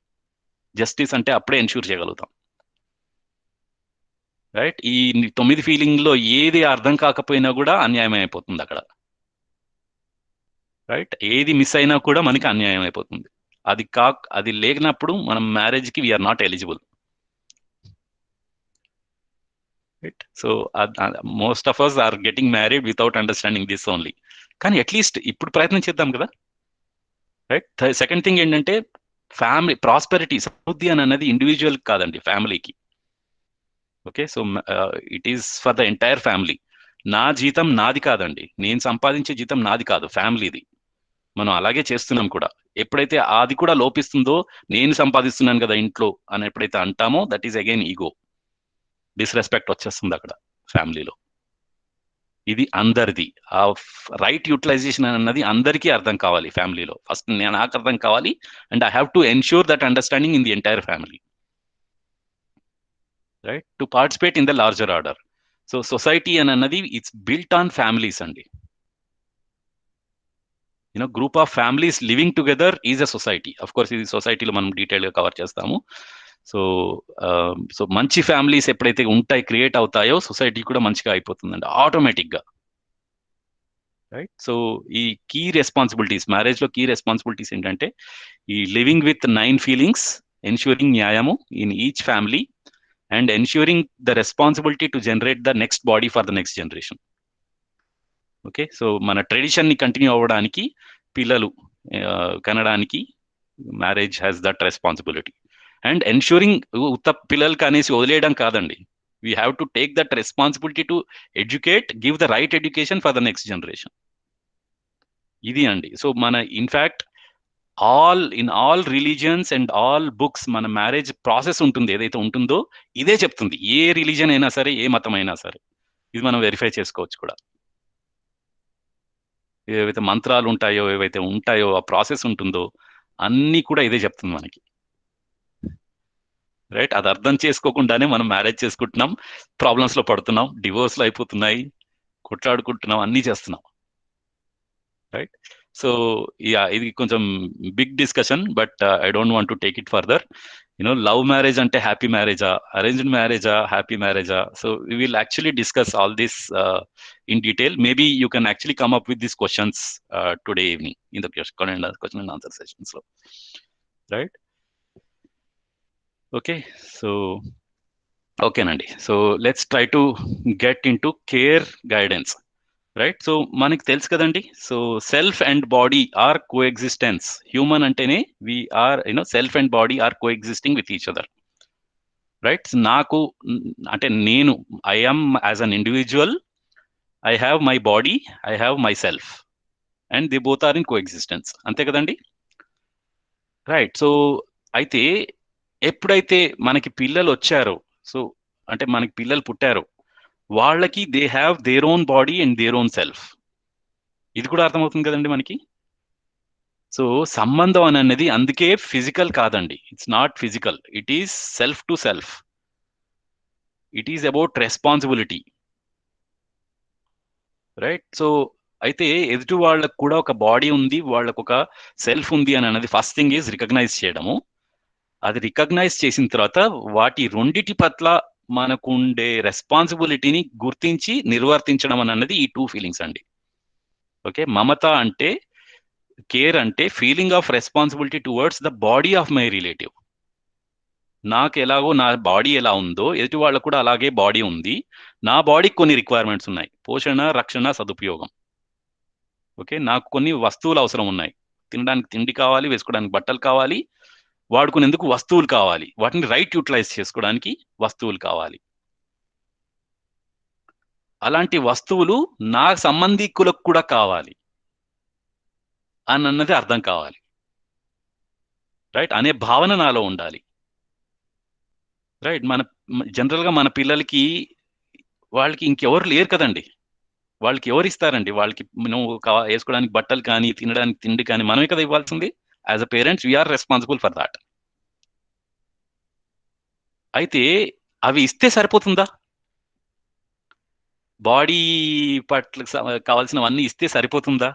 జస్టిస్ అంటే అప్పుడే ఎన్ష్యూర్ చేయగలుగుతాం. రైట్? ఈ 9 ఫీలింగ్ లో ఏది అర్థం కాకపోయినా కూడా అన్యాయం అయిపోతుంది అక్కడ. రైట్? ఏది మిస్ అయినా కూడా మనకి అన్యాయం అయిపోతుంది. అది లేనప్పుడు మనం మ్యారేజ్ కి we are not eligible. Right? So most of us are getting married without understanding this only. కానీ అట్లీస్ట్ ఇప్పుడు ప్రయత్నం చేద్దాం కదా. రైట్? సెకండ్ థింగ్ ఏంటంటే ఫ్యామిలీ ప్రాస్పెరిటీ, సమృద్ధి అని అన్నది ఇండివిజువల్ కాదండి, ఫ్యామిలీకి. Okay? So it is for the entire family. నా జీతం నాది కాదండి, నేను సంపాదించే జీతం నాది కాదు, ఫ్యామిలీది. మనం అలాగే చేస్తున్నాం కూడా. ఎప్పుడైతే అది కూడా లోపిస్తుందో, నేను సంపాదిస్తున్నాను కదా ఇంట్లో అని ఎప్పుడైతే అంటామో, that is again ego. Disrespect వచ్చేస్తుంది అక్కడ ఫ్యామిలీలో. ఇది అందరిది. ఆ రైట్ యూటిలైజేషన్ అన్నది అందరికీ అర్థం కావాలి ఫ్యామిలీలో. ఫస్ట్ నాకు అర్థం కావాలి, and I have to ensure that understanding in the entire family. Right? To participate in the larger order. So society అని అన్నది ఇట్స్ బిల్ట్ ఆన్ ఫ్యామిలీస్ అండి. Group of families living together is a society. Of course ఇది సొసైటీలో మనం detail గా cover చేస్తాము. So so మంచి families ఎప్పుడైతే ఉంటాయి, క్రియేట్ అవుతాయో, సొసైటీ కూడా మంచిగా అయిపోతుందండి ఆటోమేటిక్ గా. రైట్. సో ఈ కీ రెస్పాన్సిబిలిటీస్, మ్యారేజ్ లో కీ రెస్పాన్సిబిలిటీస్ ఏంటంటే ఈ లివింగ్ విత్ 9 ఫీలింగ్స్, ఎన్ష్యూరింగ్ న్యాయము in each family and ensuring the responsibility to generate the next body for the next generation. Okay, so మన ట్రెడిషన్ ని continue అవ్వడానికి, పిల్లలు కనడానికి marriage has that responsibility. And ensuring ఉత్త పిల్లలకి అనేసి వదిలేయడం కాదండి, we have to take that responsibility to educate, give the right education for the next generation. ఇది అండి. సో మన in fact in all religions and all books మన మ్యారేజ్ ప్రాసెస్ ఉంటుంది ఏదైతే ఉంటుందో ఇదే చెప్తుంది. ఏ రిలీజియన్ అయినా సరే, ఏ మతం అయినా సరే, ఇది మనం వెరిఫై చేసుకోవచ్చు కూడా. ఏవైతే మంత్రాలు ఉంటాయో, ఏవైతే ఉంటాయో, ఆ ప్రాసెస్ ఉంటుందో అన్నీ కూడా ఇదే చెప్తుంది మనకి. రైట్. అది అర్థం చేసుకోకుండానే మనం మ్యారేజ్ చేసుకుంటున్నాం, ప్రాబ్లమ్స్ లో పడుతున్నాం, డివోర్స్లు అయిపోతున్నాయి, కొట్లాడుకుంటున్నాం, అన్నీ చేస్తున్నాం. రైట్. సో యా, ఇది కొంచెం big discussion, but I don't want to take it further. Love marriage అంటే హ్యాపీ మ్యారేజా, అరేంజ్డ్ మ్యారేజా, హ్యాపీ మ్యారేజా? So we will actually discuss all this in detail. Maybe you can actually come up with these questions today evening in the question and answer session. So, right? Okay. So, okay, Nandi. So let's try to get into care guidance. Right. So మనకి తెలుసు కదండి, so self and body are co existence. Human అంటేనే we are self and body are co existing with each other. Right. నాకు అంటే నేను I am as an individual, I have my body, I have my self, and the both are in co existence. అంతే కదండి? Right. So అయితే ఎప్పుడైతే మనకి పిల్లలు వచ్చారో, సో అంటే మనకి పిల్లలు పుట్టారో, వాళ్ళకి they have their own body and their own self. ఇది కూడా అర్థమవుతుంది కదండి మనకి. సో సంబంధం అని అనేది అందుకే ఫిజికల్ కాదండి, it's not physical, it is self to self, it is about responsibility. Right. So అయితే ఎదుటి వాళ్ళకు కూడా ఒక బాడీ ఉంది, వాళ్ళకు ఒక సెల్ఫ్ ఉంది అని అన్నది ఫస్ట్ థింగ్ ఈజ్ రికగ్నైజ్ చేయడము. అది రికగ్నైజ్ చేసిన తర్వాత వాటి రెండిటి పట్ల మనకు ఉండే రెస్పాన్సిబిలిటీని గుర్తించి నిర్వర్తించడం అని అన్నది ఈ 2 ఫీలింగ్స్ అండి. ఓకే. మమత అంటే, కేర్ అంటే feeling of responsibility towards the body of my relative. నాకు ఎలాగో నా బాడీ ఎలా ఉందో ఎదుటి వాళ్ళకు కూడా అలాగే బాడీ ఉంది, నా బాడీకి కొన్ని రిక్వైర్మెంట్స్ ఉన్నాయి, పోషణ, రక్షణ, సదుపయోగం. ఓకే. నాకు కొన్ని వస్తువులు అవసరం ఉన్నాయి, తినడానికి తిండి కావాలి, వేసుకోవడానికి బట్టలు కావాలి, వాడుకునేందుకు వస్తువులు కావాలి, వాటిని రైట్ యూటిలైజ్ చేసుకోవడానికి వస్తువులు కావాలి. అలాంటి వస్తువులు నా సంబంధికులకు కూడా కావాలి అన్నది అర్థం కావాలి. రైట్. అనే భావన నాలో ఉండాలి. రైట్. జనరల్గా మన పిల్లలకి, వాళ్ళకి ఇంకెవరు లేరు కదండి, వాళ్ళకి ఎవరు ఇస్తారండి? వాళ్ళకి నువ్వు వేసుకోవడానికి బట్టలు కానీ, తినడానికి తిండి కానీ మనమే కదా ఇవ్వాల్సింది. As a parents we are responsible for that. అయితే అవి ఇస్తే సరిపోతుందా? బాడీ పట్ల కావాల్సినవన్నీ ఇస్తే సరిపోతుందా?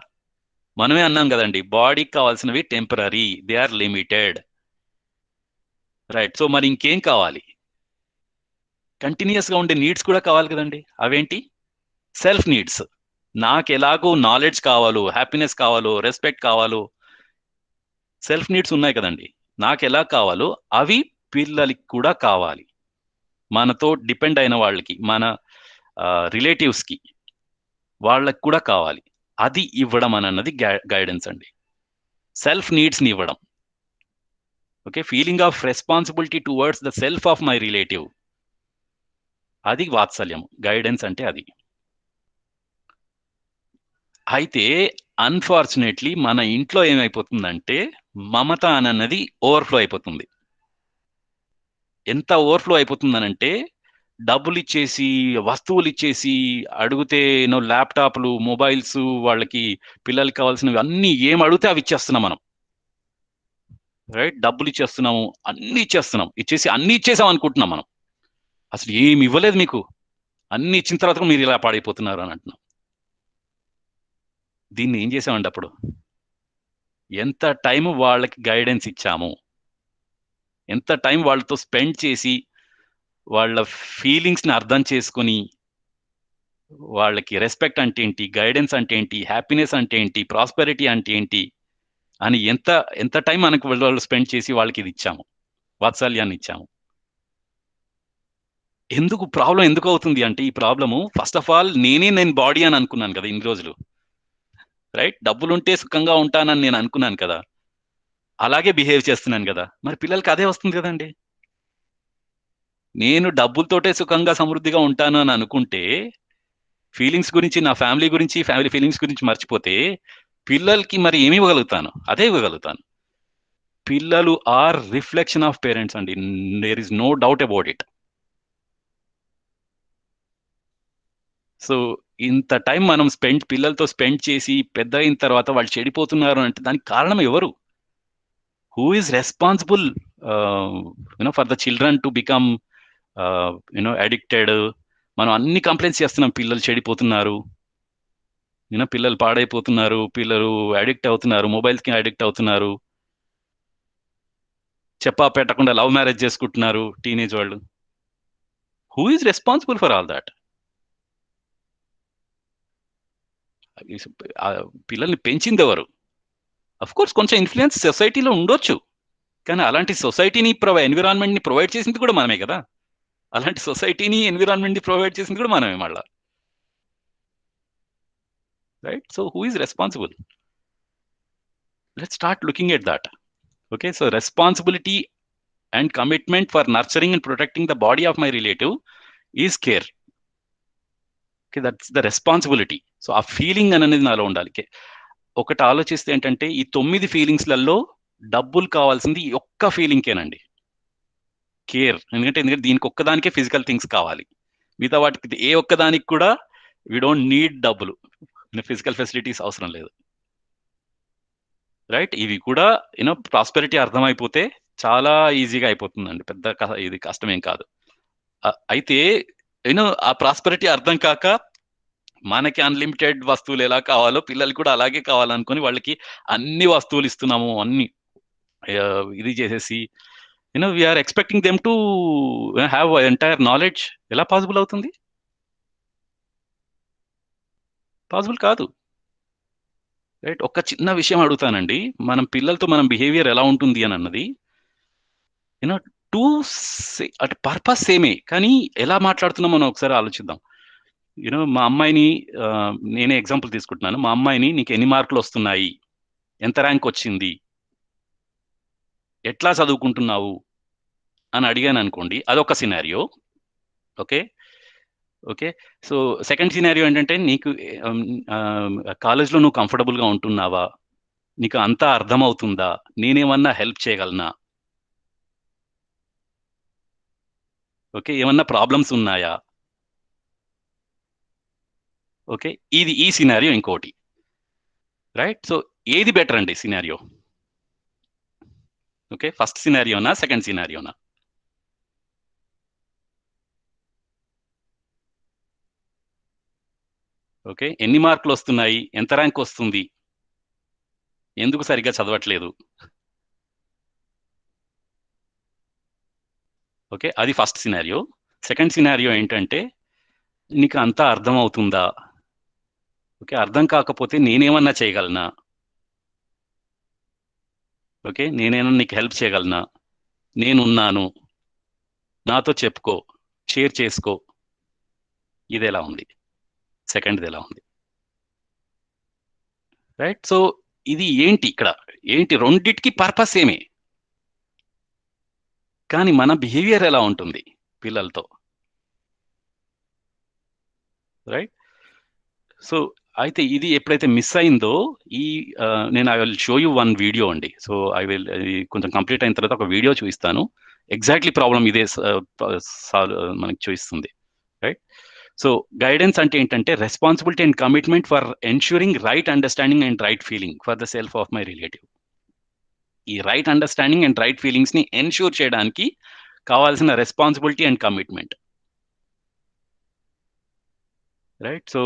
మనమే అన్నాం కదండి, బాడీకి కావాల్సినవి temporary, they are limited. Right. So మరి ఇంకేం కావాలి? కంటిన్యూస్ గా ఉండే నీడ్స్ కూడా కావాలి కదండి. అవేంటి? Self needs. నాకు ఎలాగో నాలెడ్జ్ కావాలో, హ్యాపీనెస్ కావాలో, రెస్పెక్ట్ కావాలో, సెల్ఫ్ నీడ్స్ ఉన్నాయి కదండి. నాకు ఎలా కావాలో అవి పిల్లలకి కూడా కావాలి, మనతో డిపెండ్ అయిన వాళ్ళకి, మన రిలేటివ్స్కి, వాళ్ళకి కూడా కావాలి. అది ఇవ్వడం అని అన్నది గైడెన్స్ అండి, సెల్ఫ్ నీడ్స్ని ఇవ్వడం. Okay. Feeling of responsibility towards the self of my relative, అది వాత్సల్యం, గైడెన్స్ అంటే అది. అయితే అన్ఫార్చునేట్లీ మన ఇంట్లో ఏమైపోతుందంటే మమత అన్నది ఓవర్ఫ్లో అయిపోతుంది. ఎంత ఓవర్ఫ్లో అయిపోతుందనంటే డబ్బులు ఇచ్చేసి, వస్తువులు ఇచ్చేసి, అడిగితే ల్యాప్టాప్లు, మొబైల్స్, వాళ్ళకి పిల్లలకి కావాల్సినవి అన్ని ఏం అడిగితే అవి ఇచ్చేస్తున్నాం మనం. రైట్. డబ్బులు ఇచ్చేస్తున్నాము, అన్ని ఇచ్చేస్తున్నాం, ఇచ్చేసి అన్ని ఇచ్చేసాం అనుకుంటున్నాం మనం. అసలు ఏమి ఇవ్వలేదు మీకు, అన్ని ఇచ్చిన తర్వాత మీరు ఇలా పాడైపోతున్నారు అని అంటున్నాం. దీన్ని ఏం చేసామండి అప్పుడు? ఎంత టైం వాళ్ళకి గైడెన్స్ ఇచ్చాము, ఎంత టైం వాళ్ళతో స్పెండ్ చేసి వాళ్ళ ఫీలింగ్స్ని అర్థం చేసుకొని వాళ్ళకి రెస్పెక్ట్ అంటే ఏంటి, గైడెన్స్ అంటే ఏంటి, హ్యాపీనెస్ అంటే ఏంటి, ప్రాస్పెరిటీ అంటే ఏంటి అని ఎంత ఎంత టైం మనకు వాళ్ళు స్పెండ్ చేసి వాళ్ళకి ఇది ఇచ్చాము, వాత్సల్యాన్ని ఇచ్చాము. ఎందుకు ప్రాబ్లం ఎందుకు అవుతుంది అంటే, ఈ ప్రాబ్లము ఫస్ట్ ఆఫ్ ఆల్ నేను బాడీ అని అనుకున్నాను కదా ఇన్ని రోజులు. రైట్, డబ్బులుంటే సుఖంగా ఉంటానని నేను అనుకున్నాను కదా, అలాగే బిహేవ్ చేస్తున్నాను కదా, మరి పిల్లలకి అదే వస్తుంది కదండి. నేను డబ్బులతోటే సుఖంగా సమృద్ధిగా ఉంటాను అని అనుకుంటే, ఫీలింగ్స్ గురించి, నా ఫ్యామిలీ గురించి, ఫ్యామిలీ ఫీలింగ్స్ గురించి మర్చిపోతే పిల్లలకి మరి ఏమి ఇవ్వగలుగుతాను? అదే ఇవ్వగలుగుతాను. పిల్లలు ఆర్ రిఫ్లెక్షన్ ఆఫ్ పేరెంట్స్ అండి. There is no doubt about it. So ఇంత టైం మనం పిల్లలతో స్పెండ్ చేసి పెద్ద అయిన తర్వాత వాళ్ళు చెడిపోతున్నారు అంటే దానికి కారణం ఎవరు? Who is responsible for the children to become addicted? మనం అన్ని కంప్లైంట్స్ చేస్తున్నాం, పిల్లలు చెడిపోతున్నారు, పిల్లలు పాడైపోతున్నారు, పిల్లలు అడిక్ట్ అవుతున్నారు, మొబైల్స్ కి అడిక్ట్ అవుతున్నారు, చెప్పా పెట్టకుండా లవ్ మ్యారేజ్ చేసుకుంటున్నారు టీనేజ్ వాళ్ళు. Who is responsible for all that? పిల్లల్ని పెంచింది ఎవరు? అఫ్ కోర్స్ కొంచెం ఇన్ఫ్లుయెన్స్ సొసైటీలో ఉండొచ్చు, కానీ అలాంటి సొసైటీని ఎన్విరాన్మెంట్ ని ప్రొవైడ్ చేసింది కూడా మనమే కదా. అలాంటి సొసైటీని ఎన్విరాన్మెంట్ ని ప్రొవైడ్ చేసింది కూడా మనమే మళ్ళా. Right, so who is responsible? Let's start looking at that. Okay, so responsibility and commitment for nurturing and protecting the body of my relative is care. Okay, that's the responsibility. So ఆ feeling అనేది నాలో ఉండాలి. ఒకటి ఆలోచిస్తే ఏంటంటే, ఈ 9 ఫీలింగ్స్లలో డబ్బులు కావాల్సింది ఈ ఒక్క ఫీలింగ్కేనండి, కేర్. ఎందుకంటే దీనికి ఒక్కదానికే ఫిజికల్ థింగ్స్ కావాలి. మిగతా వాటికి ఏ ఒక్కదానికి కూడా వి డోంట్ నీడ్ డబ్బులు, ఫిజికల్ ఫెసిలిటీస్ అవసరం లేదు. రైట్, ఇవి కూడా ప్రాస్పెరిటీ అర్థమైపోతే చాలా ఈజీగా అయిపోతుందండి, పెద్ద ఇది కష్టమేం కాదు. అయితే ఆ ప్రాస్పెరిటీ అర్థం కాక మనకి అన్లిమిటెడ్ వస్తువులు ఎలా కావాలో పిల్లలకి కూడా అలాగే కావాలనుకొని వాళ్ళకి అన్ని వస్తువులు ఇస్తున్నాము, అన్ని ఇది చేసేసి we are expecting them to have entire knowledge. ఎలా పాసిబుల్ అవుతుంది? పాసిబుల్ కాదు. రైట్, ఒక చిన్న విషయం అడుగుతానండి, మనం పిల్లలతో మనం బిహేవియర్ ఎలా ఉంటుంది అని అన్నది యూనో టూ అటు పర్పస్ సేమే, కానీ ఎలా మాట్లాడుతున్నాం మనం ఒకసారి ఆలోచిద్దాం. మా అమ్మాయిని, నేనే ఎగ్జాంపుల్ తీసుకుంటున్నాను, మా అమ్మాయిని నీకు ఎన్ని మార్కులు వస్తున్నాయి, ఎంత ర్యాంక్ వచ్చింది, ఎట్లా చదువుకుంటున్నావు అని అడిగాను అనుకోండి, అదొక scenario. Okay, okay. So second scenario ఏంటంటే, నీకు కాలేజ్లో నువ్వు కంఫర్టబుల్గా ఉంటున్నావా, నీకు అంతా అర్థమవుతుందా, నేనేమన్నా హెల్ప్ చేయగలనా, ఓకే, ఏమన్నా ప్రాబ్లమ్స్ ఉన్నాయా, ఓకే. ఇది ఈ సినారియో ఇంకోటి. రైట్, సో ఏది బెటర్ అండి సినారియో? ఓకే, ఫస్ట్ సినారియోనా, సెకండ్ సినారియోనా? ఓకే, ఎన్ని మార్కులు వస్తున్నాయి, ఎంత ర్యాంక్ వస్తుంది, ఎందుకు సరిగ్గా చదవట్లేదు, ఓకే, అది ఫస్ట్ సినారియో. సెకండ్ సినారియో ఏంటంటే, నీకు అంతా అర్థం అవుతుందా, ఓకే, అర్థం కాకపోతే నేనేమన్నా చేయగలనా, ఓకే, నేనేమన్నా నీకు హెల్ప్ చేయగలనా, నేనున్నాను, నాతో చెప్పుకో, షేర్ చేసుకో. ఇది ఎలా ఉంది? సెకండ్ది ఎలా ఉంది? రైట్, సో ఇది ఏంటి ఇక్కడ, ఏంటి రెండిటికి పర్పస్ ఏమే, కానీ మన బిహేవియర్ ఎలా ఉంటుంది పిల్లలతో? రైట్, సో అయితే ఇది ఎప్పుడైతే మిస్ అయిందో, ఈ నేను I will show you one video అండి. సో ఐ విల్ కొంచెం కంప్లీట్ అయిన తర్వాత ఒక వీడియో చూపిస్తాను, ఎగ్జాక్ట్లీ ప్రాబ్లం ఇదే మనకి చూపిస్తుంది. రైట్, సో గైడెన్స్ అంటే ఏంటంటే, responsibility and commitment for ensuring right understanding and right feeling for the self of my relative. ఈ right understanding and right feelings ని ఎన్ష్యూర్ చేయడానికి కావాల్సిన responsibility and commitment. Right, so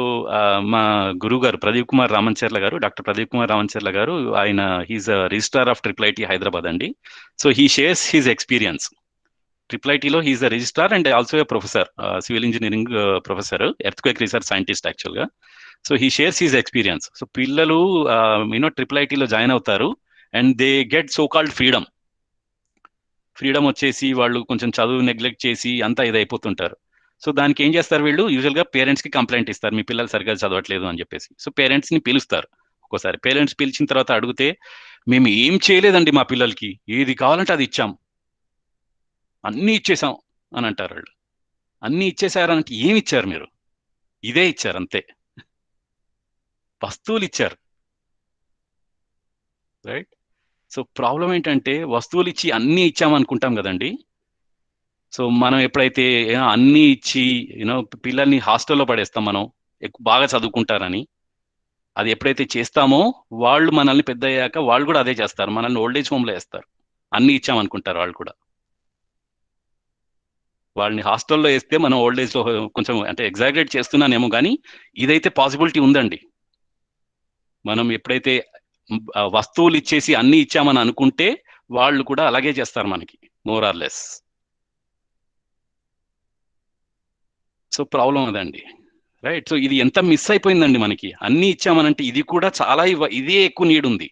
మా గురువు గారు ప్రదీప్ కుమార్ రామంచర్ల గారు, డాక్టర్ ప్రదీప్ కుమార్ రామంచర్ల గారు, ఆయన he's registrar of triple IT Hyderabad అండి. So he shares his experience. Triple ఐటీలో he is the registrar and also a professor, civil engineering professor, earthquake research scientist యాక్చువల్గా. So he shares his experience. So పిల్లలు triple ఐటీలో join అవుతారు and they get so called freedom వచ్చేసి వాళ్ళు కొంచెం చదువు neglect చేసి అంతా ఇది అయిపోతుంటారు. సో దానికి ఏం చేస్తారు వీళ్ళు, యూజువల్గా పేరెంట్స్కి కంప్లైంట్ ఇస్తారు, మీ పిల్లలు సరిగ్గా చదవట్లేదు అని చెప్పేసి. సో పేరెంట్స్ని పిలుస్తారు. ఒక్కోసారి పేరెంట్స్ పిలిచిన తర్వాత అడిగితే, మేము ఏం చేయలేదండి మా పిల్లలకి, ఏది కావాలంటే అది ఇచ్చాం, అన్నీ ఇచ్చేసాం అని అంటారు వాళ్ళు. అన్నీ ఇచ్చేసారంటే ఏమి ఇచ్చారు మీరు? ఇదే ఇచ్చారు అంతే, వస్తువులు ఇచ్చారు. రైట్. సో ప్రాబ్లం ఏంటంటే వస్తువులు ఇచ్చి అన్నీ ఇచ్చామనుకుంటాం కదండి. సో మనం ఎప్పుడైతే అన్నీ ఇచ్చి పిల్లల్ని హాస్టల్లో పడేస్తాం మనం, బాగా చదువుకుంటారని. అది ఎప్పుడైతే చేస్తామో వాళ్ళు మనల్ని పెద్ద అయ్యాక వాళ్ళు కూడా అదే చేస్తారు, మనల్ని ఓల్డేజ్ హోమ్లో వేస్తారు. అన్నీ ఇచ్చామనుకుంటారు వాళ్ళు కూడా. వాళ్ళని హాస్టల్లో వేస్తే మనం ఓల్డేజ్లో కొంచెం అంటే ఎగ్జాగరేట్ చేస్తున్నానేమో కానీ ఇదైతే పాసిబిలిటీ ఉందండి. మనం ఎప్పుడైతే వస్తువులు ఇచ్చేసి అన్నీ ఇచ్చామని అనుకుంటే వాళ్ళు కూడా అలాగే చేస్తారు మనకి, more or less. So problem అదండి. రైట్. సో ఇది ఎంత మిస్ అయిపోయిందండి మనకి, అన్నీ ఇచ్చామనంటే ఇది కూడా చాలా ఇదే ఎక్కువ నీడ్ ఉంది.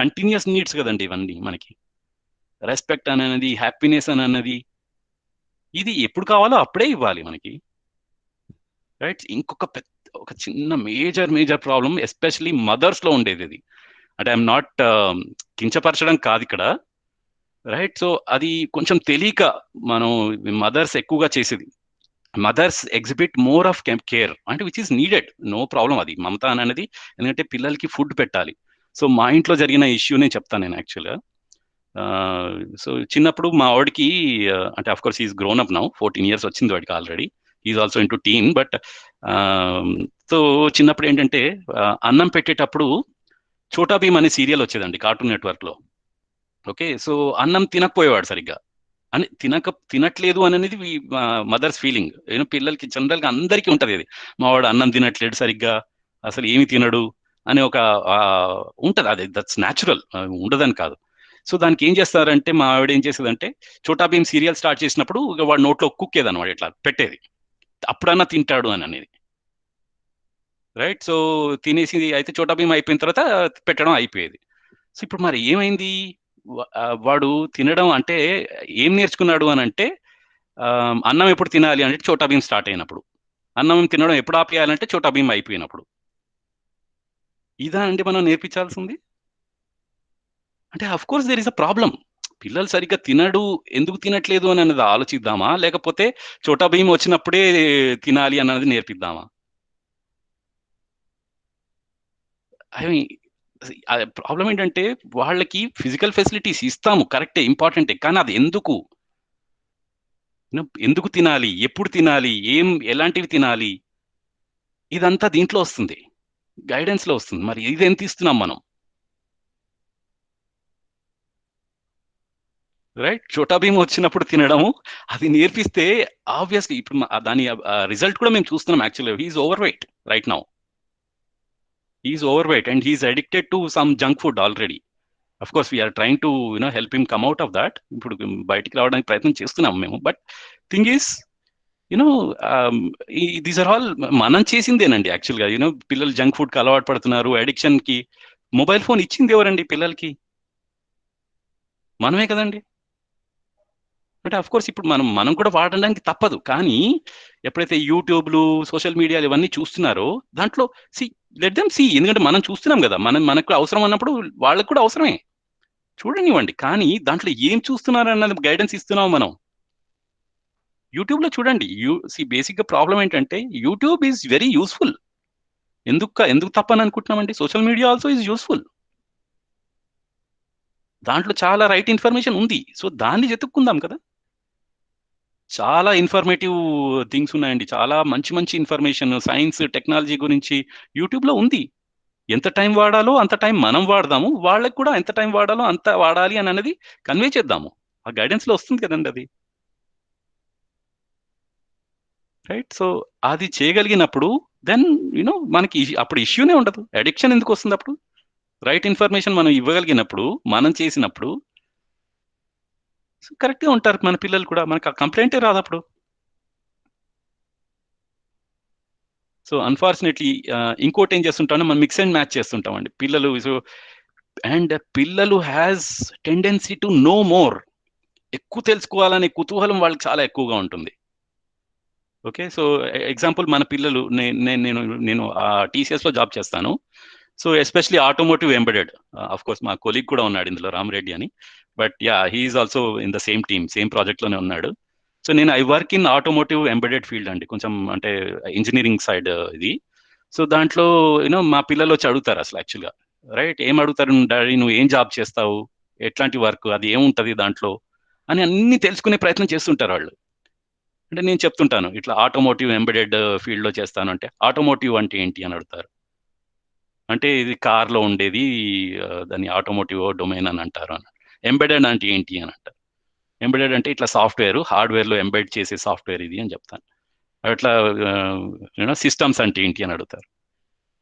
కంటిన్యూస్ నీడ్స్ కదండి ఇవన్నీ మనకి. రెస్పెక్ట్ అని అన్నది, హ్యాపీనెస్ అని అన్నది, ఇది ఎప్పుడు కావాలో అప్పుడే ఇవ్వాలి మనకి. రైట్. ఇంకొక ఒక చిన్న మేజర్ ప్రాబ్లం ఎస్పెషలీ మదర్స్ లో ఉండేది ఇది. అంటే ఐఎమ్ నాట్ కించపరచడం కాదు ఇక్కడ. రైట్. సో అది కొంచెం తెలియక మనం మదర్స్ ఎక్కువగా చేసేది. Mothers exhibit more of care అంటే which is needed, no problem. అది మమత అనేది, ఎందుకంటే పిల్లలకి ఫుడ్ పెట్టాలి. సో మా ఇంట్లో జరిగిన ఇష్యూనే చెప్తాను నేను యాక్చువల్గా. సో చిన్నప్పుడు మా వాడికి, అంటే of course is grown up now, 14 years వచ్చింది వాడికి already, is also into teen. But so చిన్నప్పుడు ఏంటంటే అన్నం పెట్టేటప్పుడు చోటా భీమ్ అనే సీరియల్ వచ్చేదండి కార్టూన్ నెట్వర్క్ లో. ఓకే. సో అన్నం తినకపోయేవాడు సరిగ్గా, అని తినట్లేదు అని అనేది మదర్స్ ఫీలింగ్. పిల్లలకి జనరల్ గా అందరికీ ఉంటది అది, మా వాడు అన్నం తినట్లేడు సరిగ్గా, అసలు ఏమి తినడు అనే ఒక ఉంటది. అది దట్స్ న్యాచురల్, ఉండదని కాదు. సో దానికి ఏం చేస్తారంటే మా ఆవిడ ఏం చేసేదంటే చోటా భీమ్ సీరియల్ స్టార్ట్ చేసినప్పుడు వాడు నోట్లో కుక్కేది అనమాట, ఇట్లా పెట్టేది, అప్పుడన్నా తింటాడు అని అనేది. రైట్. సో తినేసి అయితే చోటా భీమ్ అయిపోయిన తర్వాత పెట్టడం అయిపోయేది. సో ఇప్పుడు మరి ఏమైంది, వాడు తినడం అంటే ఏం నేర్చుకున్నాడు అని అంటే, అన్నం ఎప్పుడు తినాలి అంటే చోటా భీమ్ స్టార్ట్ అయినప్పుడు, అన్నం తినడం ఎప్పుడు ఆపేయాలంటే చోటా భీమ్ అయిపోయినప్పుడు. ఇదా అండి మనం నేర్పించాల్సింది? అంటే of course there is a problem. పిల్లలు సరిగ్గా ఎందుకు తినట్లేదు అని అన్నది ఆలోచిద్దామా, లేకపోతే చోటా భీమ్ వచ్చినప్పుడే తినాలి అన్నది నేర్పిద్దామా? ప్రాబ్లం ఏంటంటే వాళ్ళకి ఫిజికల్ ఫెసిలిటీస్ ఇస్తాము, కరెక్టే, ఇంపార్టెంటే, కానీ అది ఎందుకు తినాలి, ఎప్పుడు తినాలి, ఎలాంటివి తినాలి, ఇదంతా దీంట్లో వస్తుంది, గైడెన్స్ లో వస్తుంది. మరి ఇది ఎంత ఇస్తున్నాం మనం? రైట్. చోటా భీమ్ వచ్చినప్పుడు తినడము, అది నేర్పిస్తే ఆబ్వియస్లీ ఇప్పుడు దాని రిజల్ట్ కూడా మేము చూస్తున్నాం. యాక్చువల్గా he's overweight right now, he's overweight and he's addicted to some junk food already. Of course we are trying to help him come out of that. ఇప్పుడు బయటికి రావడానికి ప్రయత్నం చేస్తున్నాం మేము. But thing is you know these are all మనం చేసిందేనండి యాక్చువల్గా. పిల్లలు జంక్ ఫుడ్కి అలవాటు పడుతున్నారు, అడిక్షన్ కి. మొబైల్ ఫోన్ ఇచ్చింది ఎవరండి పిల్లలకి? మనమే కదండి. అంటే అఫ్ కోర్స్ ఇప్పుడు మనం కూడా వాడడానికి తప్పదు, కానీ ఎప్పుడైతే యూట్యూబ్లు, సోషల్ మీడియాలు ఇవన్నీ చూస్తున్నారో దాంట్లో సి లెట్ దెమ్ సి, ఎందుకంటే మనం చూస్తున్నాం కదా, మనకు అవసరం అన్నప్పుడు వాళ్ళకి కూడా అవసరమే, చూడనివ్వండి. కానీ దాంట్లో ఏం చూస్తున్నారు అన్నది గైడెన్స్ ఇస్తున్నాం మనం. యూట్యూబ్ లో చూడండి. బేసిక్ గా ప్రాబ్లం ఏంటంటే యూట్యూబ్ ఈజ్ వెరీ యూస్ఫుల్. ఎందుకు తప్పని అనుకుంటున్నామండి? Social media also is useful. దాంట్లో చాలా రైట్ ఇన్ఫర్మేషన్ ఉంది. సో దాన్ని వెతుక్కుందాం కదా. చాలా ఇన్ఫర్మేటివ్ థింగ్స్ ఉన్నాయండి, చాలా మంచి మంచి ఇన్ఫర్మేషన్ సైన్స్ టెక్నాలజీ గురించి యూట్యూబ్ లో ఉంది. ఎంత టైం వాడాలో అంత టైం మనం వాడదాము, వాళ్ళకి కూడా ఎంత టైం వాడాలో అంత వాడాలి అని అనేది కన్వే చేద్దాము. ఆ గైడెన్స్ లో వస్తుంది కదండి అది. రైట్. సో అది చేయగలిగినప్పుడు దెన్ మనకి అప్పుడు ఇష్యూనే ఉండదు. అడిక్షన్ ఎందుకు వస్తుంది అప్పుడు? రైట్ ఇన్ఫర్మేషన్ మనం ఇవ్వగలిగినప్పుడు, మనం చేసినప్పుడు కరెక్ట్గా ఉంటారు మన పిల్లలు కూడా, మనకు ఆ కంప్లైంటే రాదు అప్పుడు. సో అన్ఫార్చునేట్లీ ఇంకోటి ఏం చేస్తుంటాను, మనం మిక్స్ అండ్ మ్యాచ్ చేస్తుంటామండి పిల్లలు. సో అండ్ పిల్లలు has tendency to know more. ఎక్కువ తెలుసుకోవాలనే కుతూహలం వాళ్ళకి చాలా ఎక్కువగా ఉంటుంది. ఓకే, సో ఎగ్జాంపుల్ మన పిల్లలు, నేను టీసీఎస్ లో జాబ్ చేస్తాను. So especially automotive embedded, of course మా కొలీగ్ కూడా ఉన్నాడు ఇందులో, రామరెడ్డి అని. But ya, he's also in the same team, same project లోనే ఉన్నాడు. సో నేను I work in automotive embedded field అండి, కొంచెం అంటే ఇంజనీరింగ్ సైడ్ ఇది. సో దాంట్లో మా పిల్లలు వచ్చి అడుగుతారు అసలు యాక్చువల్గా, రైట్, ఏం అడుగుతారు, డాడీ నువ్వు ఏం జాబ్ చేస్తావు, ఎట్లాంటి వర్క్, అది ఏముంటది దాంట్లో అని అన్ని తెలుసుకునే ప్రయత్నం చేస్తుంటారు వాళ్ళు. అంటే నేను చెప్తుంటాను ఇట్లా ఆటోమోటివ్ ఎంబెడెడ్ ఫీల్డ్ లో చేస్తాను అంటే, ఆటోమోటివ్ అంటే ఏంటి అని అడుగుతారు. అంటే ఇది కార్ లో ఉండేది, దాన్ని ఆటోమోటివ్ డొమైన్ అని అంటారు అని. ఎంబెడెడ్ అంటే ఏంటి అని అంటారు. ఎంబెడెడ్ అంటే ఇట్లా సాఫ్ట్వేర్, హార్డ్వేర్ లో ఎంబెడ్ చేసే సాఫ్ట్వేర్ ఇది అని చెప్తాను. అట్లా సిస్టమ్స్ అంటే ఏంటి అని అడుగుతారు.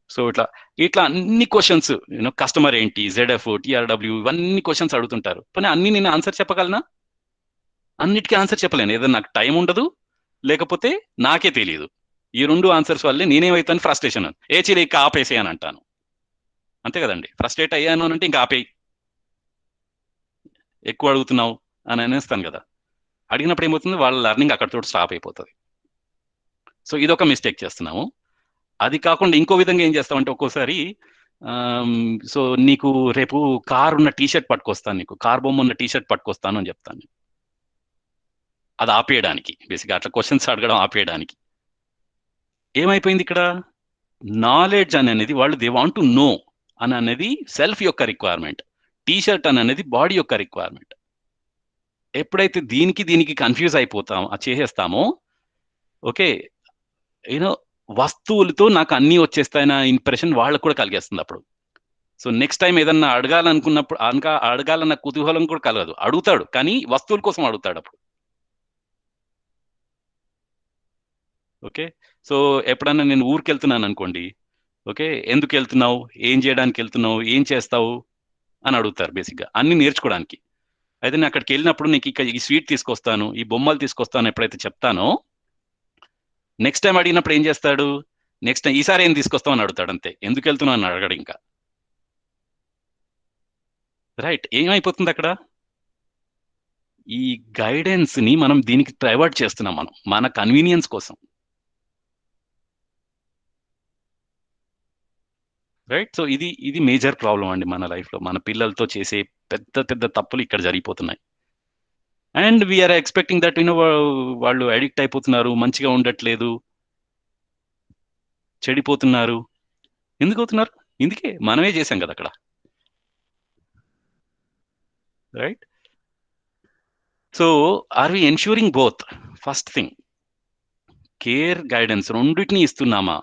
సో ఇట్లా ఇట్లా అన్ని క్వశ్చన్స్, కస్టమర్ ఏంటి, జెడ్ఎఫ్, టిఆర్డబ్ల్యూ, ఇవన్నీ క్వశ్చన్స్ అడుగుతుంటారు. కానీ అన్ని నేను ఆన్సర్ చెప్పగలనా? అన్నిటికీ ఆన్సర్ చెప్పలేను. ఏదో నాకు టైం ఉండదు, లేకపోతే నాకే తెలియదు. ఈ రెండు ఆన్సర్స్ వల్లే నేనేమైతాను, ఫ్రస్ట్రేషన్, ఏ చిలి ఇక ఆపేసే అని అంటాను. అంతే కదండి, ఫ్రస్ట్రేట్ అయ్యాను అని అంటే ఇంకా ఆపేయి, ఎక్కువ అడుగుతున్నావు అని అనేస్తాను కదా. అడిగినప్పుడు ఏమవుతుంది, వాళ్ళ లెర్నింగ్ అక్కడితో స్టాప్ అయిపోతుంది. సో ఇదొక మిస్టేక్ చేస్తున్నాము. అది కాకుండా ఇంకో విధంగా ఏం చేస్తామంటే ఒక్కోసారి, సో నీకు రేపు కార్ ఉన్న టీ షర్ట్ పట్టుకొస్తాను, నీకు కార్ బొమ్మ ఉన్న టీ షర్ట్ పట్టుకొస్తాను అని చెప్తాను. అది ఆపేయడానికి, బేసిక్గా అట్లా క్వశ్చన్స్ అడగడం ఆపేయడానికి. ఏమైపోయింది ఇక్కడ, నాలెడ్జ్ అని అనేది వాళ్ళు దే వాంట్ టు నో అని అనేది సెల్ఫ్ యొక్క రిక్వైర్మెంట్, టీ షర్ట్ అని అనేది బాడీ యొక్క రిక్వైర్మెంట్. ఎప్పుడైతే దీనికి దీనికి కన్ఫ్యూజ్ అయిపోతాం, అది చేసేస్తామో, ఓకే, యూనో వస్తువులతో నాకు అన్నీ వచ్చేస్తాయన్న ఇంప్రెషన్ వాళ్ళకు కూడా కలిగేస్తుంది అప్పుడు. సో నెక్స్ట్ టైం ఏదన్నా అడగాలనుకున్నప్పుడు, అడగాలన్న కుతూహలం కూడా కలగదు. అడుగుతాడు కానీ వస్తువుల కోసం అడుగుతాడు అప్పుడు. ఓకే, సో ఎప్పుడన్నా నేను ఊరికి వెళ్తున్నాను అనుకోండి, ఓకే, ఎందుకు వెళ్తున్నావు, ఏం చేయడానికి వెళ్తున్నావు, ఏం చేస్తావు అని అడుగుతారు బేసిక్గా, అన్ని నేర్చుకోవడానికి. అయితే నేను అక్కడికి వెళ్ళినప్పుడు నీకు ఇక ఈ స్వీట్ తీసుకొస్తాను, ఈ బొమ్మలు తీసుకొస్తాను ఎప్పుడైతే చెప్తానో, నెక్స్ట్ టైం అడిగినప్పుడు ఏం చేస్తాడు, నెక్స్ట్ టైం ఈసారి ఏం తీసుకొస్తావు అని అడుగుతాడు, అంతే. ఎందుకు వెళ్తున్నావు అని అడగడు ఇంకా. రైట్, ఏమైపోతుంది అక్కడ, ఈ గైడెన్స్ ని మనం దీనికి డైవర్ట్ చేస్తున్నాం, మనం మన కన్వీనియన్స్ కోసం. రైట్, సో ఇది ఇది మేజర్ ప్రాబ్లం అండి మన లైఫ్ లో, మన పిల్లలతో చేసే పెద్ద పెద్ద తప్పులు ఇక్కడ జరిగిపోతున్నాయి. అండ్ వీఆర్ ఎక్స్పెక్టింగ్ దట్ వాళ్ళు అడిక్ట్ అయిపోతున్నారు, మంచిగా ఉండట్లేదు, చెడిపోతున్నారు. ఎందుకు అవుతున్నారు? ఇందుకే మనమే చేశాం కదా అక్కడ. Right, so are we ensuring both? First thing, care, guidance రెండింటిని ఇస్తున్నామా?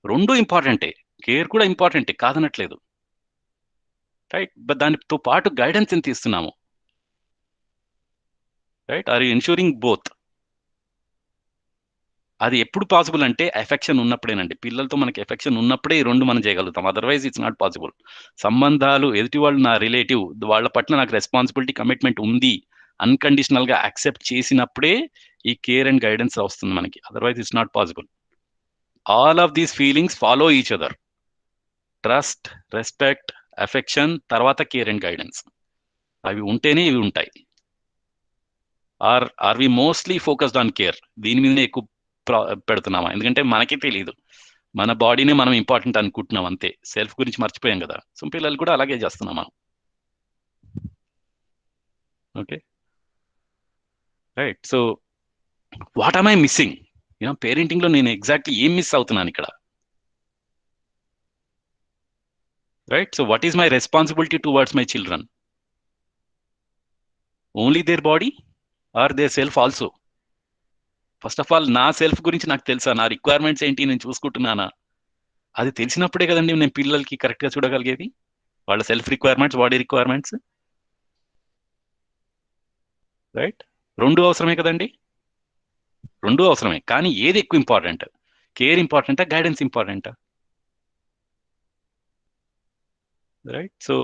రెండు ఇంపార్టెంటే, కేర్ కూడా ఇంపార్టెంటే కాదనట్లేదు. రైట్, బట్ దానితో పాటు గైడెన్స్ ఎంత ఇస్తున్నాము? Right, are you ensuring both? అది ఎప్పుడు పాసిబుల్ అంటే ఎఫెక్షన్ ఉన్నప్పుడేనండి. పిల్లలతో మనకి ఎఫెక్షన్ ఉన్నప్పుడే ఈ రెండు మనం చేయగలుగుతాం, అదర్వైజ్ ఇట్స్ నాట్ పాసిబుల్. సంబంధాలు, ఎదుటి వాళ్ళు నా రిలేటివ్, వాళ్ళ పట్ల నాకు రెస్పాన్సిబిలిటీ, కమిట్మెంట్ ఉంది, అన్కండిషనల్ గా యాక్సెప్ట్ చేసినప్పుడే ఈ కేర్ అండ్ గైడెన్స్ వస్తుంది మనకి, otherwise it's not possible. All of these feelings follow each other. Trust, respect, affection, తర్వాత కేర్ అండ్ గైడెన్స్, అవి ఉంటేనే ఇవి ఉంటాయి. Are we mostly focused on care, దీని మీదనే ఎక్కువ పెడుతున్నామా? ఎందుకంటే మనకే తెలియదు, మన బాడీనే మనం ఇంపార్టెంట్ అనుకుంటున్నాం అంతే, సెల్ఫ్ గురించి మర్చిపోయాం కదా. సో పిల్లలు కూడా అలాగే చేస్తున్నాం మనం. Okay, right, so what am I missing? Parenting లో నేను ఎగ్జాక్ట్లీ ఏం మిస్ అవుతున్నాను ఇక్కడ? Right, so what is my responsibility towards my children? Only their body or their self also? First of all నా సెల్ఫ్ గురించి నాకు తెలుసా, నా రిక్వైర్మెంట్స్ ఏంటి నేను చూసుకుంటున్నానా? అది తెలిసినప్పుడే కదండి నేను పిల్లలకి కరెక్ట్ గా చూడగలిగేది, వాళ్ళ self requirements, body requirements. Right, రెండు అవసరమే కదండి, రెండు అవసరమే. కానీ ఏది ఎక్కువ ఇంపార్టెంట్, కేర్ ఇంపార్టెంటా, గైడెన్స్ ఇంపార్టెంటా? రైట్, సో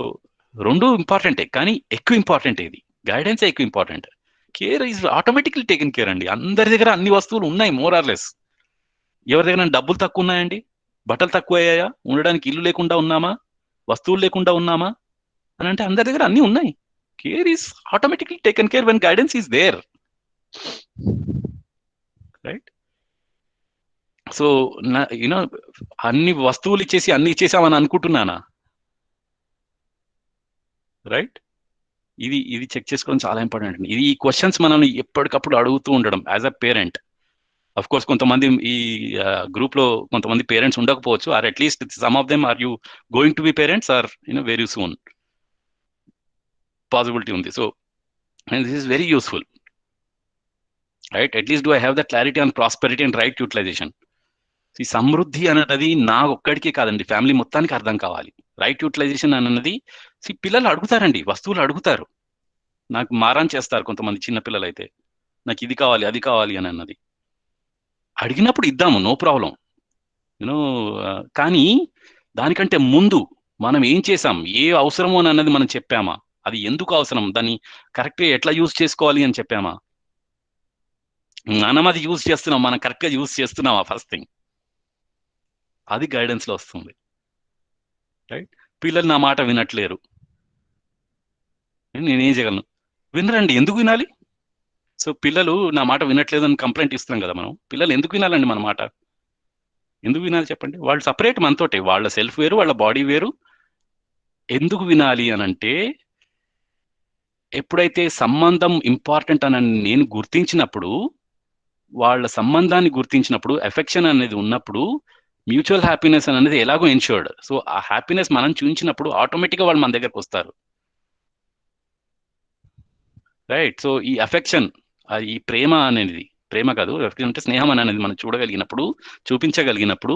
రెండు ఇంపార్టెంటే కానీ ఎక్కువ ఇంపార్టెంట్ ఏది? గైడెన్సే ఎక్కువ important. Care is automatically taken care అండి. అందరి దగ్గర అన్ని వస్తువులు ఉన్నాయి మోర్ ఆర్ లెస్. ఎవరి దగ్గర డబ్బులు తక్కువ ఉన్నాయండి? బట్టలు తక్కువ అయ్యాయా? ఉండడానికి ఇల్లు లేకుండా ఉన్నామా? వస్తువులు లేకుండా ఉన్నామా? అని అంటే అందరి దగ్గర అన్ని ఉన్నాయి. Care is automatically taken care when guidance is there, right? So you know అన్ని వస్తువులు ఇచ్చేసి అన్ని ఇచ్చేసామని అనుకుంటున్నానా? రైట్? ఇది చెక్ చేసుకోవడం చాలా ఇంపార్టెంట్ అండి. ఈ క్వశ్చన్స్ మనల్ని ఎప్పటికప్పుడు అడుగుతూ ఉండడం as a parent. Of course కొంతమంది ఈ గ్రూప్ లో కొంతమంది పేరెంట్స్ ఉండకపోవచ్చు, or at least some of them or you going to be parents or very soon possibility ఉంది. So this is very useful, right? At least do I have the clarity on prosperity and right utilization. ఈ సమృద్ధి అనేది నా ఒక్కడికే కాదండి, family మొత్తానికి అర్థం కావాలి. రైట్ యూటిలైజేషన్ అన్నది పిల్లలు అడుగుతారండి, వస్తువులు అడుగుతారు, నాకు మారాన్ చేస్తారు కొంతమంది చిన్న పిల్లలు అయితే, నాకు ఇది కావాలి అది కావాలి అని అన్నది. అడిగినప్పుడు ఇద్దాము, నో ప్రాబ్లం, యూనో. కానీ దానికంటే ముందు మనం ఏం చేసాం, ఏ అవసరమో అని అన్నది మనం చెప్పామా? అది ఎందుకు అవసరం, దాన్ని కరెక్ట్గా ఎట్లా యూజ్ చేసుకోవాలి అని చెప్పామా? మనం అది యూజ్ చేస్తున్నాం, మనం కరెక్ట్గా యూజ్ చేస్తున్నామా? ఫస్ట్ థింగ్ అది గైడెన్స్ లో వస్తుంది, రైట్? పిల్లలు నా మాట వినట్లేరు, నేనేం చేయగలను? వినరండి, ఎందుకు వినాలి? సో పిల్లలు నా మాట వినట్లేదు అని కంప్లైంట్ ఇస్తున్నాం కదా మనం, పిల్లలు ఎందుకు వినాలండి మన మాట? ఎందుకు వినాలి చెప్పండి? వాళ్ళు సపరేట్ మనతోటే, వాళ్ళ సెల్ఫ్ వేరు, వాళ్ళ బాడీ వేరు. ఎందుకు వినాలి అని అంటే, ఎప్పుడైతే సంబంధం ఇంపార్టెంట్ అని నేను గుర్తించినప్పుడు, వాళ్ళ సంబంధాన్ని గుర్తించినప్పుడు, ఎఫెక్షన్ అనేది ఉన్నప్పుడు, మ్యూచువల్ హ్యాపీనెస్ అనేది ఎలాగో ఎన్ష్యూర్డ్. సో ఆ హ్యాపీనెస్ మనం చూపించినప్పుడు ఆటోమేటిక్గా వాళ్ళు మన దగ్గరకు వస్తారు, రైట్? సో ఈ అఫెక్షన్, ఈ ప్రేమ అనేది, ప్రేమ కాదు, ఎఫెక్షన్ అంటే స్నేహం అనేది మనం చూడగలిగినప్పుడు, చూపించగలిగినప్పుడు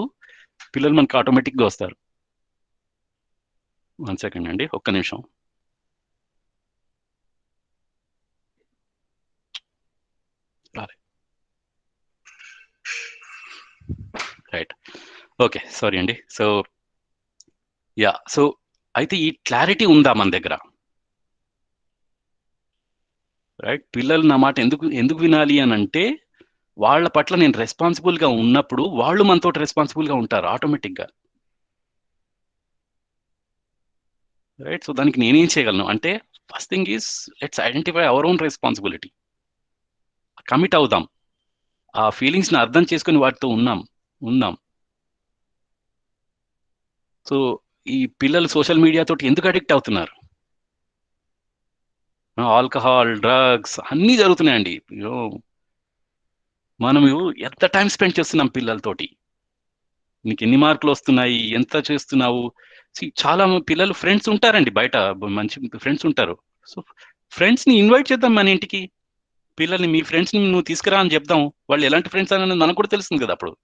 పిల్లలు మనకు ఆటోమేటిక్గా వస్తారు. 1 సెకండ్ అండి, ఒక్క నిమిషం. రైట్, ఓకే, సారీ అండి. సో యా, సో అయితే ఈ క్లారిటీ ఉందా మన దగ్గర, రైట్? పిల్లలు నా మాట ఎందుకు ఎందుకు వినాలి అని అంటే, వాళ్ళ పట్ల నేను రెస్పాన్సిబుల్ గా ఉన్నప్పుడు వాళ్ళు మనతో రెస్పాన్సిబుల్ గా ఉంటారు ఆటోమేటిక్ గా, రైట్? సో దానికి నేనేం చేయగలను అంటే, first thing is let's identify our own responsibility, commit అవుదాం, ఆ ఫీలింగ్స్ ని అర్థం చేసుకుని వాటితో ఉందాం. సో ఈ పిల్లలు సోషల్ మీడియా తోటి ఎందుకు అడిక్ట్ అవుతున్నారు? ఆల్కహాల్, డ్రగ్స్ అన్నీ జరుగుతున్నాయండి. మనం ఎంత టైం స్పెండ్ చేస్తున్నాం పిల్లలతోటి, నీకు ఎన్ని మార్కులు వస్తున్నాయి, ఎంత చేస్తున్నావు? చాలా పిల్లలు ఫ్రెండ్స్ ఉంటారండి బయట, మంచి ఫ్రెండ్స్ ఉంటారు. సో ఫ్రెండ్స్ ని ఇన్వైట్ చేద్దాం మన ఇంటికి, పిల్లల్ని, మీ ఫ్రెండ్స్ ని నువ్వు తీసుకురా అని చెప్దాం. వాళ్ళు ఎలాంటి ఫ్రెండ్స్ అనేది మనకు కూడా తెలుస్తుంది కదా అప్పుడు,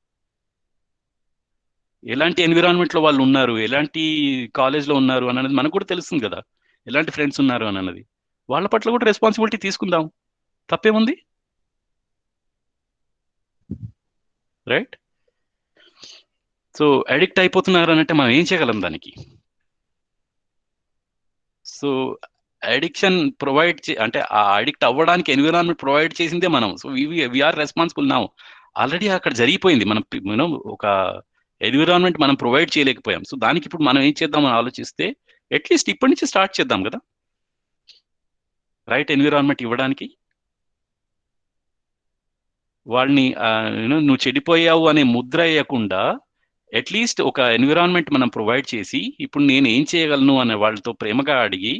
ఎలాంటి ఎన్విరాన్మెంట్ లో వాళ్ళు ఉన్నారు, ఎలాంటి కాలేజ్ లో ఉన్నారు అనేది మనకు కూడా తెలుస్తుంది కదా, ఎలాంటి ఫ్రెండ్స్ ఉన్నారు అని అన్నది. వాళ్ళ పట్ల కూడా రెస్పాన్సిబిలిటీ తీసుకుందాం, తప్పేముంది, రైట్? సో అడిక్ట్ అయిపోతున్నారు అని అంటే మనం ఏం చేయగలం దానికి? సో అడిక్షన్ ప్రొవైడ్ అంటే ఆ అడిక్ట్ అవ్వడానికి ఎన్విరాన్మెంట్ ప్రొవైడ్ చేసిందే మనం. So we are responsible now. Already అక్కడ జరిగిపోయింది, మనం ఒక ఎన్విరాన్మెంట్ మనం ప్రొవైడ్ చేయలేకపోయాం. సో దానికి ఇప్పుడు మనం ఏం చేద్దాం అని ఆలోచిస్తే, అట్లీస్ట్ ఇప్పటి నుంచి స్టార్ట్ చేద్దాం కదా, రైట్ ఎన్విరాన్మెంట్ ఇవ్వడానికి. వాళ్ళని నువ్వు చెడిపోయావు అనే ముద్ర వేయకుండా, అట్లీస్ట్ ఒక ఎన్విరాన్మెంట్ మనం ప్రొవైడ్ చేసి, ఇప్పుడు నేను ఏం చేయగలను అనే వాళ్ళతో ప్రేమగా అడిగి,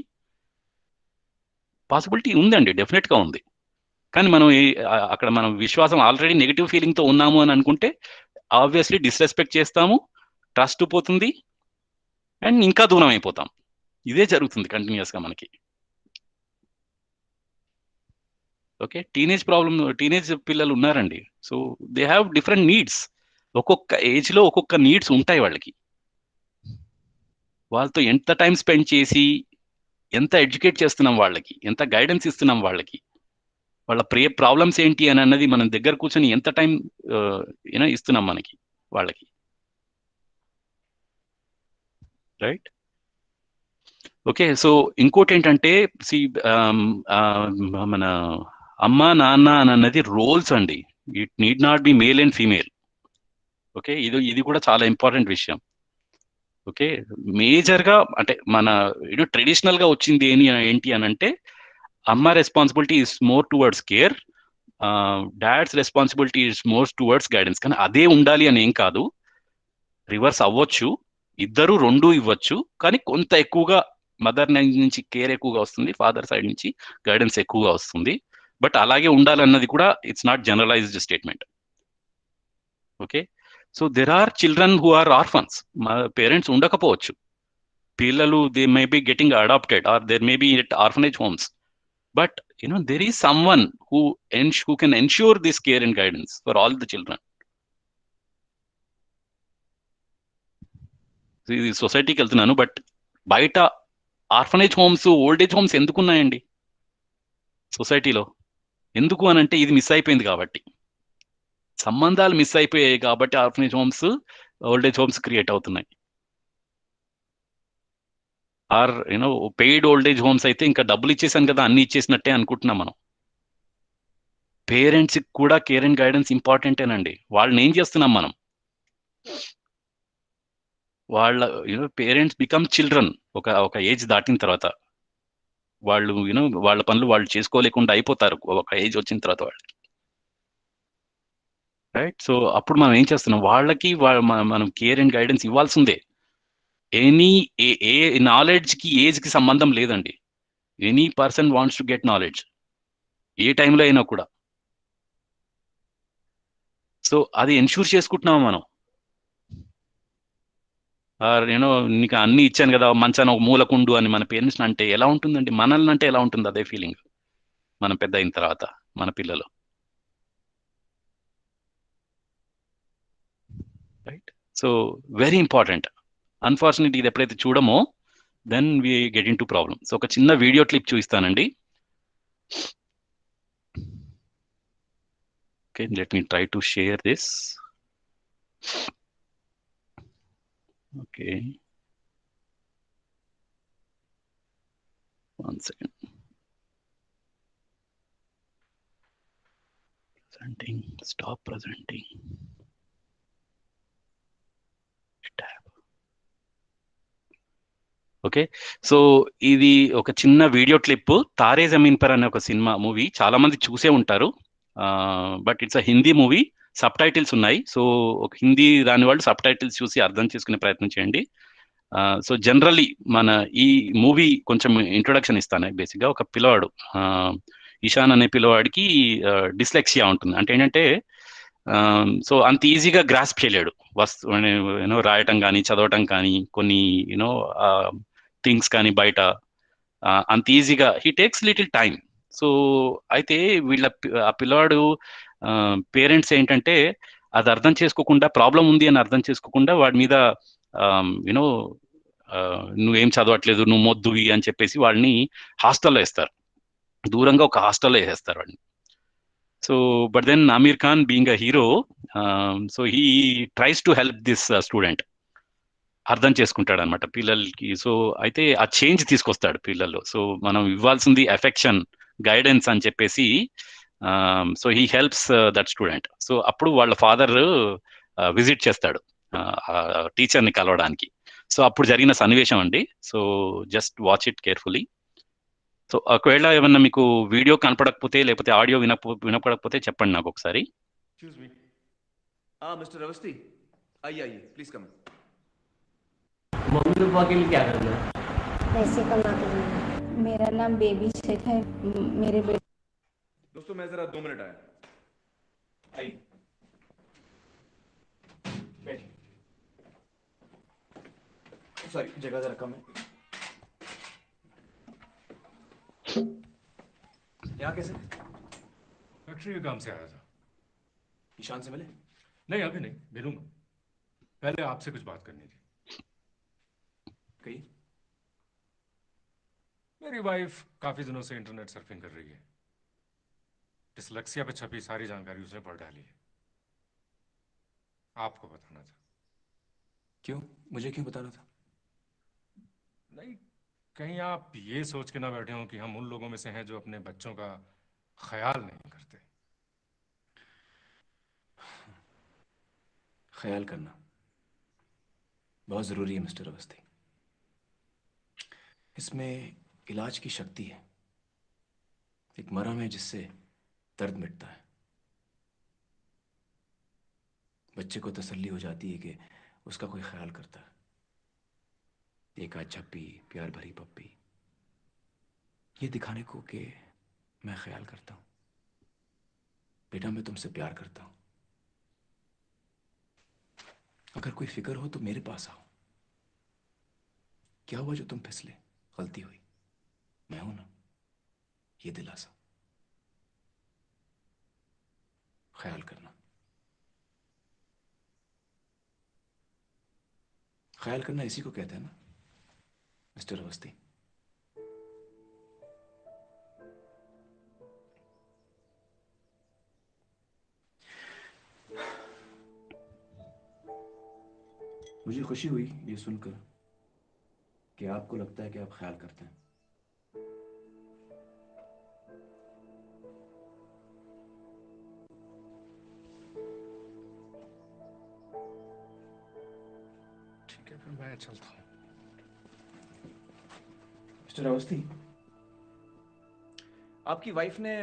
పాసిబిలిటీ ఉందండి, డెఫినెట్ గా ఉంది. కానీ మనం అక్కడ మనం విశ్వాసం, ఆల్రెడీ నెగిటివ్ ఫీలింగ్ తో ఉన్నాము అని అనుకుంటే ఆబ్వియస్లీ డిస్రెస్పెక్ట్ చేస్తాము, ట్రస్ట్ పోతుంది, అండ్ ఇంకా దూరం అయిపోతాం. ఇదే జరుగుతుంది కంటిన్యూస్ గా మనకి. ఓకే, టీనేజ్ పిల్లలు ఉన్నారండి. So they have different needs, ఒక్కొక్క ఏజ్ లో ఒక్కొక్క నీడ్స్ ఉంటాయి వాళ్ళకి. వాళ్ళతో ఎంత టైం స్పెండ్ చేసి, ఎంత ఎడ్యుకేట్ చేస్తున్నాం వాళ్ళకి, ఎంత గైడెన్స్ ఇస్తున్నాం వాళ్ళకి, వాళ్ళ ప్రాబ్లమ్స్ ఏంటి అని అన్నది మనం దగ్గర కూర్చొని ఎంత టైం ఇస్తున్నాం మనకి, వాళ్ళకి, రైట్? ఓకే, సో ఇంకోటి ఏంటంటే, సి మన అమ్మ నాన్న అని అన్నది రోల్స్ అండి. It need not be male and female. Okay, ఇది కూడా చాలా ఇంపార్టెంట్ విషయం. ఓకే, మేజర్ గా అంటే మన ట్రెడిషనల్ గా వచ్చింది ఏంటి అని అంటే, అమ్మ responsibility is more towards care, dad's responsibility is more towards guidance. కానీ అదే ఉండాలి అని ఏం కాదు, రివర్స్ అవ్వచ్చు, ఇద్దరు రెండు ఇవ్వచ్చు, కానీ కొంత ఎక్కువగా మదర్ నుంచి కేర్ ఎక్కువగా వస్తుంది, ఫాదర్ సైడ్ నుంచి గైడెన్స్ ఎక్కువగా వస్తుంది. బట్ అలాగే ఉండాలన్నది కూడా it's not generalized statement. Okay, so there are children who are orphans. మా పేరెంట్స్ ఉండకపోవచ్చు, పిల్లలు they may be getting adopted or there may be at orphanage homes, but there is someone who can ensure this care and guidance for all the children. ఇది సొసైటీకి వెళ్తున్నాను, but బయట orphanage homes, old age homes ఎందుకు ఉన్నాయండి సొసైటీలో? ఎందుకు అని అంటే ఇది మిస్ అయిపోయింది కాబట్టి, సంబంధాలు మిస్ అయిపోయాయి కాబట్టి orphanage homes, old age homes create అవుతున్నాయి. Or paid old age homes అయితే ఇంకా డబ్బులు ఇచ్చేసాను కదా అన్ని ఇచ్చేసినట్టే అనుకుంటున్నాం మనం. పేరెంట్స్ కూడా కేర్ అండ్ గైడెన్స్ ఇంపార్టెంటేనండి. వాళ్ళని ఏం చేస్తున్నాం మనం? వాళ్ళ పేరెంట్స్ బికమ్ చిల్డ్రన్ ఒక ఏజ్ దాటిన తర్వాత. వాళ్ళు వాళ్ళ పనులు వాళ్ళు చేసుకోలేకుండా అయిపోతారు ఒక ఏజ్ వచ్చిన తర్వాత వాళ్ళు. రైట్, సో అప్పుడు మనం ఏం చేస్తున్నాం? వాళ్ళకి మనం కేర్ అండ్ గైడెన్స్ ఇవ్వాల్సిందే. ఎనీ ఏ నాలెడ్జ్ కి ఏజ్ కి సంబంధం లేదండి. Any person wants to get knowledge a టైంలో అయినా కూడా. సో అది ఎన్షూర్ చేసుకుంటున్నాం మనం. నీకు అన్ని ఇచ్చాను కదా మంచాన ఒక మూలకుండు అని మన పేరెంట్స్ అంటే ఎలా ఉంటుందండి? మనల్ని అంటే ఎలా ఉంటుంది అదే ఫీలింగ్ మనం పెద్ద అయిన తర్వాత మన పిల్లలు? Right, so very important. Unfortunate ఇది ఎప్పుడైతే చూడమో then we get in to problem. So ఒక చిన్న వీడియో క్లిప్ చూపిస్తానండి. Okay, let me try to share this. Okay, one second. Presenting, stop presenting. Tab. Okay, so ఇది ఒక చిన్న వీడియో క్లిప్. తారే జమీన్ పర్ అనే ఒక సినిమా మూవీ చాలా మంది చూసే ఉంటారు, but it's a Hindi movie. Subtitles ఉన్నాయి, సో ఒక హిందీ రాని వాళ్ళు సబ్ టైటిల్స్ చూసి అర్థం చేసుకునే ప్రయత్నం చేయండి. సో జనరల్లీ మన ఈ మూవీ కొంచెం ఇంట్రొడక్షన్ ఇస్తాను. బేసిక్గా ఒక పిల్లవాడు, ఇషాన్ అనే పిల్లవాడికి డిస్లెక్సియా ఉంటుంది. అంటే ఏంటంటే, సో అంత ఈజీగా గ్రాస్ప్ చేయలేడు రాయటం కానీ చదవటం కానీ కొన్ని థింగ్స్ కానీ బయట అంత ఈజీగా he takes little time. So అయితే ఆ పిల్లవాడు పేరెంట్స్ ఏంటంటే అది అర్థం చేసుకోకుండా, ప్రాబ్లం ఉంది అని అర్థం చేసుకోకుండా వాడి మీద యూనో నువ్వేం చదవట్లేదు, నువ్వు మొద్దువి అని చెప్పేసి వాళ్ళని హాస్టల్లో వేస్తారు, దూరంగా ఒక హాస్టల్లో వేసేస్తారు వాడిని. So but then Aamir Khan being a hero, so he tries to help this student. అర్థం చేసుకుంటాడు అనమాట పిల్లలకి. సో అయితే ఆ చేంజ్ తీసుకొస్తాడు పిల్లల్లో. సో మనం ఇవ్వాల్సింది ఎఫెక్షన్, గైడెన్స్ అని చెప్పేసి, so he helps that student. So అప్పుడు వాళ్ళ ఫాదర్ విజిట్ చేస్తాడు టీచర్ని కలవడానికి. సో అప్పుడు జరిగిన సన్నివేశం అండి. So just watch it carefully. So ఒకవేళ ఏమన్నా మీకు వీడియో కనపడకపోతే లేకపోతే ఆడియో వినపడకపోతే చెప్పండి నాకు ఒకసారి. मिस्टर अवस्थी, आइए आइए प्लीज कम। मम्मी पापा के लिए क्या करना है? पैसे कमा के लाना। मेरा नाम बेबी शेख है। मेरे बेटे दोस्तों मैं जरा 2 मिनट आया। आइए बैठिए। सॉरी, जगह जरा कम है। यहाँ कैसे? फैक्ट्री के काम से आया था। ईशान से मिले? नहीं, अभी नहीं, मिलूंगा। पहले आपसे कुछ बात करनी थी। कही। मेरी वाइफ काफी दिनों से इंटरनेट सर्फिंग कर रही है। डिसलेक्सिया पे छपी सारी जानकारी उसने पढ़ डाली है। आपको बताना था। क्यों? मुझे क्यों बताना था? नहीं, कहीं आप ये सोच के ना बैठे हो कि हम उन लोगों में से हैं जो अपने बच्चों का ख्याल नहीं करते। ख्याल करना बहुत ज़रूरी है मिस्टर अवस्थी। इसमें इलाज की शक्ति है, एक मरहम है जिससे दर्द मिटता है। बच्चे को तसल्ली हो जाती है कि उसका कोई ख्याल करता है। एक आध झप्पी, प्यार भरी पप्पी, ये दिखाने को कि मैं ख्याल करता हूँ, बेटा मैं तुमसे प्यार करता हूँ। अगर कोई फिक्र हो तो मेरे पास आओ। क्या हुआ जो तुम फिसले? गलती हुई, मैं हूं ना, ये दिलासा। ख्याल करना, ख्याल करना इसी को कहते हैं ना मिस्टर अवस्थी। मुझे खुशी हुई ये सुनकर कि आपको लगता है कि आप ख्याल करते हैं। ठीक है, फिर मैं चलता हूँ। मिस्टर अवस्थी, आपकी वाइफ ने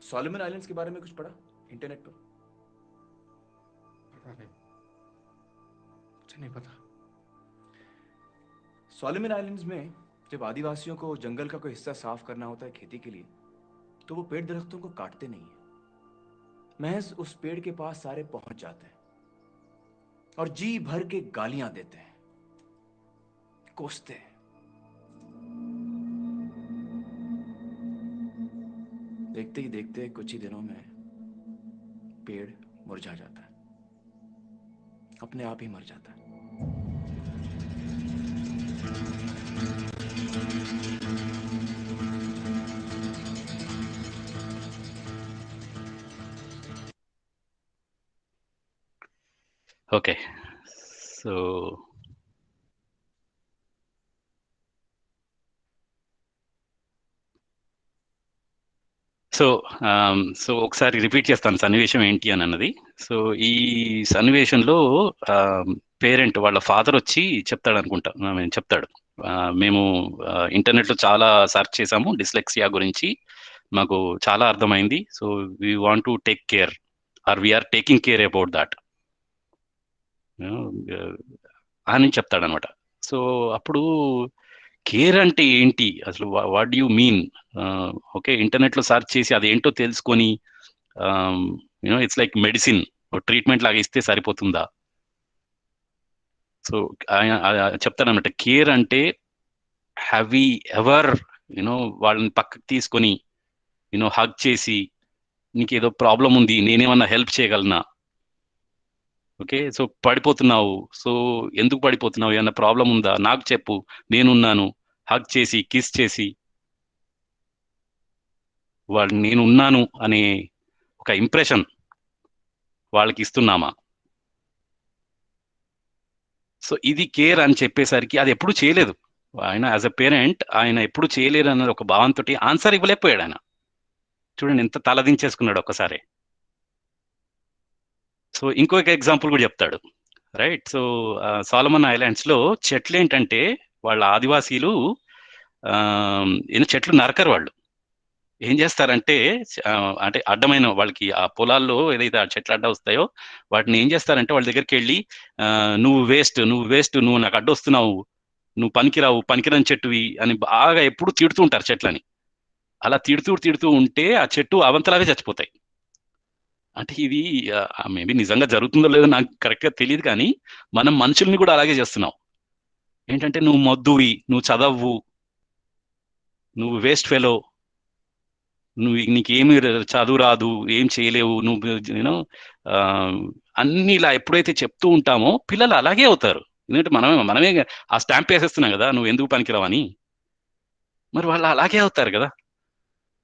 सोलोमन आइलैंड्स के बारे में कुछ पढ़ा इंटरनेट पर? पता नहीं, मुझे नहीं पता। सोलोमन आइलैंड्स में जब आदिवासियों को जंगल का कोई हिस्सा साफ करना होता है खेती के लिए, तो वो पेड़ दरख्तों को काटते नहीं है, महज उस पेड़ के पास सारे पहुंच जाते हैं और जी भर के गालियां देते हैं, कोसते हैं। देखते ही देखते कुछ ही दिनों में पेड़ मुरझा जाता है, अपने आप ही मर जाता है। ఓకే. సో సో సో ఒకసారి రిపీట్ చేస్తాను సన్నివేశం ఏంటి అని అన్నది. సో ఈ సన్నివేశంలో పేరెంట్ వాళ్ళ ఫాదర్ వచ్చి చెప్తాడు అనుకుంటా, చెప్తాడు, మేము ఇంటర్నెట్లో చాలా సెర్చ్ చేసాము డిస్లెక్సియా గురించి, మాకు చాలా అర్థమైంది, so we want to take care or we are taking care about that అని చెప్తాడనమాట. సో అప్పుడు కేర్ అంటే ఏంటి అసలు, వాట్ యు మీన్? ఓకే, ఇంటర్నెట్లో సెర్చ్ చేసి అదేంటో తెలుసుకొని ఇట్స్ లైక్ మెడిసిన్ ట్రీట్మెంట్ లాగా ఇస్తే సరిపోతుందా? సో ఆయన చెప్తాడనమాట, కేర్ అంటే హ్యావ్ వి ఎవర్ వాళ్ళని పక్కకు తీసుకొని హగ్ చేసి, నీకు ఏదో ప్రాబ్లం ఉంది, నేనేమన్నా హెల్ప్ చేయగలనా, ఓకే, సో పడిపోతున్నావు, సో ఎందుకు పడిపోతున్నావు, ఏమన్నా ప్రాబ్లం ఉందా, నాకు చెప్పు, నేనున్నాను, హగ్ చేసి కిస్ చేసి వాళ్ళు నేనున్నాను అనే ఒక ఇంప్రెషన్ వాళ్ళకి ఇస్తున్నామా? సో ఇది కేర్ అని చెప్పేసరికి అది ఎప్పుడు చేయలేదు ఆయన, యాజ్ అ పేరెంట్ ఆయన ఎప్పుడు చేయలేరు అన్నది ఒక భావంతో ఆన్సర్ ఇవ్వలేకపోయాడు ఆయన. చూడండి ఎంత తలదించేసుకున్నాడు ఒక్కసారి. సో ఇంకొక ఎగ్జాంపుల్ కూడా చెప్తాడు, రైట్? సో సాలమన్ ఐలాండ్స్ లో చెట్లు ఏంటంటే, వాళ్ళ ఆదివాసీలు చెట్లు నరకరు. వాళ్ళు ఏం చేస్తారంటే, అంటే అడ్డమైన వాళ్ళకి ఆ పొలాల్లో ఏదైతే ఆ చెట్లు అడ్డ వస్తాయో వాటిని ఏం చేస్తారంటే వాళ్ళ దగ్గరికి వెళ్ళి, నువ్వు వేస్ట్, నువ్వు వేస్ట్, నువ్వు నాకు అడ్డొస్తున్నావు, నువ్వు పనికిరావు, పనికిరాని చెట్టువి అని బాగా ఎప్పుడు తిడుతూ ఉంటారు చెట్లని. అలా తిడుతూ తిడుతూ ఉంటే ఆ చెట్టు అవంతలాగే చచ్చిపోతాయి. అంటే ఇది మేబీ నిజంగా జరుగుతుందో లేదో నాకు కరెక్ట్గా తెలియదు, కానీ మనం మనుషుల్ని కూడా అలాగే చేస్తున్నాం. ఏంటంటే నువ్వు మొద్దువి, నువ్వు చదవ్వు, నువ్వు వేస్ట్ ఫెలో, నీకేమి చదువు రాదు, ఏం చేయలేవు నువ్వు, యూనో అన్ని ఇలా ఎప్పుడైతే చెప్తూ ఉంటామో పిల్లలు అలాగే అవుతారు. ఎందుకంటే మనమే ఆ స్టాంప్ వేసేస్తున్నాం కదా, నువ్వు ఎందుకు పనికిరావని. మరి వాళ్ళు అలాగే అవుతారు కదా,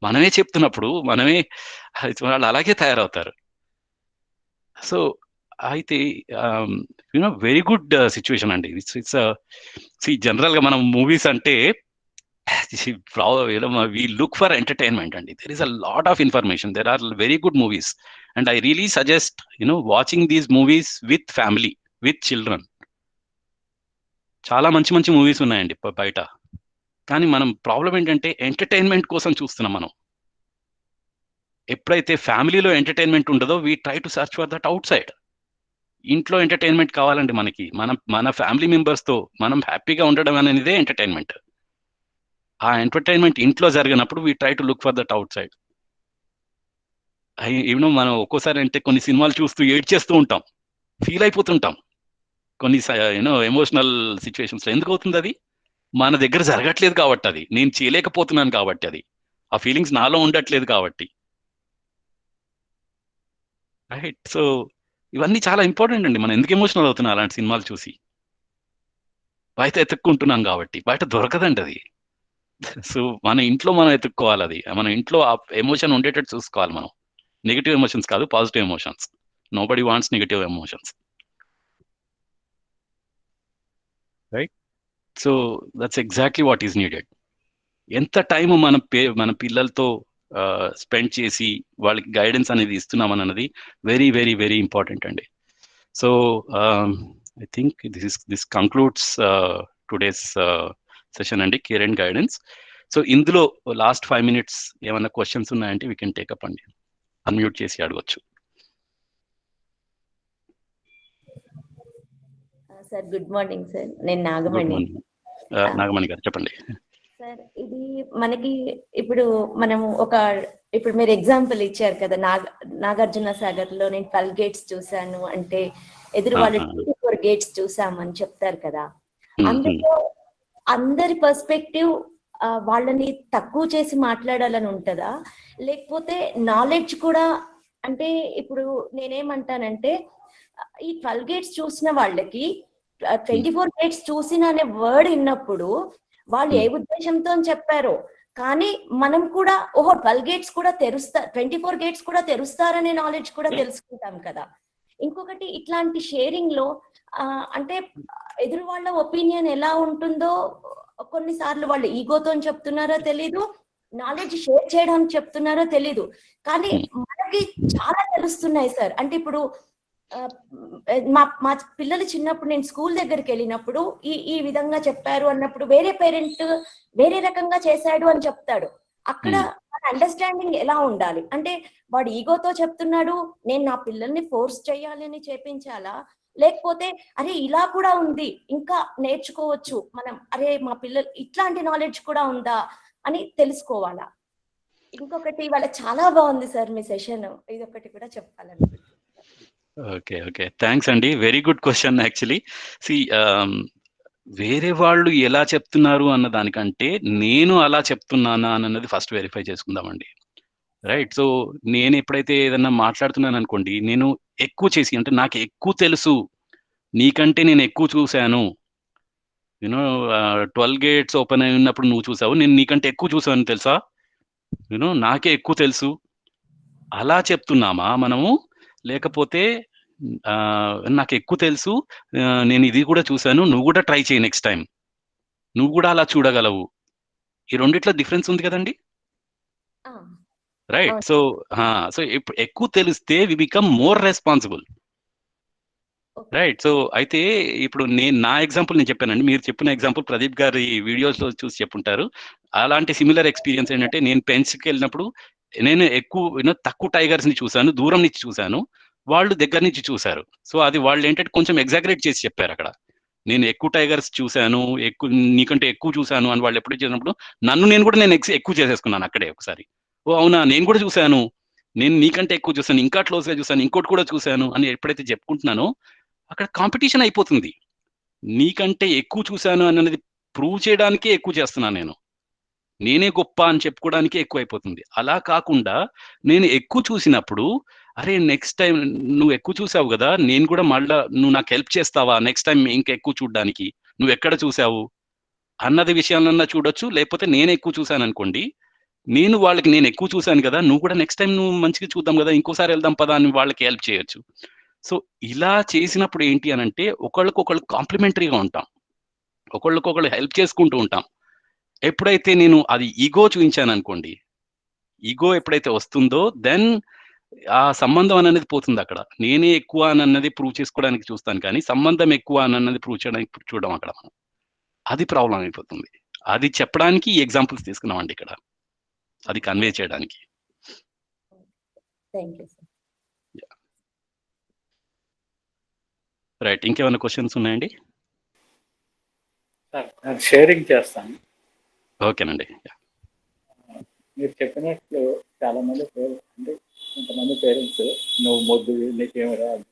మనమే చెప్తున్నప్పుడు మనమే వాళ్ళు అలాగే తయారవుతారు. సో అయితే వెరీ గుడ్ సిచ్యువేషన్ అండి. ఇట్స్ జనరల్ గా మనం మూవీస్ అంటే We look for entertainment, and there is a lot of information. There are very good movies, and I really suggest watching these movies with family, with children. చాలా మంచి మంచి movies ఉన్నాయండి బయట. కానీ మనం ప్రాబ్లం ఏంటంటే ఎంటర్టైన్మెంట్ కోసం చూస్తున్నాం మనం. ఎప్పుడైతే ఫ్యామిలీలో ఎంటర్టైన్మెంట్ ఉండదో we try to search for that out side. ఇంట్లో ఎంటర్టైన్మెంట్ కావాలండి మనకి. మన ఫ్యామిలీ మెంబర్స్తో మనం హ్యాపీగా ఉండడం అనేదే ఎంటర్టైన్మెంట్. ఆ ఎంటర్టైన్మెంట్ ఇంట్లో జరిగినప్పుడు we try to look for that out side. మనం ఒక్కోసారి అంటే కొన్ని సినిమాలు చూస్తూ ఏడ్చేస్తూ ఉంటాం, ఫీల్ అయిపోతుంటాం కొన్ని ఎమోషనల్ సిచ్యువేషన్స్లో. ఎందుకు అవుతుంది అది? మన దగ్గర జరగట్లేదు కాబట్టి, అది నేను చేయలేకపోతున్నాను కాబట్టి, అది ఆ ఫీలింగ్స్ నాలో ఉండట్లేదు కాబట్టి. రైట్. సో ఇవన్నీ చాలా ఇంపార్టెంట్ అండి. మనం ఎందుకు ఎమోషనల్ అవుతున్నాం అలాంటి సినిమాలు చూసి? బయట ఎత్తుక్కుంటున్నాం కాబట్టి. బయట దొరకదండి అది. సో మన ఇంట్లో మనం ఎత్తుక్కోవాలి అది. మన ఇంట్లో ఆ ఎమోషన్ ఉండేటట్టు చూసుకోవాలి మనం. నెగిటివ్ ఎమోషన్స్ కాదు, positive emotions. Nobody wants negative emotions. Right. So that's exactly what is needed. ఎంత టైం మన పిల్లలతో స్పెండ్ చేసి వాళ్ళకి గైడెన్స్ అనేది ఇస్తున్నామని అన్నది వెరీ వెరీ వెరీ ఇంపార్టెంట్ అండి. So I think this concludes today's session అండి, కేర్ అండ్ గైడెన్స్. సో ఇందులో లాస్ట్ 5 minutes ఏమైనా క్వశ్చన్స్ ఉన్నాయంటే వీ కెన్ టేకప్ అండి. అన్మ్యూట్ చేసి అడగొచ్చు. Sir good morning sir. నేను నాగమణి. నాగమణి గారు చెప్పండి సార్. ఇది మనకి ఇప్పుడు ఇప్పుడు మీరు ఎగ్జాంపుల్ ఇచ్చారు కదా, నాగార్జున సాగర్ లో నేను 12 gates చూసాను అంటే ఎదురు వాళ్ళు 24 gates చూసామని చెప్తారు కదా. అందులో అందరి పర్స్పెక్టివ్ వాళ్ళని తక్కువ చేసి మాట్లాడాలని ఉంటుందా, లేకపోతే నాలెడ్జ్ కూడా? అంటే ఇప్పుడు నేనేమంటానంటే ఈ 12 gates చూసిన వాళ్ళకి 24 gates చూసిన అనే వర్డ్ విన్నప్పుడు వాళ్ళు ఏ ఉద్దేశంతో చెప్పారో, కానీ మనం కూడా 12 gates కూడా 24 gates కూడా తెరుస్తారనే నాలెడ్జ్ కూడా తెలుసుకుంటాం కదా. ఇంకొకటి ఇట్లాంటి షేరింగ్ లో అంటే ఎదురు వాళ్ళ ఒపీనియన్ ఎలా ఉంటుందో కొన్నిసార్లు వాళ్ళు ఈగోతో చెప్తున్నారో తెలీదు, నాలెడ్జ్ షేర్ చేయడానికి చెప్తున్నారో తెలీదు, కానీ మనకి చాలా తెలుస్తున్నాయి సార్. అంటే ఇప్పుడు మా పిల్లలు చిన్నప్పుడు నేను స్కూల్ దగ్గరికి వెళ్ళినప్పుడు ఈ విధంగా చెప్పారు అన్నప్పుడు వేరే పేరెంట్ వేరే రకంగా చేశాడు అని చెప్తాడు. అక్కడ అండర్స్టాండింగ్ ఎలా ఉండాలి? అంటే వాడు ఈగోతో చెప్తున్నాడు, నేను నా పిల్లల్ని ఫోర్స్ చేయాలని చేపించాలా, లేకపోతే అరే ఇలా కూడా ఉంది ఇంకా నేర్చుకోవచ్చు మనం, అరే మా పిల్లలు ఇట్లాంటి నాలెడ్జ్ కూడా ఉందా అని తెలుసుకోవాలా? ఇంకొకటి వాళ్ళ చాలా బాగుంది సార్ మీ సెషన్, ఇదొకటి కూడా చెప్పాలనుకుంటున్నాను. ఓకే, థ్యాంక్స్ అండి. Very good question. యాక్చువల్లీ వేరే వాళ్ళు ఎలా చెప్తున్నారు అన్న దానికంటే నేను అలా చెప్తున్నానా అన్నది ఫస్ట్ వెరిఫై చేసుకుందామండి. రైట్. సో నేను ఎప్పుడైతే ఏదన్నా మాట్లాడుతున్నాను అనుకోండి, నేను ఎక్కువ చేసి అంటే నాకు ఎక్కువ తెలుసు, నీకంటే నేను ఎక్కువ చూశాను, 12 gates ఓపెన్ అయి ఉన్నప్పుడు నువ్వు చూసావు, నేను నీకంటే ఎక్కువ చూసాను తెలుసా, నాకే ఎక్కువ తెలుసు, అలా చెప్తున్నామా మనము? లేకపోతే నాకు ఎక్కువ తెలుసు, నేను ఇది కూడా చూశాను, నువ్వు కూడా ట్రై చేయి నెక్స్ట్ టైం, నువ్వు కూడా అలా చూడగలవు. ఈ రెండిట్లో డిఫరెన్స్ ఉంది కదండి. రైట్. సో ఇప్పుడు ఎక్కువ తెలిస్తే we become more responsible. Right. So అయితే ఇప్పుడు నా ఎగ్జాంపుల్ నేను చెప్పానండి, మీరు చెప్పిన ఎగ్జాంపుల్ ప్రదీప్ గారి వీడియోస్లో చూసి చెప్పుంటారు. అలాంటి సిమిలర్ ఎక్స్పీరియన్స్ ఏంటంటే, నేను పెన్స్కి వెళ్ళినప్పుడు నేను ఎక్కువ తక్కువ టైగర్స్ ని చూశాను, దూరం నుంచి చూశాను, వాళ్ళు దగ్గర నుంచి చూశారు. సో అది వాళ్ళు ఏంటంటే కొంచెం ఎగ్జాగరేట్ చేసి చెప్పారు అక్కడ. నేను ఎక్కువ టైగర్స్ చూశాను, నీకంటే ఎక్కువ చూశాను అని వాళ్ళు ఎప్పుడు చేసినప్పుడు నేను కూడా ఎక్కువ చేసేసుకున్నాను అక్కడే ఒకసారి. ఓ అవునా, నేను కూడా చూశాను, నేను నీకంటే ఎక్కువ చూశాను, ఇంకా క్లోజ్గా చూశాను, ఇంకోటి కూడా చూశాను అని ఎప్పుడైతే చెప్పుకుంటున్నానో అక్కడ కాంపిటీషన్ అయిపోతుంది. నీకంటే ఎక్కువ చూశాను అన్నది ప్రూవ్ చేయడానికే ఎక్కువ చేస్తున్నాను, నేనే గొప్ప అని చెప్పుకోవడానికే ఎక్కువ అయిపోతుంది. అలా కాకుండా నేను ఎక్కువ చూసినప్పుడు, అరే నెక్స్ట్ టైం నువ్వు ఎక్కువ చూసావు కదా, నేను కూడా మళ్ళా నువ్వు నాకు హెల్ప్ చేస్తావా నెక్స్ట్ టైం ఇంకా ఎక్కువ చూడడానికి, నువ్వు ఎక్కడ చూసావు అన్నది విషయాలన్నా చూడొచ్చు. లేకపోతే నేను ఎక్కువ చూశాను అనుకోండి, నేను వాళ్ళకి నేను ఎక్కువ చూశాను కదా, నువ్వు కూడా నెక్స్ట్ టైం నువ్వు మంచిగా చూద్దాం కదా, ఇంకోసారి వెళ్దాం పదా అని వాళ్ళకి హెల్ప్ చేయొచ్చు. సో ఇలా చేసినప్పుడు ఏంటి అని అంటే ఒకళ్ళకొకళ్ళు కాంప్లిమెంటరీగా ఉంటాం, ఒకళ్ళకొకళ్ళు హెల్ప్ చేసుకుంటూ ఉంటాం. ఎప్పుడైతే నేను అది ఈగో చూపించాను అనుకోండి, ఈగో ఎప్పుడైతే వస్తుందో దెన్ ఆ సంబంధం అనేది పోతుంది అక్కడ. నేనే ఎక్కువ అని అన్నది ప్రూవ్ చేసుకోవడానికి చూస్తాను కానీ సంబంధం ఎక్కువ అని అన్నది ప్రూవ్ చేయడానికి చూడడం అక్కడ మనం. అది ప్రాబ్లం అయిపోతుంది. అది చెప్పడానికి ఈ ఎగ్జాంపుల్స్ తీసుకున్నామండి ఇక్కడ, అది కన్వే చేయడానికి. Thank you sir. రైట్, ఇంకేమైనా క్వశ్చన్స్ ఉన్నాయండి? సార్ నేను షేరింగ్ చేస్తాను. ఓకేనండి. మీరు చెప్పినట్లు చాలా మంది అంటే కొంతమంది పేరెంట్స్ నువ్వు మొద్దు నీకేమి రాదు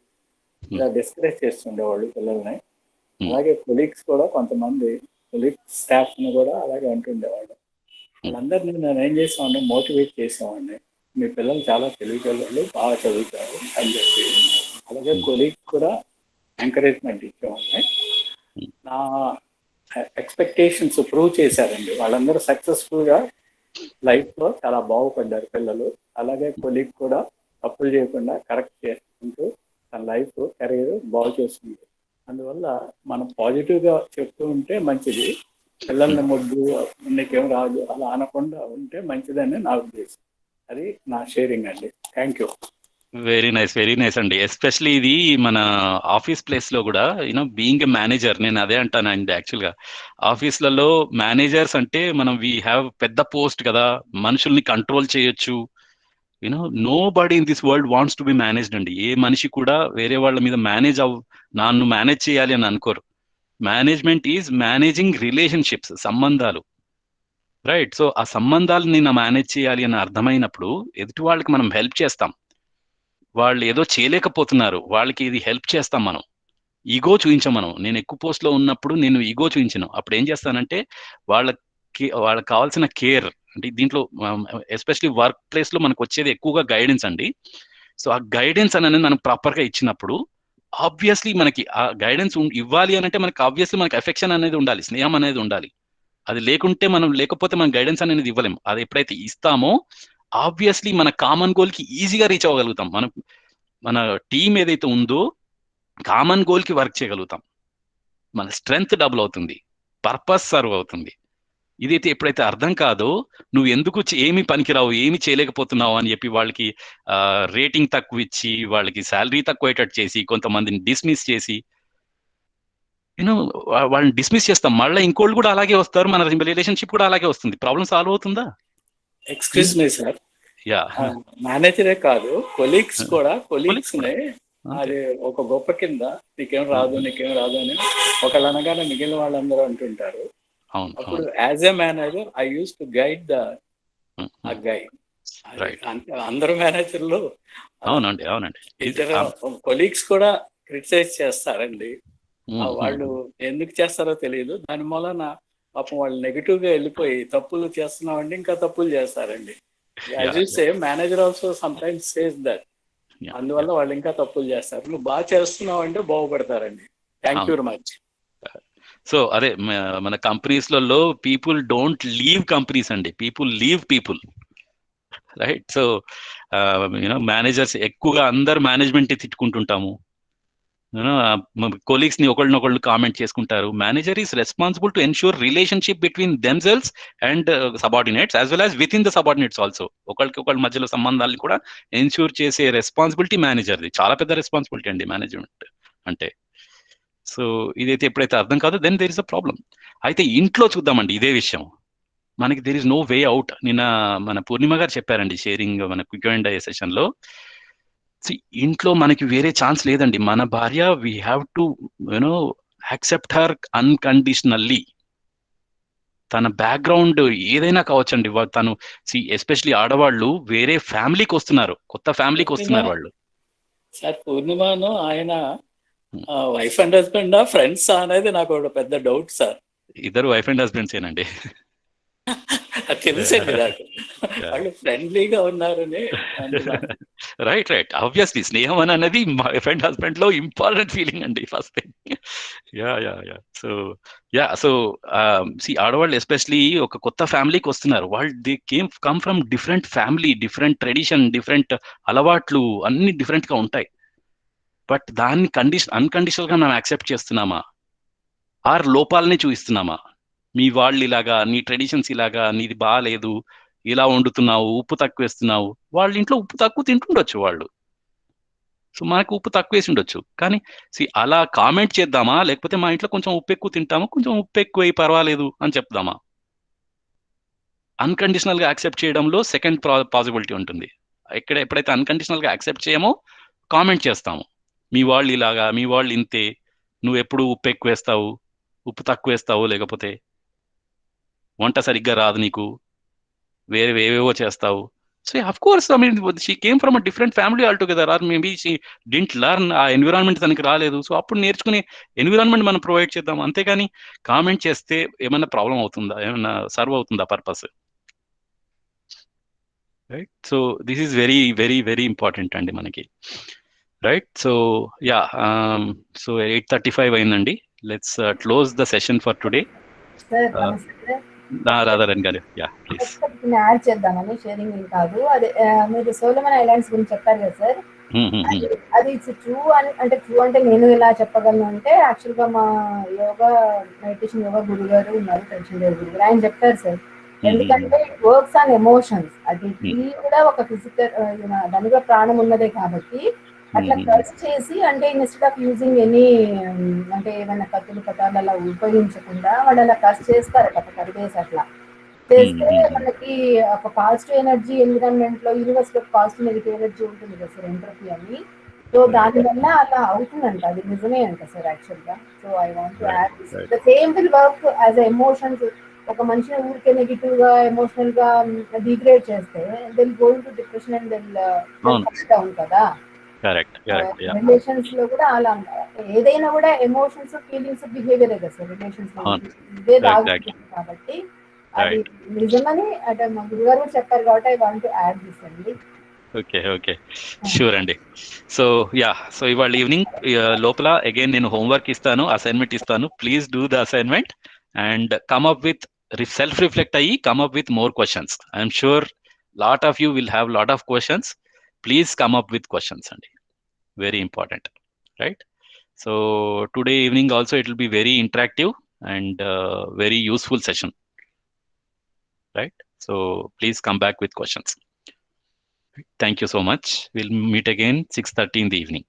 ఇలా డిస్కరేజ్ చేస్తుండేవాళ్ళు పిల్లల్ని. అలాగే కొలీగ్స్ కూడా కొంతమంది కొలీగ్స్ స్టాఫ్ని కూడా అలాగే అంటుండేవాళ్ళు. వాళ్ళందరినీ నేను ఏం చేసామంటే మోటివేట్ చేసామండి, మీ పిల్లలు చాలా తెలివిగలవాళ్ళు, బాగా చదువుతారు అని చెప్పి. అలాగే కొలీగ్స్ కూడా ఎంకరేజ్మెంట్ ఇచ్చేవాడిని. నా ఎక్స్పెక్టేషన్స్ ప్రూవ్ చేశారండి. వాళ్ళందరూ సక్సెస్ఫుల్గా లైఫ్లో చాలా బాగుపడ్డారు పిల్లలు. అలాగే కొలీగ్ కూడా తప్పులు చేయకుండా కరెక్ట్ చేసుకుంటూ తన లైఫ్ కెరీర్ బాగు చేసుకుంది. అందువల్ల మనం పాజిటివ్గా చెప్తూ ఉంటే మంచిది. పిల్లల్ని ముద్దు నీకేం రాదు అలా అనకుండా ఉంటే మంచిదని నా ఉద్దేశం. అది నా షేరింగ్ అండి. Thank you. వెరీ నైస్ అండి. ఎస్పెషలీ ఇది మన ఆఫీస్ ప్లేస్ లో కూడా బీయింగ్ ఎ మేనేజర్, నేను అదే అంటానండి. యాక్చువల్గా ఆఫీస్లలో మేనేజర్స్ అంటే మనం వీ హ్యావ్ పెద్ద పోస్ట్ కదా, మనుషుల్ని కంట్రోల్ చేయొచ్చు. Nobody in this world wants to be managed అండి. ఏ మనిషి కూడా వేరే వాళ్ళ మీద నన్ను మేనేజ్ చేయాలి అని అనుకోరు. మేనేజ్మెంట్ ఈజ్ మేనేజింగ్ రిలేషన్షిప్స్, సంబంధాలు. రైట్. సో ఆ సంబంధాలని మేనేజ్ చేయాలి అని అర్థమైనప్పుడు ఎదుటి వాళ్ళకి మనం హెల్ప్ చేస్తాం. వాళ్ళు ఏదో చేయలేకపోతున్నారు, వాళ్ళకి ఇది హెల్ప్ చేస్తాం మనం. ఈగో చూపించాం మనం. నేను ఎక్కువ పోస్ట్లో ఉన్నప్పుడు నేను ఈగో చూపించను. అప్పుడు ఏం చేస్తానంటే వాళ్ళకి కావాల్సిన కేర్ అంటే దీంట్లో ఎస్పెషలీ వర్క్ ప్లేస్లో మనకు వచ్చేది ఎక్కువగా గైడెన్స్ అండి. సో ఆ గైడెన్స్ అనేది మనం ప్రాపర్గా ఇచ్చినప్పుడు ఆబ్వియస్లీ మనకి ఆ గైడెన్స్ ఇవ్వాలి అని అంటే మనకి ఆబ్వియస్లీ మనకి ఎఫెక్షన్ అనేది ఉండాలి, స్నేహం అనేది ఉండాలి. అది లేకుంటే లేకపోతే మనం గైడెన్స్ అనేది ఇవ్వలేము. అది ఎప్పుడైతే ఇస్తామో ఆబ్వియస్లీ మన కామన్ గోల్ కి ఈజీగా రీచ్ అవ్వగలుగుతాం. మన టీం ఏదైతే ఉందో కామన్ గోల్ కి వర్క్ చేయగలుగుతాం. మన స్ట్రెంగ్త్ డబుల్ అవుతుంది, పర్పస్ సర్వ్ అవుతుంది. ఇదైతే ఎప్పుడైతే అర్థం కాదో నువ్వు ఎందుకు ఏమి పనికిరావు, ఏమి చేయలేకపోతున్నావు అని చెప్పి వాళ్ళకి రేటింగ్ తక్కువ ఇచ్చి, వాళ్ళకి శాలరీ తక్కువ అయ్యేటట్టు చేసి, కొంతమందిని డిస్మిస్ చేసి వాళ్ళని డిస్మిస్ చేస్తాం. మళ్ళీ ఇంకోళ్ళు కూడా అలాగే వస్తారు, మన రిలేషన్షిప్ కూడా అలాగే వస్తుంది. ప్రాబ్లం సాల్వ్ అవుతుందా? ఎక్స్క్యూజ్ మీ సార్, యా, మేనేజరే కాదు కొలీగ్స్ కూడా కొలీగ్స్ ని అది ఒక గొప్ప కింద నీకేం రాదు అని ఒకళ్ళు అనగానే మిగిలిన వాళ్ళందరూ అంటుంటారు. అప్పుడు as a manager I use to guide the guide. అందరు మేనేజర్లు అవునండి కొలీగ్స్ కూడా క్రిటిసైజ్ చేస్తారండి. వాళ్ళు ఎందుకు చేస్తారో తెలియదు. దాని మూలన పాపం వాళ్ళు నెగిటివ్ గా వెళ్ళిపోయి తప్పులు చేస్తున్నామండి, ఇంకా తప్పులు చేస్తారండి. As you say manager also sometimes says that. అందువల్ల వాళ్ళు ఇంకా తప్పులు చేస్తారు. నువ్వు బాగా చేస్తున్నావు అంటే బాగుపడతారండి. Thank you very much. So అదే మన కంపెనీస్లలో పీపుల్ డోంట్ లీవ్ కంపెనీస్ అండి, people leave people. Right. So managers ఎక్కువగా అందరు మేనేజ్మెంట్ తిట్టుకుంటుంటాము, కొలీగ్స్ ని ఒకళ్ళనొకళ్ళు కామెంట్ చేసుకుంటారు. Manager is responsible to ensure relationship between themselves and subordinates as well as within the subordinates also. ఒకళ్ళ మధ్యలో సంబంధాలను కూడా ఎన్ష్యూర్ చేసే రెస్పాన్సిబిలిటీ మేనేజర్ది. చాలా పెద్ద రెస్పాన్సిబిలిటీ అండి మేనేజ్మెంట్ అంటే. సో ఇదైతే ఎప్పుడైతే అర్థం కాదో then there is a problem. అయితే ఇంట్లో చూద్దామండి ఇదే విషయం. మనకి there is no way out. నిన్న మన పూర్ణిమ గారు చెప్పారండి షేరింగ్ మన క్విక్ అండ్ సెషన్ లో. ఇంట్లో మనకి వేరే ఛాన్స్ లేదండి. మన భార్య we have to accept her unconditionally. తన బ్యాక్గ్రౌండ్ ఏదైనా కావచ్చండి. తను ఎస్పెషలీ ఆడవాళ్ళు వేరే ఫ్యామిలీకి వస్తున్నారు, కొత్త ఫ్యామిలీకి వస్తున్నారు వాళ్ళు. సార్ పూర్ణిమను ఆయన వైఫ్ అండ్ హస్బెండ్ ఫ్రెండ్స్ అనేది నాకు ఒక పెద్ద డౌట్ సార్. ఇద్దరు వైఫ్ అండ్ హస్బెండ్స్ ఏనండి. తెలుసండి నాకు, వాళ్ళు ఫ్రెండ్లీగా ఉన్నారని. రైట్ ఆబ్వియస్లీ స్నేహం అని అనేది వైఫ్ అండ్ హస్బెండ్ లో ఇంపార్టెంట్ ఫీలింగ్ అండి ఫస్ట్ థింగ్. సో ఆడవాళ్ళు ఎస్పెషలీ ఒక కొత్త ఫ్యామిలీకి వస్తున్నారు. వాళ్ళు they come from different family, different tradition, different అలవాట్లు అన్ని డిఫరెంట్ గా ఉంటాయి. బట్ దాన్ని అన్కండిషనల్ గా మనం యాక్సెప్ట్ చేస్తున్నామా, ఆర్ లోపాలని చూపిస్తున్నామా? మీ వాళ్ళు ఇలాగా, నీ ట్రెడిషన్స్ ఇలాగా, నీది బాగాలేదు, ఇలా వండుతున్నావు, ఉప్పు తక్కువ వేస్తున్నావు. వాళ్ళ ఇంట్లో ఉప్పు తక్కువ తింటుండొచ్చు వాళ్ళు, సో మనకు ఉప్పు తక్కువ వేసి ఉండొచ్చు. కానీ అలా కామెంట్ చేద్దామా, లేకపోతే మా ఇంట్లో కొంచెం ఉప్పు ఎక్కువ తింటాము, కొంచెం ఉప్పు ఎక్కువ పర్వాలేదు అని చెప్దామా? అన్కండిషనల్ గా యాక్సెప్ట్ చేయడంలో సెకండ్ పాసిబిలిటీ ఉంటుంది. ఎప్పుడైతే అన్కండిషనల్ గా యాక్సెప్ట్ చేయమో కామెంట్ చేస్తాము, మీ వాళ్ళు ఇలాగా, మీ వాళ్ళు ఇంతే, నువ్వు ఎప్పుడు ఉప్పు ఎక్కువ వేస్తావు, ఉప్పు తక్కువ వేస్తావు, లేకపోతే వంట సరిగ్గా రాదు నీకు, ఏవేవో చేస్తావు. So of course, I mean she came from a different family all together, or maybe she didn't learn, ఆ ఎన్విరాన్మెంట్ తనకి రాలేదు. సో అప్పుడు నేర్చుకునే ఎన్విరాన్మెంట్ మనం ప్రొవైడ్ చేద్దాం, అంతేగాని కామెంట్ చేస్తే ఏమైనా ప్రాబ్లం అవుతుందా, ఏమైనా సర్వ్ అవుతుందా purpose, right? So this is very very very important అండి మనకి, రైట్? సో యా, సో 8:35 అయిందండి. Let's close the session for today. Sir నమస్తే. రాధారన్ గారు, యా ప్లీజ్. యాడ్ చేద్దామని, షేరింగ్ లింక్ కాదు అది. మీరు సోలమన్ ఐలాండ్స్ గురించి చెప్పారు కదా సార్, అది ట్రూ అంటే ట్రూ అంటే నేను ఇలా చెప్పగలను అంటే, యాక్చువల్ గా మా యోగా మెడిటేషన్ యోగా గురువు గారు ఉన్నారు, టెన్షన్ గురువు గారు, ఆయన చెప్తారు సార్. ఎందుకంటే ఇట్ వర్క్స్ ఆన్ ఎమోషన్స్, అది కూడా ఒక ఫిజికల్ దానిలో ప్రాణం ఉన్నదే కాబట్టి అట్లా కర్స్ చేసి, అంటే ఇన్స్టెడ్ ఆఫ్ యూజింగ్ ఎనీ అంటే ఏమైనా కత్తులు పటాలు అలా ఉపయోగించకుండా వాళ్ళు అలా కర్స్ చేస్తారు అట్లా కరివేసి, అట్లా చేస్తే మనకి ఒక పాజిటివ్ ఎనర్జీ ఎన్విరాన్మెంట్ లో, యూనివర్స్ లో పాజిటివ్ నెగిటివ్ ఎనర్జీ ఉంటుంది కదా సార్, ఎంట్రోపీ అని. సో దానివల్ల అలా అవుతుందంట, అది నిజమే అంట సార్ యాక్చువల్ గా. So I want to add this, the same will work as emotions. ఒక మనిషిని ఊరికే నెగిటివ్ గా ఎమోషనల్ గా డిగ్రేడ్ చేస్తే they'll going to depression and they'll down కదా. రిలేషన్స్ లో కూడా అలా ఏదైనా కూడా ఎమోషన్స్, ఫీలింగ్స్, బిహేవియర్ కదా సార్ రిలేషన్స్ లో, ఇదే దాగుతుంది. కాబట్టి అది నిజమని అంటే మా గురుగారు కూడా చెప్పారు కాబట్టి I want to add this అండి. ఓకే షూర్ అండి. సో యా, సో ఇవాళ ఈవినింగ్ లోపల అగైన్ నేను హోంవర్క్ ఇస్తాను, అసైన్మెంట్ ఇస్తాను. Please do the assignment and come up with self reflect అయ్యి come up with more questions. I'm sure lot of you will have lot of questions. Please come up with questions అండి, very important, right? So today evening also it will be very interactive and very useful session, right? So please come back with questions. Thank you so much. We'll meet again 6:30 in the evening.